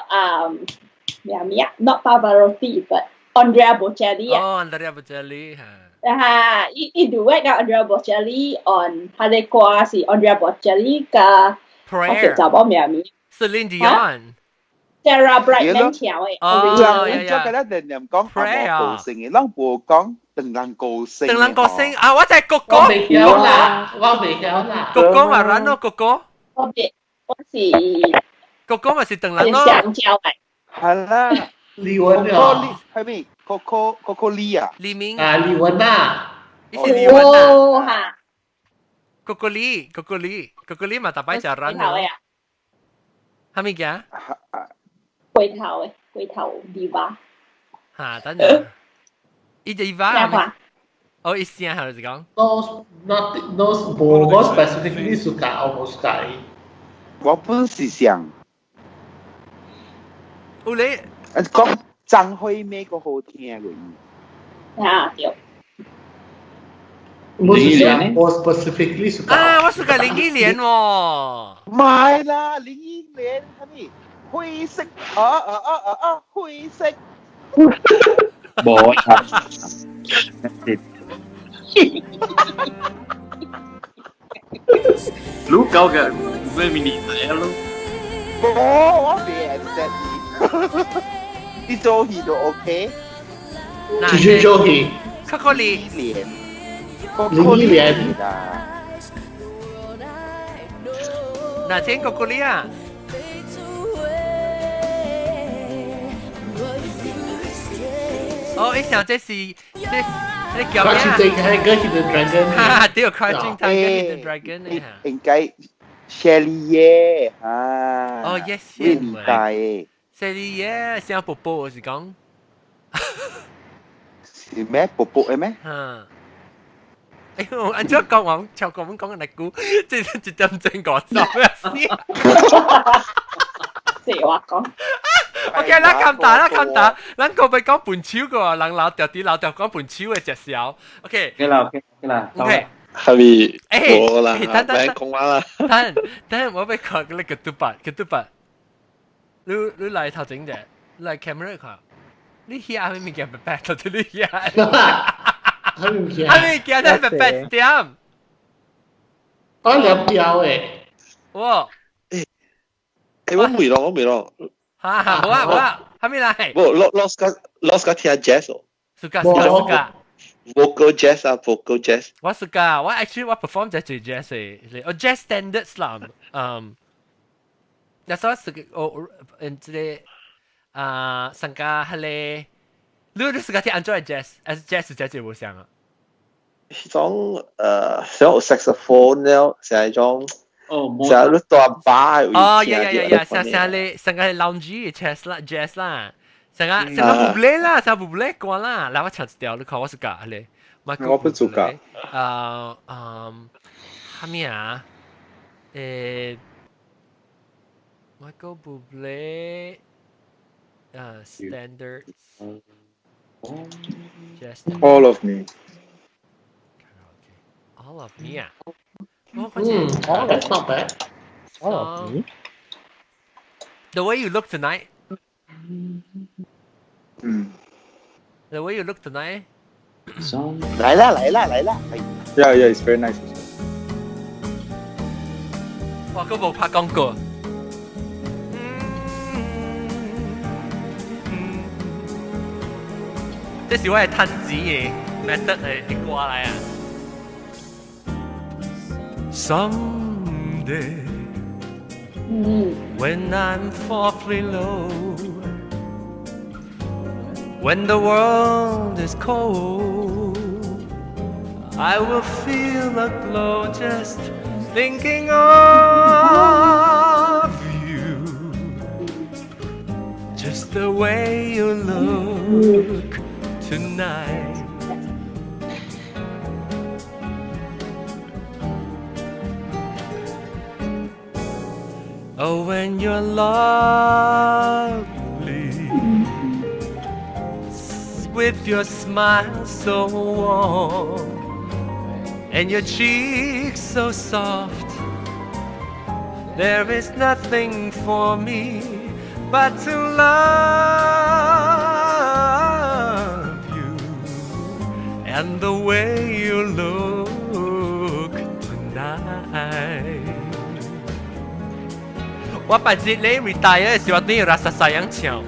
Speaker 3: 咩？Not Pavarotti but Andrea Bocelli 啊。
Speaker 1: 哦 ，Andrea Bocelli 嚇。
Speaker 3: 伊 duet 噶 Andrea Bocelli on 佢哋歌是 Andrea Bocelli 噶。
Speaker 1: Prayer。
Speaker 3: 就冇咩
Speaker 1: Celine Dion。Sarah
Speaker 3: Brightman 唱嘅。
Speaker 1: 哦，
Speaker 5: 你做嘅咧，人講高聲嘅，人冇講từng人高聲。
Speaker 1: từng人高聲啊！我就係哥哥。
Speaker 6: 我未曉啦，我未曉啦。
Speaker 1: 哥哥嘛，然咯，哥哥。
Speaker 3: 我是
Speaker 1: 哥哥咪是từng人咯。
Speaker 3: 香蕉嚟。
Speaker 5: 係啦，
Speaker 6: 李玟啊，
Speaker 5: 係咪？Coco Lee 啊？
Speaker 1: 李明
Speaker 6: 啊，李玟啊，
Speaker 1: 你是李玟啊？
Speaker 3: 哦哈。
Speaker 1: Coco Lee 嘛，大擺就然咯。係咪嘅？
Speaker 3: 龜頭 diva。
Speaker 1: 嚇，等陣。伊 diva 哦，伊聲係咪講
Speaker 6: ？No specifically suka，我冇suka。
Speaker 5: 我本是想。
Speaker 1: 有你。
Speaker 5: 講張惠妹個好聽嘅。
Speaker 3: 啊，對。
Speaker 6: 我specifically suka。
Speaker 1: 啊，我 suka 林憶蓮喎。
Speaker 5: 唔係啦，林憶蓮係咪？灰色灰色。
Speaker 7: 冇啊！lu kau gak gue mini saya lu。
Speaker 5: 我別識你，啲做戲都 OK。
Speaker 6: 繼續做戲。
Speaker 1: Coco Lee。Coco
Speaker 5: Lee 啦。
Speaker 1: 哪天 Coco Lee 啊？哦，你想這是你叫咩啊
Speaker 6: ？Crouching Tiger Hidden Dragon。
Speaker 1: 哈，對 ，Crouching Tiger Hidden Dragon 啊。
Speaker 5: 應該 Shelly 耶啊。
Speaker 1: 哦 ，yes yes。
Speaker 5: 理解。
Speaker 1: Shelly 耶，像寶寶我是講。
Speaker 5: 是咩？寶寶嘅咩？
Speaker 1: 嚇。哎呦，按照講我超過我講嘅嚟估，即係一點鐘講咗咩事？
Speaker 3: 實話講。
Speaker 1: OK，咱勘打，咱個別講半手個，人老掉啲老掉講半手嘅隻小。OK。
Speaker 7: OK 啦。
Speaker 2: 係咪？冇啦，唔講話啦。
Speaker 1: 等，我俾佢嗰個嘟拔，你嚟頭整隻，嚟 camera 佢，你hier係咪見白白？到你 hier，係咪見得白白點？
Speaker 6: 我兩標誒。
Speaker 1: 哇！
Speaker 2: 我未咯。
Speaker 1: 嚇，冇啊，係咪嚟？
Speaker 2: 冇，lost 個聽 jazz 哦。
Speaker 1: suka。
Speaker 2: vocal jazz 啊 ，vocal jazz。
Speaker 1: 我 suka，我 actually 我 perform 在做 jazz 嘅，我 jazz standards 啦，有時候是我即係上家係咧，你 suka 聽 enjoy jazz 在做冇上啊？
Speaker 2: 嗰種像 saxophone 咧，成一種。成日都大把。
Speaker 1: 哦，呀，成你成個係 lounge jazz 啦。成個不累啦，成個不累關啦，來我唱一條，你看我是假咧，
Speaker 2: 我不做假。
Speaker 1: 係咩啊？Michael Bublé， standards. Just
Speaker 10: All of me.
Speaker 1: All of me 啊。
Speaker 6: Oh, that's not bad.
Speaker 4: All of me.
Speaker 1: The way you look tonight. The way you look tonight.
Speaker 5: 来啦。
Speaker 10: Yeah, it's very nice.
Speaker 1: 哇，嗰部拍廣告。這是我係吞子嘅 method 嘅歌嚟啊。Someday, when I'm awfully low, when the world is cold, I will feel a glow just thinking of you. Just the way you look tonight. Oh, when you're lovely, with your smile so warm, and your cheeks so soft, there is nothing for me but to love you, and the way you look tonight. 我把節你 retire 嘅時候，都要rasa sayang 唱。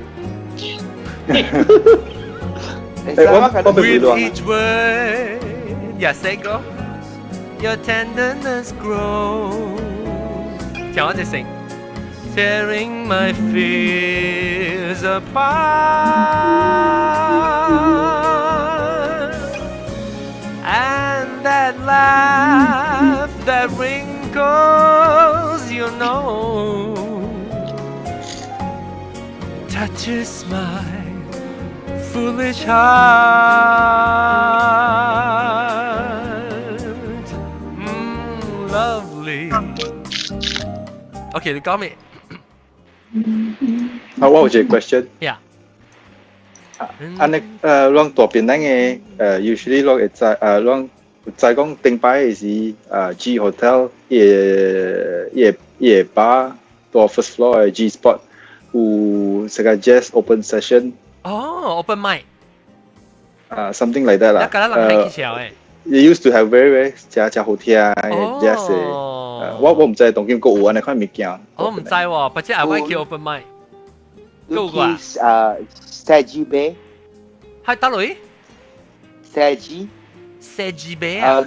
Speaker 1: With each word, yeah, say go. Your tenderness grows. 唱我隻聲。Tearing my fears apart, and that laugh that wrinkles your nose touches my foolish heart. Lovely. Okay, you got me.
Speaker 10: What was your question?
Speaker 1: Yeah.
Speaker 10: 安尼讓大便咱嘅usually 讓會知讓知講頂擺嘅是G Hotel 夜 bar 到 first floor 嘅 G Spot 有成個 jazz open session.
Speaker 1: Oh, open mic.
Speaker 10: Something like that 啦。
Speaker 1: 一間人係幾潮誒
Speaker 10: ？They used to have very 真好聽嘅 jazz 嘅。我唔知當今個有安尼款物件。
Speaker 1: 我唔知喎，不知係咪叫 open mic？夠啩
Speaker 5: ？Saji Bay。
Speaker 1: 喺打雷？Saji Bay 啊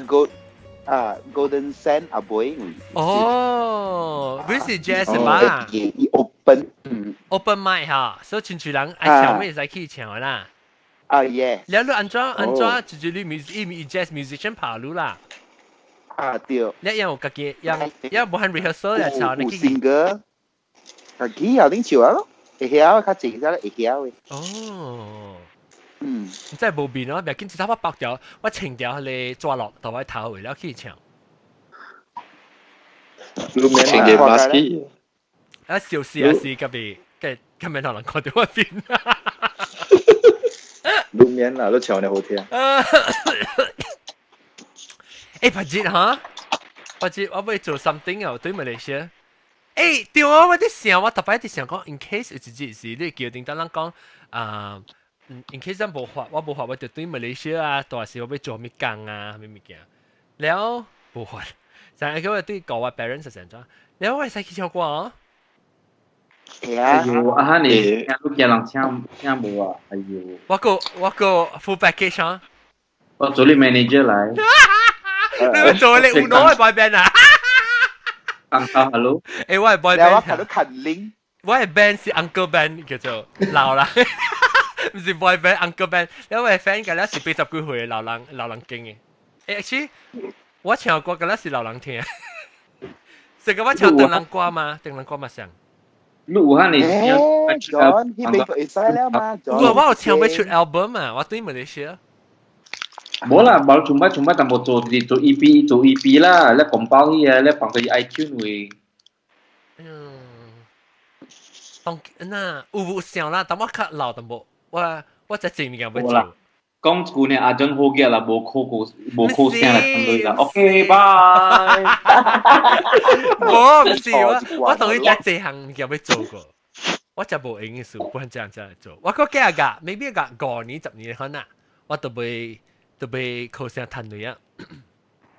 Speaker 5: ？Golden Sand 阿妹。
Speaker 1: 哦，嗰是 jazz 吧？Open mic 嚇，所以全處人愛唱咩就去唱啦。
Speaker 5: yes。
Speaker 1: 你安怎就你 jazz musician 跑路啦？
Speaker 5: 對。
Speaker 1: 你有家己有冇喺 rehearsal 嚟唱？
Speaker 5: 你 singer，家己有點唱咯，會曉較靜啲，會曉嘅。
Speaker 1: 哦。真係冇變咯，唔係見住他我白掉，我情掉你抓落到位頭回了去唱。
Speaker 2: 路面情嘅 maski。
Speaker 1: 啊，小事啊事，今日可能講到我邊。
Speaker 10: 路面啦，都唱得好聽。
Speaker 1: 誒，白節嚇，白節我要做 something 啊，對馬來西亞。誒，對啊，我啲想我特別啲想講 ，in case 有一件事，你叫定得人講in case 我無法，我就對馬來西亞啊，到時我要做咩工啊，咩物件，了無法，就係佢對教我 parents 成咗，了我係使去唱歌啊。
Speaker 5: 係啊，
Speaker 7: 啊你都叫人聽無啊，哎呦，
Speaker 1: 我個 full package 啊，
Speaker 7: 我做你 manager 嚟，
Speaker 1: 你做你烏諾嘅 boy band 啊？Hello， 誒我係 boy band，
Speaker 5: 我睇到近領，
Speaker 1: 我係 band 是 uncle band 叫做老啦。唔是 boy band uncle band， 因為 friend 嘅咧是80幾歲嘅老人經嘅。actually 我唱歌嘅咧是老人聽，成個我唱鄧人歌嘛，鄧人歌嘛上。
Speaker 7: 你有嚇你
Speaker 5: ？John，佢未會使了嘛？
Speaker 1: 我有唱要出 album 啊，我對馬來西亞。
Speaker 7: 冇啦，冇cuma但冇做 EP 啦，咧廣包啲啊，咧放喺 iTunes 會。
Speaker 1: 當那有想啦，但我較老淡薄，我真正物件要做。
Speaker 11: 講句呢，阿俊好嘅啦，冇 call 聲啦，咁類啦。OK，bye。
Speaker 1: 唔是我同你真這項物件要做過，我就冇應嘅事，不能這樣嚟做。我個假㗎，maybe 個5年10年可能，我都被 call 聲攤嚟啊。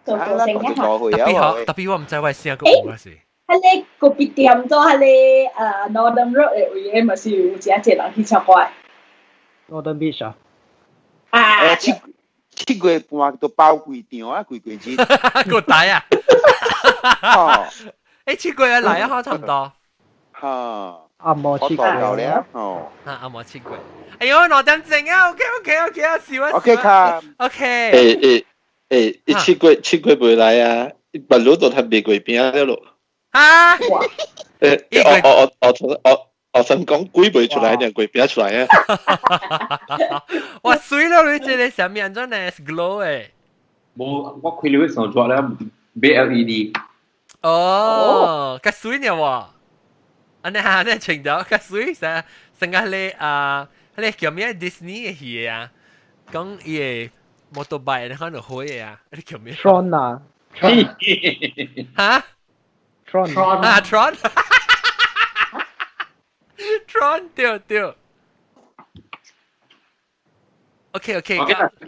Speaker 3: 做過成一下。
Speaker 1: 特別我唔知我聲個有啊是。
Speaker 3: 喺你個別店咗喺你Northern Road 嘅位，咪是有隻人去參觀。
Speaker 4: Northern Beach 啊。
Speaker 5: 7月半都包幾場啊，幾日。
Speaker 1: 個底啊！7月嚟啊，差唔多。
Speaker 4: 阿摩7月
Speaker 5: 咧，
Speaker 1: 阿摩7月。哎呦，攞點整啊 ！OK 啊，笑啊
Speaker 5: ！OK 卡。
Speaker 1: OK。
Speaker 2: 7月未來啊，白鷺都係玫瑰邊啊咯。
Speaker 1: 啊！
Speaker 2: 我想講鬼未出來定鬼邊出來啊！
Speaker 1: 哇，水咯，你這個上面真係 glow 誒。
Speaker 11: 冇，我開了上咗啦，LED。
Speaker 1: 哦，個水呢喎？อันนี้程度個水成個你叫咩 Disney 嘅嘢啊？講嘢motorbike 你可能開啊？你叫咩
Speaker 4: ？Tron 啊？
Speaker 1: 嚇
Speaker 4: ？Tron
Speaker 1: 啊 Tron 對。OK。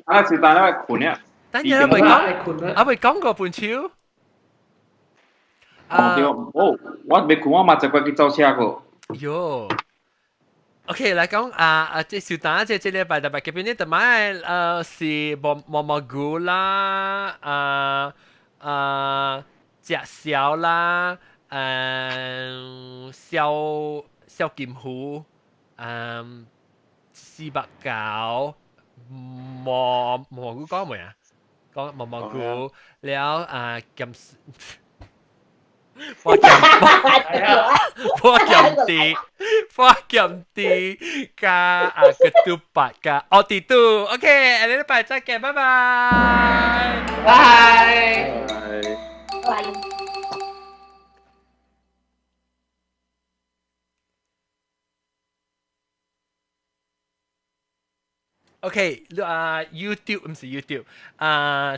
Speaker 11: 啊，是但係款啊。
Speaker 1: 等陣未講過半超。
Speaker 11: 我未講我嘛就過去走車個。
Speaker 1: 喲。OK，來講即係小蛋，即係禮拜特別嘅邊啲，同埋是毛菇啦，隻燒啦，小金菇，絲白餃，毛菇講咩啊？講毛菇，แล้ว鹹。花劍啲加ketupat 加奧蒂杜 ，OK， 下禮拜再見，拜拜，
Speaker 6: 拜。
Speaker 1: OK， YouTube 唔是 YouTube，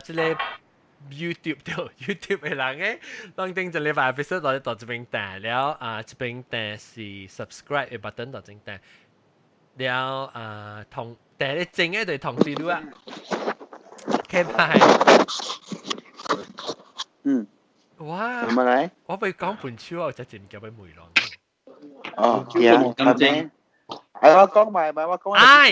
Speaker 1: 即係。YouTube 嘅人嘅，當定就禮拜 episode 到這邊彈了這邊彈是 subscribe 嘅 button 到這邊彈了同彈你整嘅對同事都啊 ，OK 拜。哇！
Speaker 5: 做乜嚟？
Speaker 1: 我俾講半超我就真叫俾梅朗。
Speaker 5: 哦，係啊，咁正。係我講埋，我講。